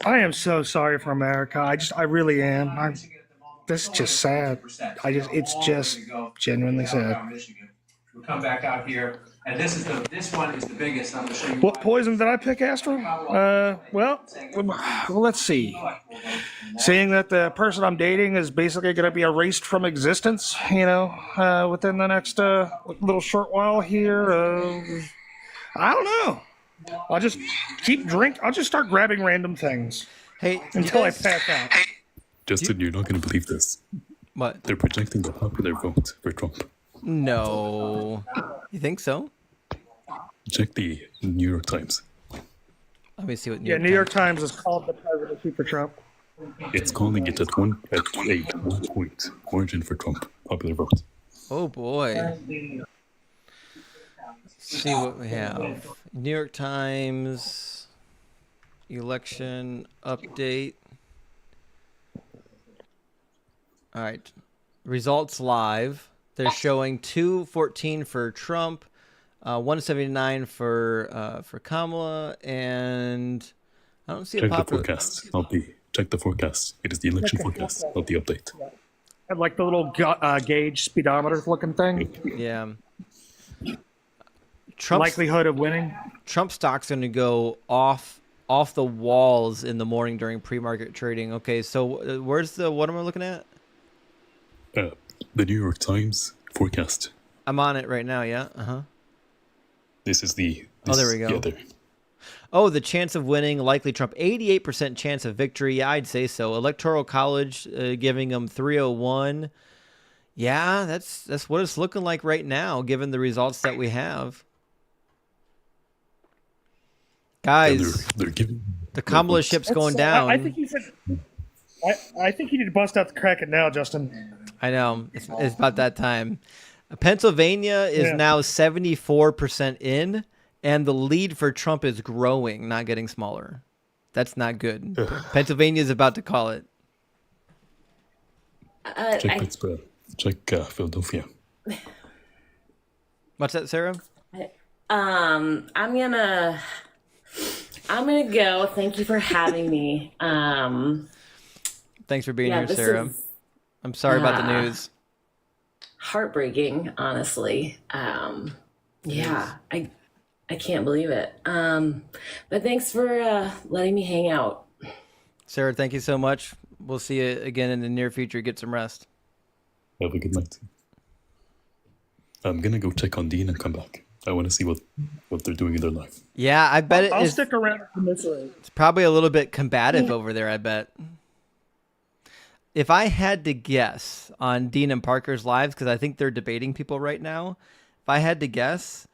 I am so sorry for America. I really am. This is just sad. It's just genuinely sad. We'll come back out here, and this one is the biggest. I'm going to show you. What poison did I pick, Astro? Well, let's see. Seeing that the person I'm dating is basically going to be erased from existence, within the next little short while here. I don't know. I'll just I'll just start grabbing random things. Until I pass out. Justin, you're not going to believe this. What? They're projecting the popular vote for Trump. No. You think so? Check the New York Times. Let me see what New York Times has called the presidency for Trump. It's calling it at a 1 point margin for Trump popular vote. Oh boy. Let's see what we have. New York Times election update. All right. Results live. They're showing 214 for Trump, 179 for Kamala, and I don't see a popular. Check the forecast. Check the forecast. It is the election forecast, not the update. And like the little gauge speedometer looking thing. Yeah. Likelihood of winning. Trump stock's going to go off the walls in the morning during pre-market trading. Okay, so what am I looking at? The New York Times forecast. I'm on it right now, yeah. Uh-huh. This is the... there we go. Yeah, there. Oh, the chance of winning, likely Trump. 88% chance of victory. Yeah, I'd say so. Electoral College giving him 301. Yeah, that's what it's looking like right now, given the results that we have. Guys, they're giving the Kamala ship's going down. I think he said. I think you need to bust out the Kraken now, Justin. I know. It's about that time. Pennsylvania is now 74% in, and the lead for Trump is growing, not getting smaller. That's not good. Pennsylvania is about to call it. Check Pittsburgh. Check Philadelphia. What's that, Sarah? I'm gonna go. Thank you for having me. Thanks for being here, Sarah. I'm sorry about the news. Heartbreaking, honestly. Yeah, I can't believe it. But thanks for letting me hang out. Sarah, thank you so much. We'll see you again in the near future. Get some rest. Have a good night. I'm gonna go check on Dean and come back. I want to see what they're doing in their life. Yeah, I bet I'll stick around for this. It's probably a little bit combative over there, I bet. If I had to guess on Dean and Parker's lives, because I think they're debating people right now, if I had to guess,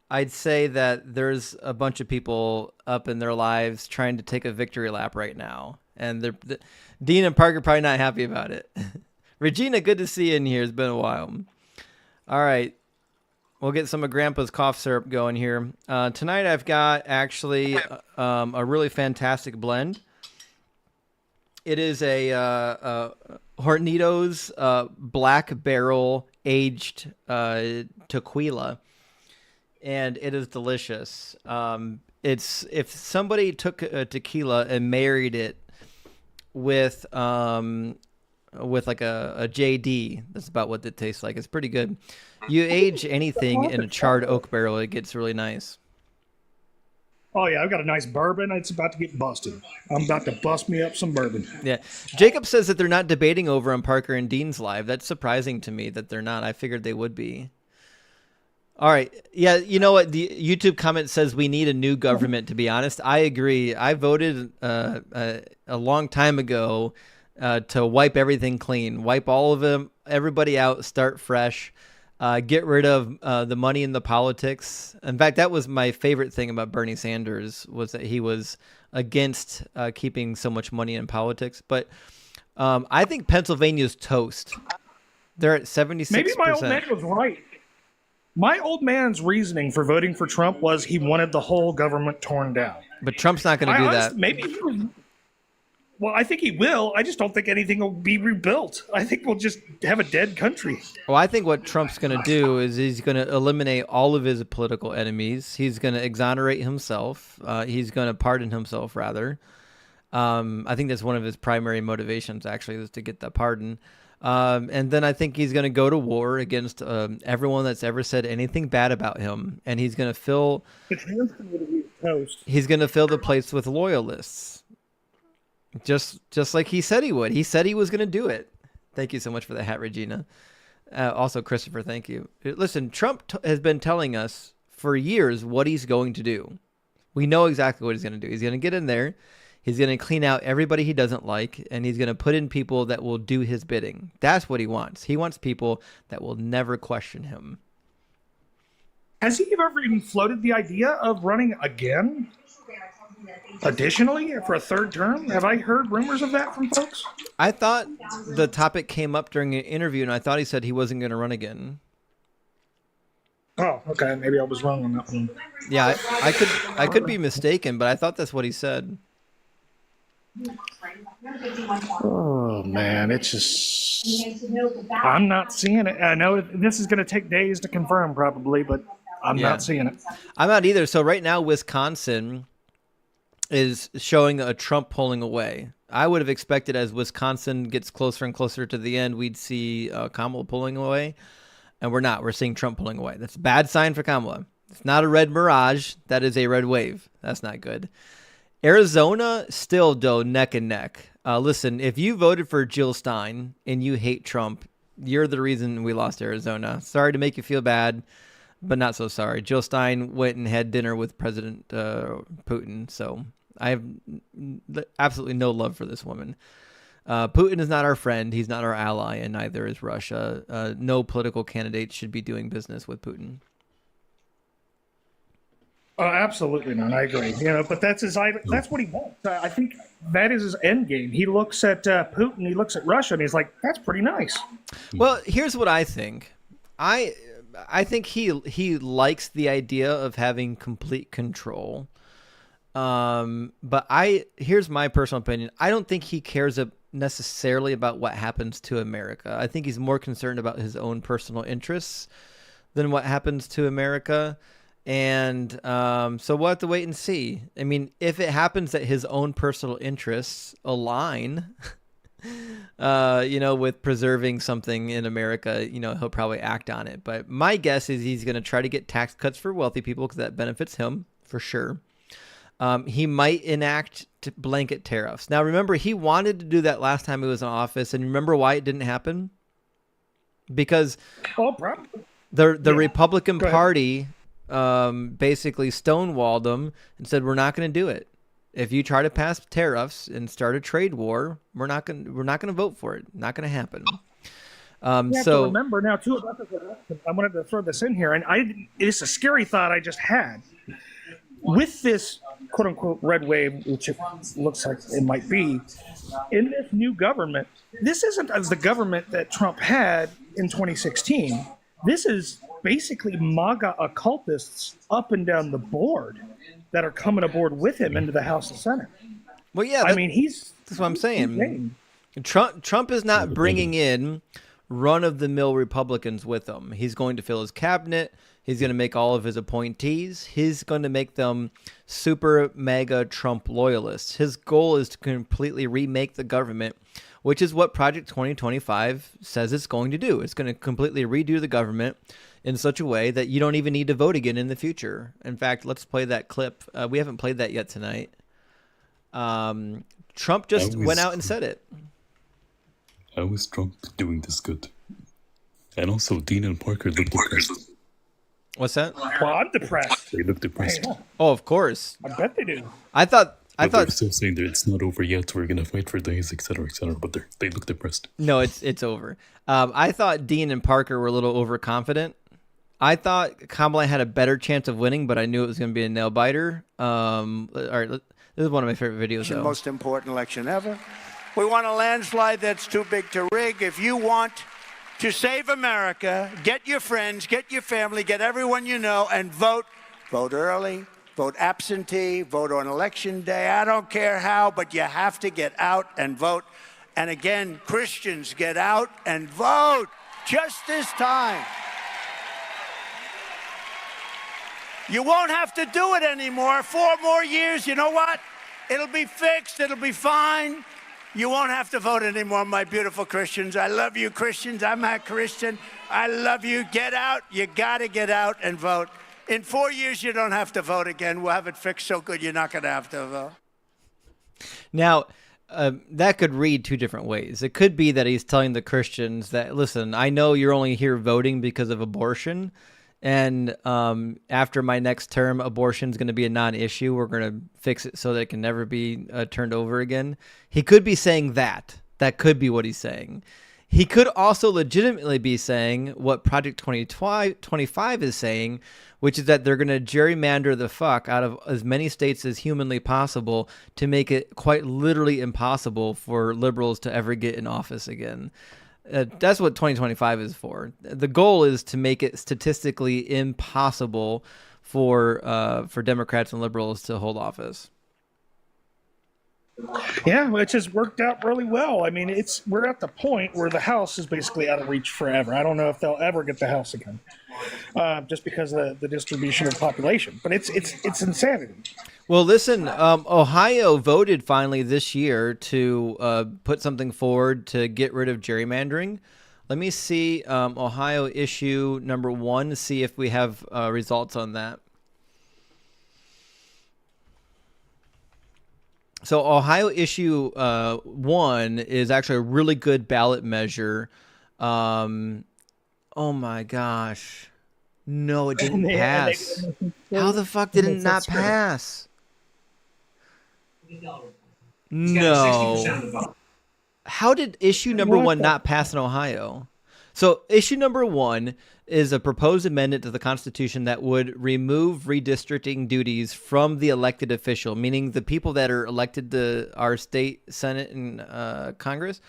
I'd say that there's a bunch of people up in their lives trying to take a victory lap right now. And Dean and Parker probably not happy about it. Regina, good to see you in here. It's been a while. All right. We'll get some of Grandpa's cough syrup going here. Tonight I've got actually a really fantastic blend. It is a Hornitos Black Barrel aged tequila, and it is delicious. It's if somebody took a tequila and married it with like a JD, that's about what it tastes like. It's pretty good. You age anything in a charred oak barrel, it gets really nice. Oh, yeah, I've got a nice bourbon. It's about to get busted. I'm about to bust me up some bourbon. Yeah. Jacob says that they're not debating over on Parker and Dean's live. That's surprising to me that they're not. I figured they would be. All right. Yeah, you know what? The YouTube comment says we need a new government, to be honest. I agree. I voted a long time ago to wipe everything clean. Wipe all of them, everybody out, start fresh. Get rid of the money in the politics. In fact, that was my favorite thing about Bernie Sanders, was that he was against keeping so much money in politics. But I think Pennsylvania's toast. They're at 76%. Maybe my old man was right. My old man's reasoning for voting for Trump was he wanted the whole government torn down. But Trump's not going to do that. Maybe he was. Well, I think he will. I just don't think anything will be rebuilt. I think we'll just have a dead country. Well, I think what Trump's going to do is he's going to eliminate all of his political enemies. He's going to exonerate himself. He's going to pardon himself, rather. I think that's one of his primary motivations, actually, is to get that pardon. And then I think he's going to go to war against everyone that's ever said anything bad about him. And he's going to fill... He's going to fill the place with loyalists. Just like he said he would. He said he was going to do it. Thank you so much for the hat, Regina. Also, Christopher, thank you. Listen, Trump has been telling us for years what he's going to do. We know exactly what he's going to do. He's going to get in there. He's going to clean out everybody he doesn't like, and he's going to put in people that will do his bidding. That's what he wants. He wants people that will never question him. Has he ever even floated the idea of running again? Additionally, for a third term? Have I heard rumors of that from folks? I thought the topic came up during an interview, and I thought he said he wasn't going to run again. Oh, okay. Maybe I was wrong on that one. Yeah, I could be mistaken, but I thought that's what he said. Oh, man, it's just... I'm not seeing it. I know this is going to take days to confirm, probably, but I'm not seeing it. I'm not either. So right now, Wisconsin is showing a Trump pulling away. I would have expected as Wisconsin gets closer and closer to the end, we'd see Kamala pulling away, and we're not. We're seeing Trump pulling away. That's a bad sign for Kamala. It's not a red mirage. That is a red wave. That's not good. Arizona still, though, neck and neck. Listen, if you voted for Jill Stein and you hate Trump, you're the reason we lost Arizona. Sorry to make you feel bad, but not so sorry. Jill Stein went and had dinner with President Putin, so I have absolutely no love for this woman. Putin is not our friend. He's not our ally, and neither is Russia. No political candidate should be doing business with Putin. Oh, absolutely not. I agree. But that's that's what he wants. I think that is his end game. He looks at Putin, he looks at Russia, and he's like, "That's pretty nice." Well, here's what I think. I think he likes the idea of having complete control. But here's my personal opinion. I don't think he cares necessarily about what happens to America. I think he's more concerned about his own personal interests than what happens to America. And so we'll have to wait and see. I mean, if it happens that his own personal interests align, with preserving something in America, he'll probably act on it. But my guess is he's going to try to get tax cuts for wealthy people because that benefits him for sure. He might enact blanket tariffs. Now, remember, he wanted to do that last time he was in office. And remember why it didn't happen? Because the Republican Party basically stonewalled them and said, we're not going to do it. If you try to pass tariffs and start a trade war, we're not going to vote for it. Not going to happen. You have to remember now too about this. I wanted to throw this in here, and it's a scary thought I just had. With this quote unquote red wave, which it looks like it might be, in this new government, this isn't as the government that Trump had in 2016. This is basically MAGA occultists up and down the board that are coming aboard with him into the House and Senate. Well, yeah, that's what I'm saying. Trump is not bringing in run-of-the-mill Republicans with him. He's going to fill his cabinet. He's going to make all of his appointees. He's going to make them super mega Trump loyalists. His goal is to completely remake the government, which is what Project 2025 says it's going to do. It's going to completely redo the government in such a way that you don't even need to vote again in the future. In fact, let's play that clip. We haven't played that yet tonight. Trump just went out and said it. How is Trump doing this good? And also, Dean and Parker look depressed. What's that? Well, I'm depressed. They look depressed. Oh, of course. I bet they do. I thought they're still saying that it's not over yet. We're gonna fight for days, etc., etc. But they look depressed. No, it's over. I thought Dean and Parker were a little overconfident. I thought Kamala had a better chance of winning, but I knew it was going to be a nail biter. All right, this is one of my favorite videos. The most important election ever. We want a landslide that's too big to rig. If you want to save America, get your friends, get your family, get everyone you know, and vote. Vote early, vote absentee, vote on election day. I don't care how, but you have to get out and vote. And again, Christians, get out and vote just this time. You won't have to do it anymore. 4 more years, you know what? It'll be fixed. It'll be fine. You won't have to vote anymore, my beautiful Christians. I love you, Christians. I'm a Christian. I love you. Get out. You got to get out and vote. In 4 years, you don't have to vote again. We'll have it fixed so good you're not going to have to vote. Now, that could read 2 different ways. It could be that he's telling the Christians that, listen, I know you're only here voting because of abortion, and after my next term, abortion is going to be a non-issue. We're going to fix it so that it can never be turned over again. He could be saying that. That could be what he's saying. He could also legitimately be saying what Project 2025 is saying, which is that they're going to gerrymander the fuck out of as many states as humanly possible to make it quite literally impossible for liberals to ever get in office again. That's what 2025 is for. The goal is to make it statistically impossible for Democrats and liberals to hold office. Yeah, which has worked out really well. I mean, we're at the point where the House is basically out of reach forever. I don't know if they'll ever get the House again, just because of the distribution of population. But it's insanity. Well, listen, Ohio voted finally this year to put something forward to get rid of gerrymandering. Let me see Ohio issue number 1 to see if we have results on that. So Ohio issue 1 is actually a really good ballot measure. Oh my gosh. No, it didn't pass. How the fuck did it not pass? No. how did issue number one not pass in Ohio? So issue number one is a proposed amendment to the Constitution that would remove redistricting duties from the elected official, meaning the people that are elected to our state, Senate, and Congress.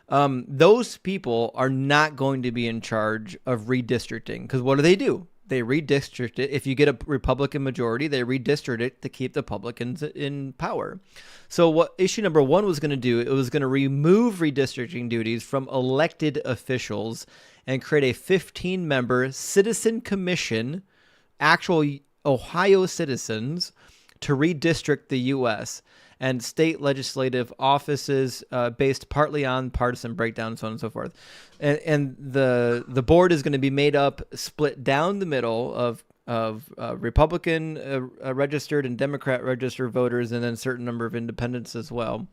Those people are not going to be in charge of redistricting, because what do? They redistrict it. If you get a Republican majority, they redistrict it to keep the Republicans in power. So what issue number one was going to do, it was going to remove redistricting duties from elected officials and create a 15-member citizen commission, actual Ohio citizens, to redistrict the U.S. and state legislative offices based partly on partisan breakdown, so on and so forth. And the board is going to be made up, split down the middle of Republican registered and Democrat registered voters, and then a certain number of independents as well.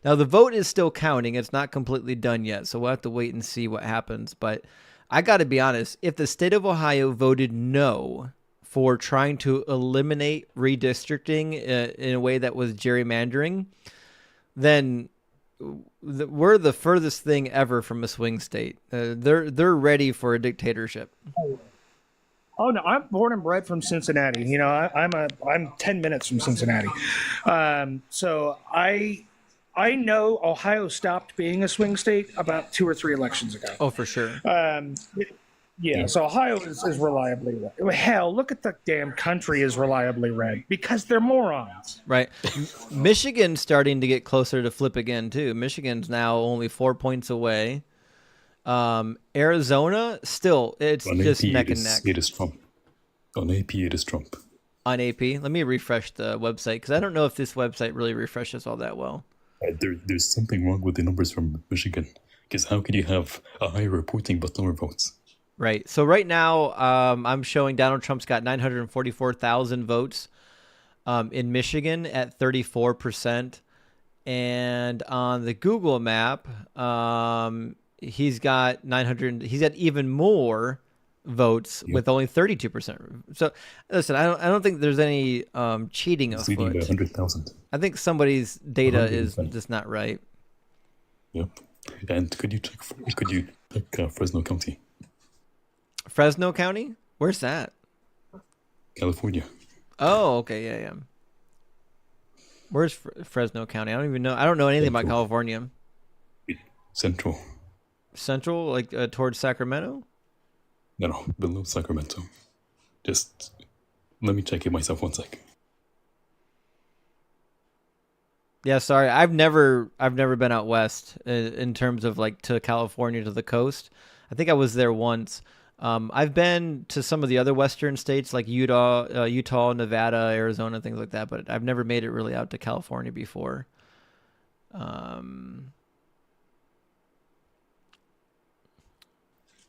Now, the vote is still counting. It's not completely done yet, so we'll have to wait and see what happens. But I got to be honest, if the state of Ohio voted no for trying to eliminate redistricting in a way that was gerrymandering, then we're the furthest thing ever from a swing state. They're ready for a dictatorship. Oh no, I'm born and bred from Cincinnati. You know, I'm 10 minutes from Cincinnati. So I know Ohio stopped being a swing state about 2 or 3 elections ago. Oh, for sure. Yeah, so Ohio is reliably red. Hell, look at the damn country is reliably red because they're morons. Right. Michigan's starting to get closer to flip again, too. Michigan's now only 4 points away. Arizona, still, it's on just AP, neck and neck. It is Trump. On AP, it is Trump. On AP? Let me refresh the website, because I don't know if this website really refreshes all that well. There's something wrong with the numbers from Michigan, because how could you have a higher reporting but lower votes? Right. So right now, I'm showing Donald Trump's got 944,000 votes in Michigan at 34%. And on the Google map, he's got 900. He's got even more votes with only 32%. So listen, I don't think there's any cheating It's leading by afoot. 100,000. I think somebody's data is 100%. just not right. Yep. And could you check Fresno County, Fresno County? Where's that? California? Oh, okay, yeah. Where's Fresno County? I don't even know. I don't know anything about California. Central. Central, like towards Sacramento? No, below Sacramento. Just let me check it myself 1 sec. Yeah, sorry. I've never been out west in terms of like to California, to the coast. I think I was there once. I've been to some of the other western states like Utah, Nevada, Arizona, things like that, but I've never made it really out to California before.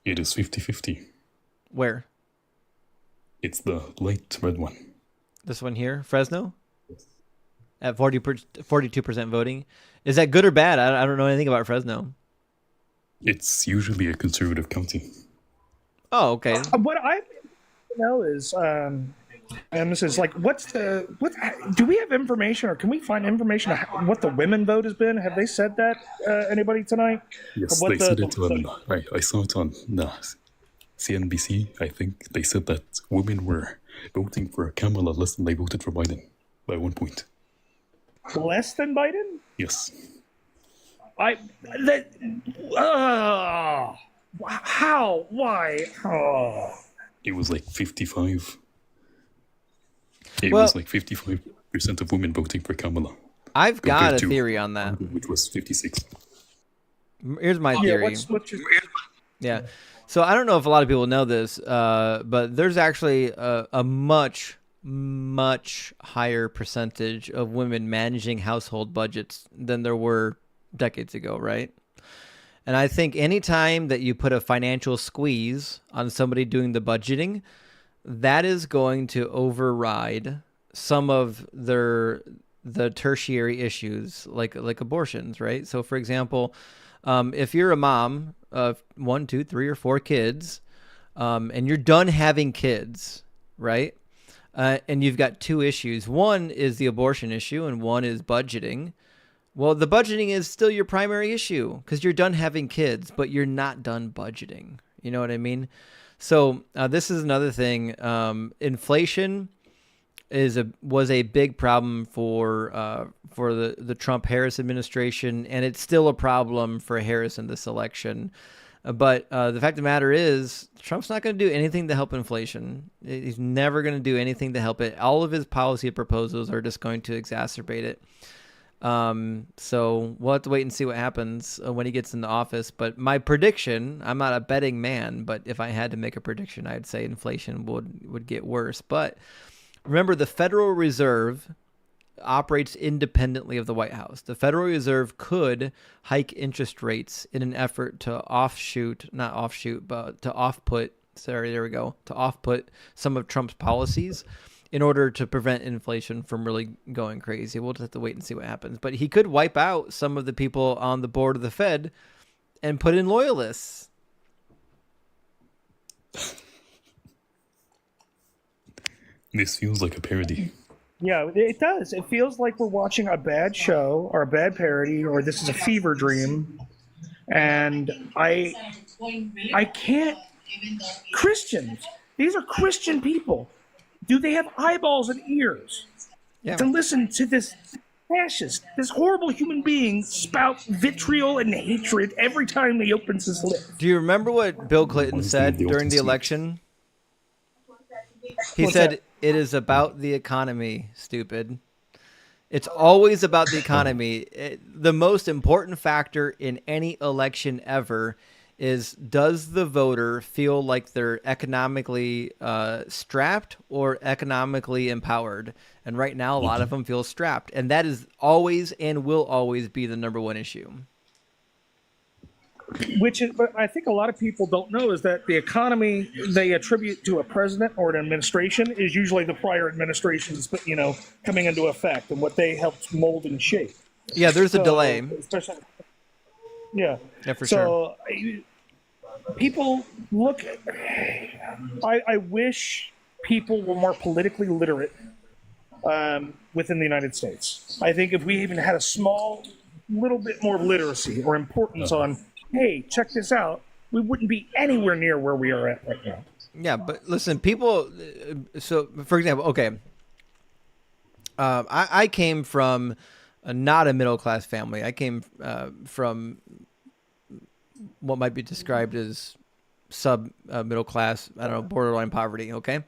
It is 50-50. Where? It's the light red one. This one here, Fresno? At 42% voting. Is that good or bad? I don't know anything about Fresno. It's usually a conservative county. Oh, okay. What I know is, and this is like, do we have information, or can we find information on what the women vote has been? Have they said that, anybody tonight? Yes, What they said it on. I saw it on CNBC. I think they said that women were voting for Kamala less than they voted for Biden by 1 point. Less than Biden? Yes. How? Why? Oh. It was like 55. It Well- was like 55% of women voting for Kamala. I've got compared a to theory on that. Which was 56. Here's my theory. What's your... Yeah. So I don't know if a lot of people know this, but there's actually a much higher percentage of women managing household budgets than there were decades ago, right? And I think anytime that you put a financial squeeze on somebody doing the budgeting, that is going to override some of the tertiary issues like abortions, right? So for example, if you're a mom of 1, 2, 3, or 4 kids, and you're done having kids, right? And you've got 2 issues. One is the abortion issue, and one is budgeting, Well, the budgeting is still your primary issue because you're done having kids, but you're not done budgeting. You know what I mean? So this is another thing. Inflation was a big problem for the Trump-Harris administration, and it's still a problem for Harris in this election. But the fact of the matter is, Trump's not going to do anything to help inflation. He's never going to do anything to help it. All of his policy proposals are just going to exacerbate it. So we'll have to wait and see what happens when he gets into office. But my prediction, I'm not a betting man, but if I had to make a prediction, I'd say inflation would get worse. But remember, the Federal Reserve operates independently of the White House. The Federal Reserve could hike interest rates in an effort to offput some of Trump's policies in order to prevent inflation from really going crazy. We'll just have to wait and see what happens. But he could wipe out some of the people on the board of the Fed and put in loyalists. This feels like a parody. Yeah, it does. It feels like we're watching a bad show or a bad parody, or this is a fever dream. And I can't. Christians, these are Christian people. Do they have eyeballs and ears to listen to this fascist, this horrible human being spout vitriol and hatred every time he opens his lips? Do you remember what Bill Clinton said during the election? He said, "It is about the economy, stupid." It's always about the economy. The most important factor in any election ever is, does the voter feel like they're economically strapped or economically empowered? And right now, a lot of them feel strapped. And that is always and will always be the number one issue. But I think a lot of people don't know is that the economy they attribute to a president or an administration is usually the prior administration's, coming into effect and what they helped mold and shape. Yeah, there's a delay. Especially, yeah, for sure. People look. I wish people were more politically literate within the United States. I think if we even had a little bit more literacy or importance on, hey, check this out, we wouldn't be anywhere near where we are at right now. Yeah, but listen, people. So, for example, okay, I came from not a middle class family. I came from what might be described as sub middle class, I don't know, borderline poverty. Okay.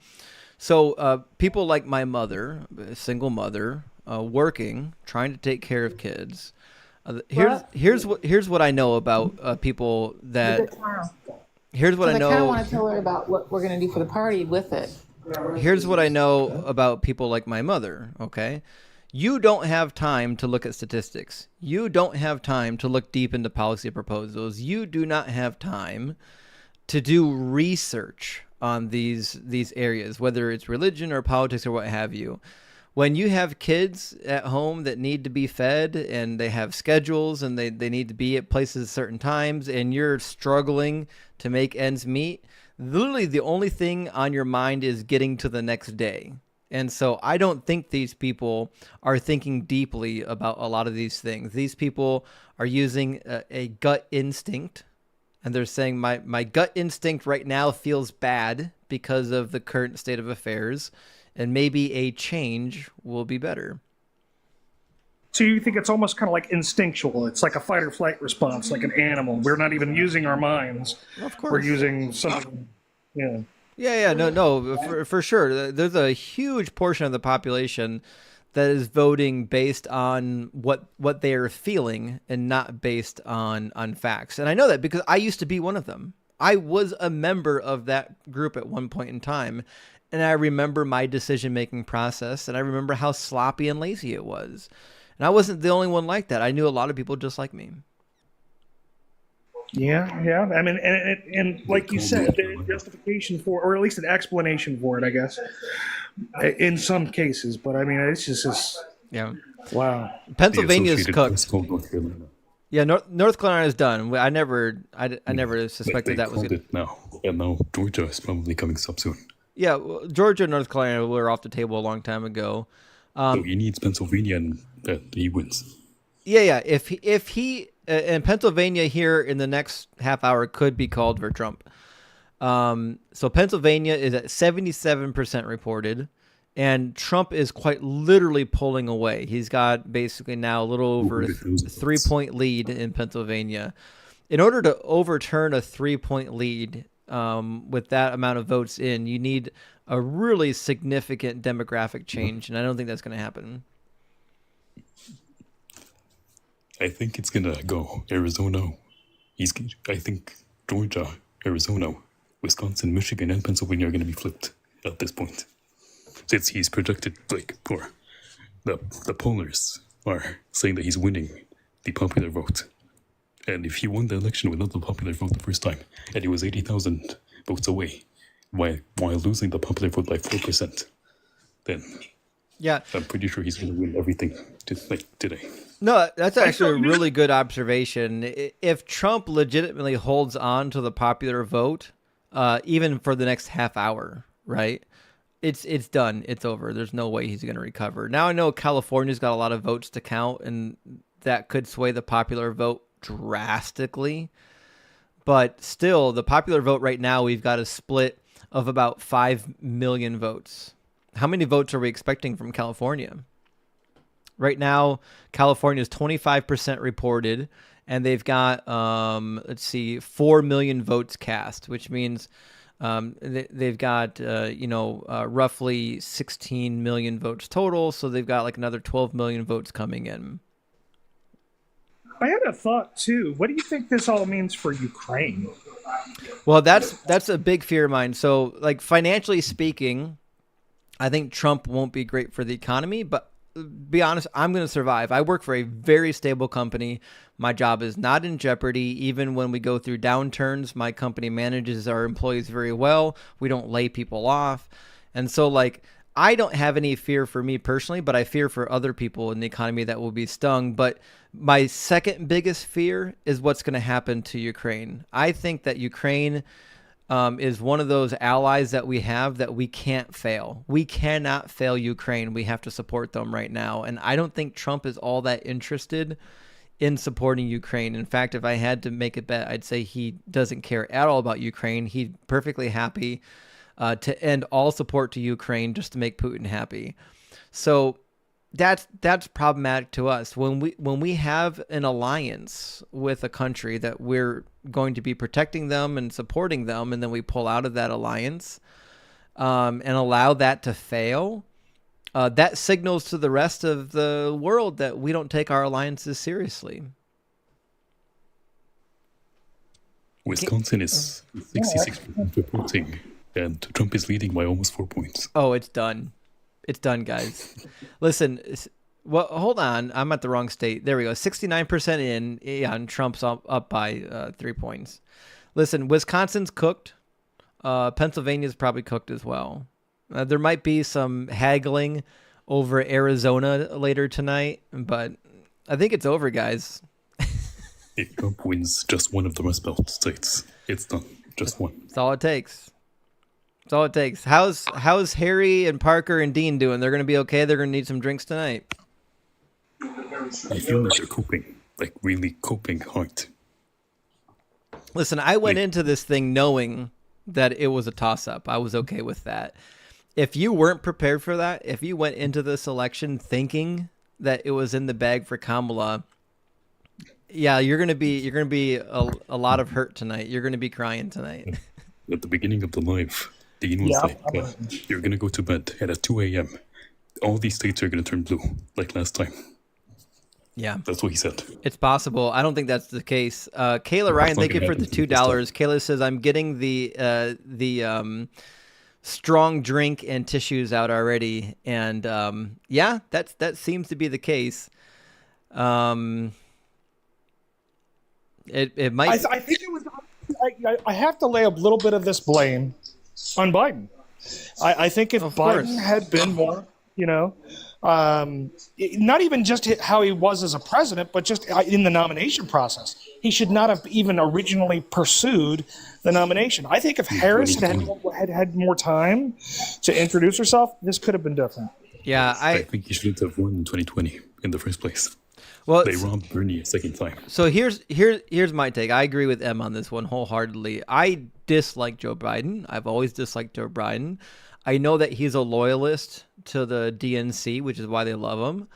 So people like my mother, a single mother, working, trying to take care of kids. Here's what I know about people that. Here's what I know. I kind of want to tell her about what we're going to do for the party with it. Here's what I know about people like my mother. Okay. You don't have time to look at statistics. You don't have time to look deep into policy proposals. You do not have time to do research on these areas, whether it's religion or politics or what have you. When you have kids at home that need to be fed and they have schedules and they need to be at places at certain times and you're struggling to make ends meet, literally the only thing on your mind is getting to the next day. And so I don't think these people are thinking deeply about a lot of these things. These people are using a gut instinct, and they're saying my gut instinct right now feels bad because of the current state of affairs, and maybe a change will be better. So you think it's almost kind of like instinctual. It's like a fight or flight response, like an animal. We're not even using our minds. Of course. We're using something, yeah. Yeah, no, for sure. There's a huge portion of the population that is voting based on what they are feeling and not based on facts. And I know that because I used to be one of them. I was a member of that group at one point in time, and I remember my decision-making process, and I remember how sloppy and lazy it was. And I wasn't the only one like that. I knew a lot of people just like me. Yeah. I mean, and like you said, there's justification for, or at least an explanation for it, I guess, in some cases. But I mean, it's just this. Yeah. Wow. Pennsylvania's cooked. Yeah, North Carolina's done. I never suspected that was good. Now, and now Georgia is probably coming up soon. Yeah, Georgia and North Carolina were off the table a long time ago. So he needs Pennsylvania, and he wins. Yeah. If he in Pennsylvania here in the next half hour could be called for Trump. So Pennsylvania is at 77% reported, and Trump is quite literally pulling away. He's got basically now a little over a 3-point lead in Pennsylvania. In order to overturn a 3-point lead with that amount of votes in, you need a really significant demographic change, and I don't think that's going to happen. I think it's gonna go Arizona. I think Georgia, Arizona, Wisconsin, Michigan, and Pennsylvania are gonna be flipped at this point. Since he's projected, or the pollers are saying that he's winning the popular vote. And if he won the election without the popular vote the first time, and he was 80,000 votes away, while losing the popular vote by 4%, then I'm pretty sure he's gonna win everything today. No, that's actually a really good observation. If Trump legitimately holds on to the popular vote, even for the next half hour, right? It's done. It's over. There's no way he's going to recover. Now I know California's got a lot of votes to count, and that could sway the popular vote drastically. But still, the popular vote right now, we've got a split of about 5 million votes. How many votes are we expecting from California? Right now, California is 25% reported, and they've got, 4 million votes cast, which means they've got, roughly 16 million votes total. So they've got like another 12 million votes coming in. I had a thought too. What do you think this all means for Ukraine? Well, that's a big fear of mine. So, like, financially speaking, I think Trump won't be great for the economy, but be honest, I'm going to survive. I work for a very stable company. My job is not in jeopardy. Even when we go through downturns, my company manages our employees very well. We don't lay people off. And so, like, I don't have any fear for me personally, but I fear for other people in the economy that will be stung. But my second biggest fear is what's going to happen to Ukraine. I think that Ukraine is one of those allies that we have that we can't fail. We cannot fail Ukraine. We have to support them right now. And I don't think Trump is all that interested in supporting Ukraine. In fact, if I had to make a bet, I'd say he doesn't care at all about Ukraine. He's perfectly happy to end all support to Ukraine just to make Putin happy. So that's problematic to us. When we have an alliance with a country that we're going to be protecting them and supporting them, and then we pull out of that alliance and allow that to fail, that signals to the rest of the world that we don't take our alliances seriously. Wisconsin is 66% reporting, and Trump is leading by almost 4 points. Oh, it's done. It's done, guys. Listen, well, hold on. I'm at the wrong state. There we go. 69% in. Yeah, and Trump's up by 3 points. Listen, Wisconsin's cooked. Pennsylvania's probably cooked as well. There might be some haggling over Arizona later tonight, but I think it's over, guys. If Trump wins just one of the Rust Belt states, it's done. Just one. That's all it takes. That's all it takes. How's Harry and Parker and Dean doing? They're going to be okay? They're going to need some drinks tonight. I feel like they're coping, like really coping hard. Listen, I went into this thing knowing that it was a toss-up. I was okay with that. If you weren't prepared for that, if you went into this election thinking that it was in the bag for Kamala, yeah, you're gonna be a lot of hurt tonight. You're gonna be crying tonight. At the beginning of the live, Dean was you're gonna go to bed, and at 2 a.m., all these states are gonna turn blue, like last time. Yeah. That's what he said. It's possible. I don't think that's the case. Kayla Ryan, thank you for the $2. Kayla says, I'm getting the strong drink and tissues out already. And yeah, that seems to be the case. It might. I think it was. I have to lay a little bit of this blame on Biden. I think if Biden had been more, not even just how he was as a president, but just in the nomination process, he should not have even originally pursued the nomination. I think if Harris had more time to introduce herself, this could have been different. Yeah, I think he should have won in 2020 in the first place. Well, They robbed Bernie a second time. So here's my take. I agree with Em on this one wholeheartedly. I dislike Joe Biden. I've always disliked Joe Biden. I know that he's a loyalist to the DNC, which is why they love him.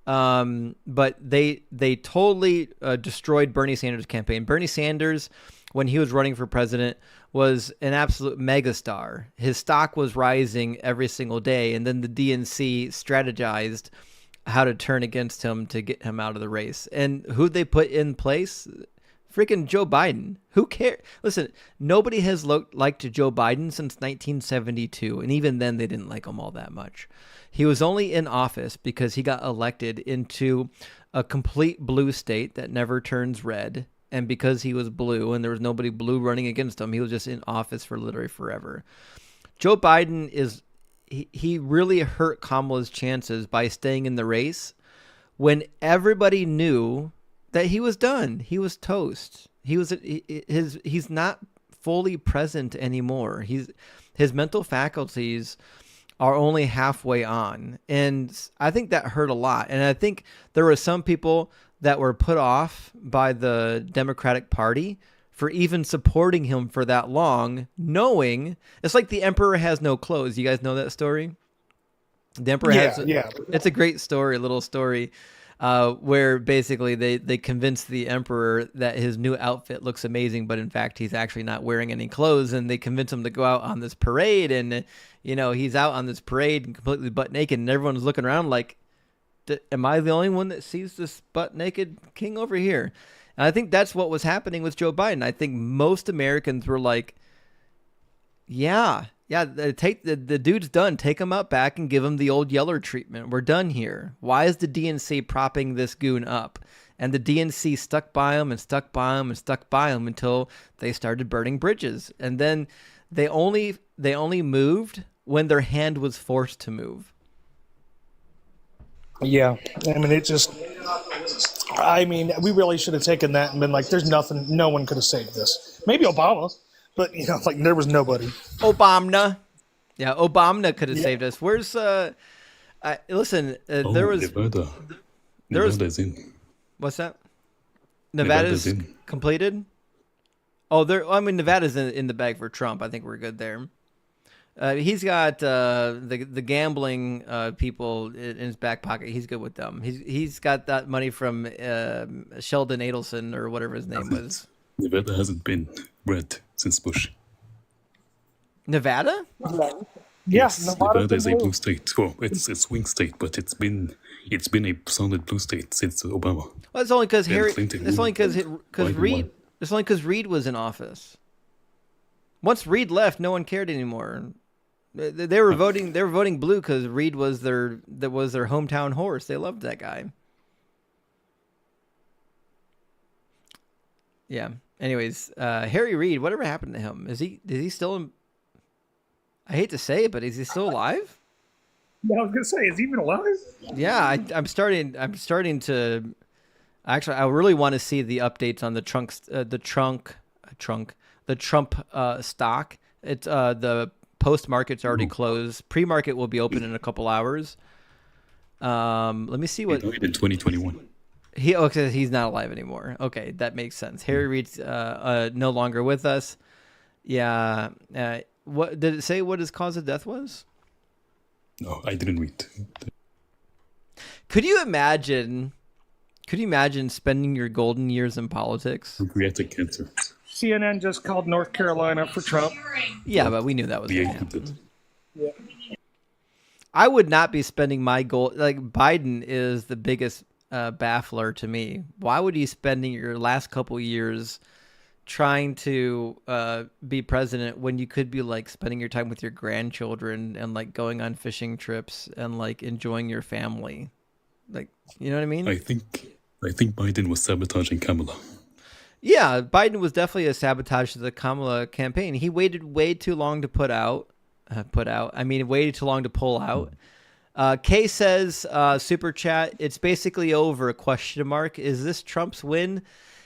But they totally destroyed Bernie Sanders' campaign. Bernie Sanders, when he was running for president, was an absolute megastar. His stock was rising every single day, and then the DNC strategized how to turn against him to get him out of the race. And who'd they put in place? Freaking Joe Biden. Who cares? Listen, nobody has liked Joe Biden since 1972, and even then they didn't like him all that much. He was only in office because he got elected into a complete blue state that never turns red, and because he was blue and there was nobody blue running against him, he was just in office for literally forever. Joe Biden is... He really hurt Kamala's chances by staying in the race when everybody knew that he was done. He was toast. He's not fully present anymore. His mental faculties are only halfway on, and I think that hurt a lot. And I think there were some people that were put off by the Democratic Party for even supporting him for that long, knowing it's like the emperor has no clothes. You guys know that story? The emperor it's a great story, a little story, where basically they convince the emperor that his new outfit looks amazing, but in fact he's actually not wearing any clothes, and they convince him to go out on this parade, and he's out on this parade and completely butt naked, and everyone's looking around like, am I the only one that sees this butt naked king over here? And I think that's what was happening with Joe Biden. I think most Americans were like, yeah, take the dude's done. Take him out back and give him the old Yeller treatment. We're done here. Why is the DNC propping this goon up? And the DNC stuck by him and stuck by him and stuck by him until they started burning bridges. And then they only moved when their hand was forced to move. Yeah, I mean, we really should have taken that and been like, there's nothing, no one could have saved this. Maybe Obama, but, there was nobody. Obama. Yeah, Obama could have saved us. Where's, listen, there was... Nevada's in. What's that? Nevada's completed? Oh, Nevada's in the bag for Trump. I think we're good there. He's got the gambling people in his back pocket. He's good with them. He's got that money from Sheldon Adelson or whatever his name was. Nevada hasn't been red since Bush. Nevada? Yes, Nevada is a blue state. Well, it's a swing state, but it's been a solid blue state since Obama. Well, it's only because Reed. It's only because Reed was in office. Once Reed left, no one cared anymore. They were voting. They were voting blue because Reed was their hometown horse. They loved that guy. Yeah. Anyways, Harry Reid, whatever happened to him? Is he still in? I hate to say it, but is he still alive? Yeah, I was gonna say, is he even alive? Yeah, I'm starting to. Actually, I really want to see the updates on the Trump stock. It's the post market's already closed. Pre market will be open in a couple hours. Let me see what. He died in 2021. He's not alive anymore. Okay, that makes sense. Harry Reid's no longer with us. Yeah. What did it say? What his cause of death was? No, I didn't read. Could you imagine spending your golden years in politics? Pancreatic cancer. CNN just called North Carolina for Trump. Yeah, but we knew that was going to happen. Yeah. I would not be spending my gold. Like, Biden is the biggest baffler to me. Why would you spending your last couple years trying to be president when you could be like spending your time with your grandchildren and like going on fishing trips and like enjoying your family? Like, you know what I mean? I think Biden was sabotaging Kamala. Yeah, Biden was definitely a sabotage to the Kamala campaign. He waited way too long to waited too long to pull out. Kay says, super chat, it's basically over, ? Is this Trump's win?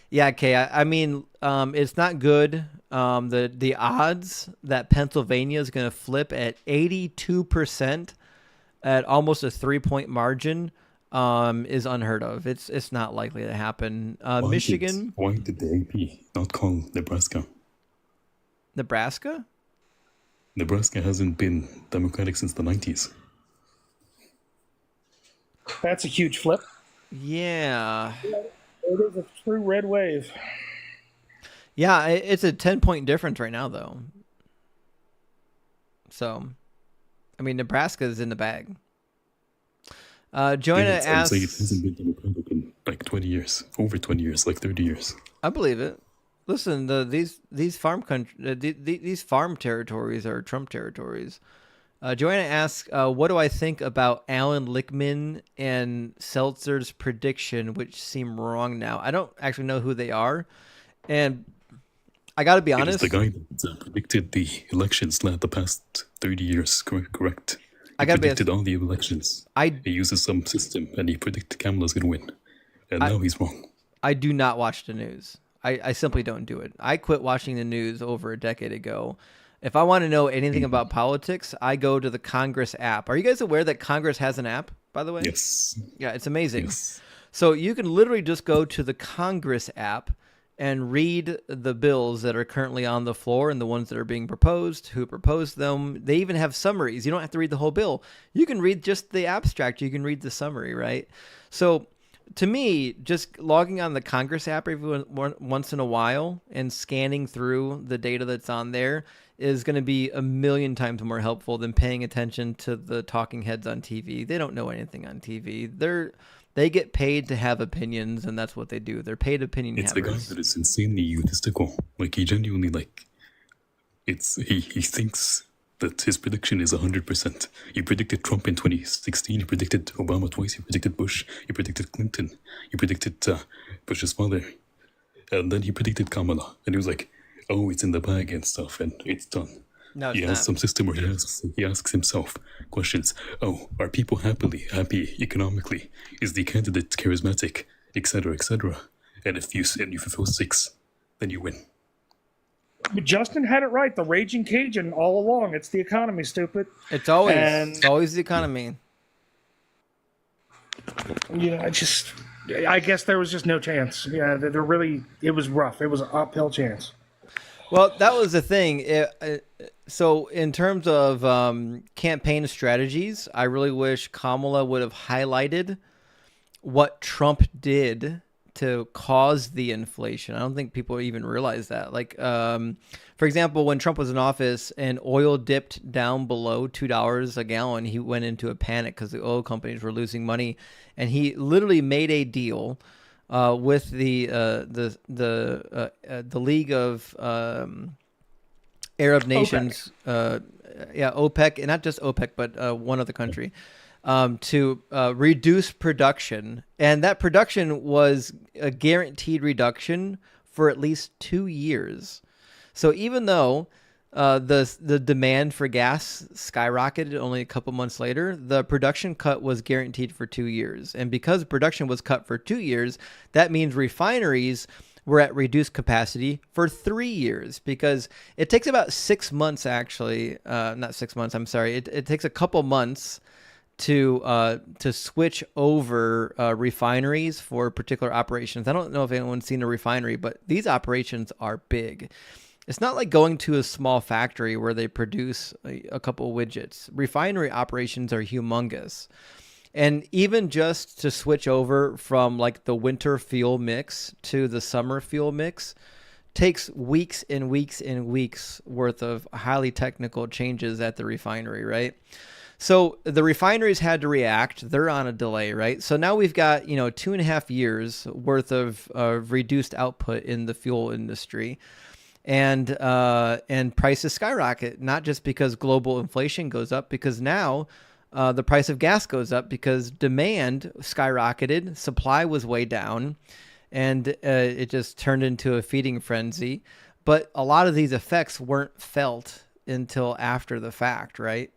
Yeah, Kay, I mean, it's not good. The odds that Pennsylvania is going to flip at 82% at almost a 3-point margin is unheard of. It's not likely to happen. Why Michigan, why did the AP not call Nebraska? Nebraska? Nebraska hasn't been Democratic since the 90s. That's a huge flip. Yeah. It is a true red wave. Yeah, it's a 10-point difference right now, though. So, I mean, Nebraska is in the bag. Joanna I'm saying it asks... hasn't been Democratic in like 20 years, over 20 years, like 30 years. I believe it. Listen, these farm territories are Trump territories. Joanna asks, what do I think about Alan Lichtman and Seltzer's prediction, which seem wrong now? I don't actually know who they are. And I got to be honest. It's the guy that predicted the elections the past 30 years, correct? He predicted all the elections. He uses some system, and he predicted Kamala's going to win. And now he's wrong. I do not watch the news. I simply don't do it. I quit watching the news over a decade ago. If I want to know anything about politics, I go to the Congress app. Are you guys aware that Congress has an app, by the way? Yes. Yeah, it's amazing. Yes. So you can literally just go to the Congress app and read the bills that are currently on the floor and the ones that are being proposed, who proposed them. They even have summaries. You don't have to read the whole bill. You can read just the abstract. You can read the summary, right? So to me, just logging on the Congress app every once in a while and scanning through the data that's on there is going to be a million times more helpful than paying attention to the talking heads on TV. They don't know anything on TV. They get paid to have opinions, and that's what they do. They're paid opinion It's havers. the guy that is insanely egotistical. Like, he genuinely, he thinks that his prediction is 100%. He predicted Trump in 2016, he predicted Obama twice, he predicted Bush, he predicted Clinton, he predicted Bush's father, and then he predicted Kamala. And he was like, oh, it's in the bag and stuff, and it's done. No, it's he has not. some system where he asks himself questions. Oh, are people happy economically? Is the candidate charismatic, etc., etc.? And if you fulfill 6, then you win. Justin had it right. The raging Cajun all along. It's the economy, stupid. It's always the economy. I guess there was just no chance. Yeah, it was rough. It was an uphill chance. Well, that was the thing. So in terms of campaign strategies, I really wish Kamala would have highlighted what Trump did to cause the inflation. I don't think people even realize that. Like, for example, when Trump was in office and oil dipped down below $2 a gallon, he went into a panic because the oil companies were losing money, and he literally made a deal with the League of Arab Nations, OPEC, and not just OPEC, but one other country, to reduce production. And that production was a guaranteed reduction for at least 2 years. So even though the demand for gas skyrocketed only a couple months later, the production cut was guaranteed for 2 years. And because production was cut for 2 years, that means refineries were at reduced capacity for 3 years, because it takes about 6 months, actually, not 6 months, I'm sorry. It takes a couple months to switch over refineries for particular operations. I don't know if anyone's seen a refinery, but these operations are big. It's not like going to a small factory where they produce a couple widgets. Refinery operations are humongous. And even just to switch over from like the winter fuel mix to the summer fuel mix takes weeks and weeks and weeks worth of highly technical changes at the refinery, right? So the refineries had to react. They're on a delay, right? So now we've got, 2.5 years worth of reduced output in the fuel industry. And prices skyrocket, not just because global inflation goes up, because now the price of gas goes up because demand skyrocketed, supply was way down, and it just turned into a feeding frenzy. But a lot of these effects weren't felt until after the fact, right?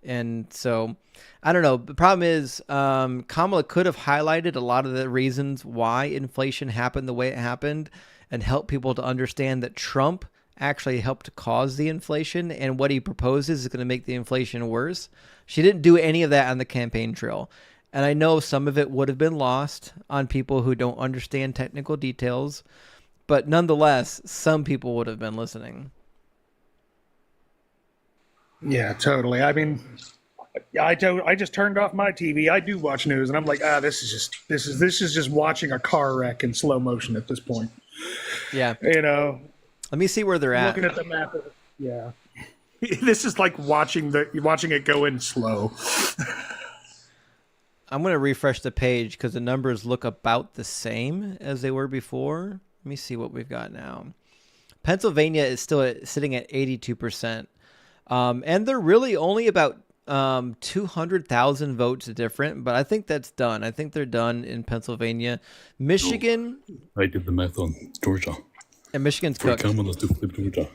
And so, I don't know. The problem is Kamala could have highlighted a lot of the reasons why inflation happened the way it happened and help people to understand that Trump actually helped cause the inflation, and what he proposes is going to make the inflation worse. She didn't do any of that on the campaign trail. And I know some of it would have been lost on people who don't understand technical details, but nonetheless, some people would have been listening. Yeah, totally. I mean, I just turned off my TV. I do watch news, and I'm like, this is just watching a car wreck in slow motion at this point. Yeah. You know. Let me see where they're at. Looking at the map. Yeah. This is like watching it go in slow. I'm going to refresh the page because the numbers look about the same as they were before. Let me see what we've got now. Pennsylvania is still sitting at 82%. And they're really only about 200,000 votes different, but I think that's done. I think they're done in Pennsylvania. Michigan. I did the math on Georgia. And Michigan's for cooked. Kamala to flip Georgia,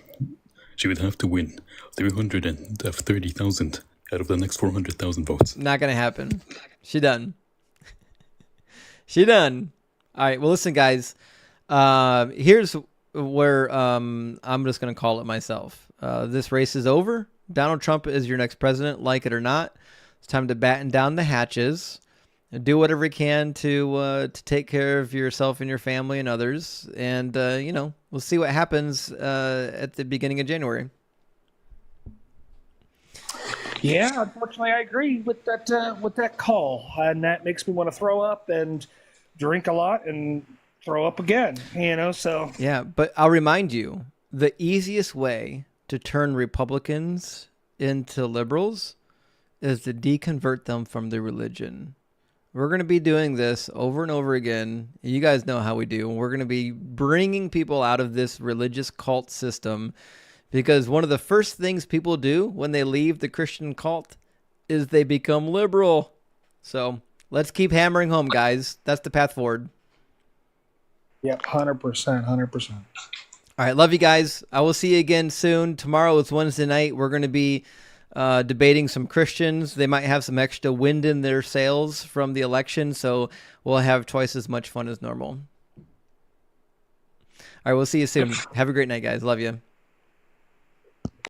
she would have to win 330,000 out of the next 400,000 votes. Not going to happen. She done. She done. All right. Well, listen, guys. Here's where I'm just going to call it myself. This race is over. Donald Trump is your next president, like it or not. It's time to batten down the hatches and do whatever you can to take care of yourself and your family and others. And, we'll see what happens at the beginning of January. Yeah, unfortunately, I agree with that call, and that makes me want to throw up and drink a lot and throw up again. So yeah. But I'll remind you, the easiest way to turn Republicans into liberals is to deconvert them from their religion. We're going to be doing this over and over again. You guys know how we do. We're going to be bringing people out of this religious cult system. Because one of the first things people do when they leave the Christian cult is they become liberal. So let's keep hammering home, guys. That's the path forward. Yep, 100%, 100%. All right, love you guys. I will see you again soon. Tomorrow is Wednesday night. We're going to be debating some Christians. They might have some extra wind in their sails from the election, so we'll have twice as much fun as normal. All right, we'll see you soon. Have a great night, guys. Love you.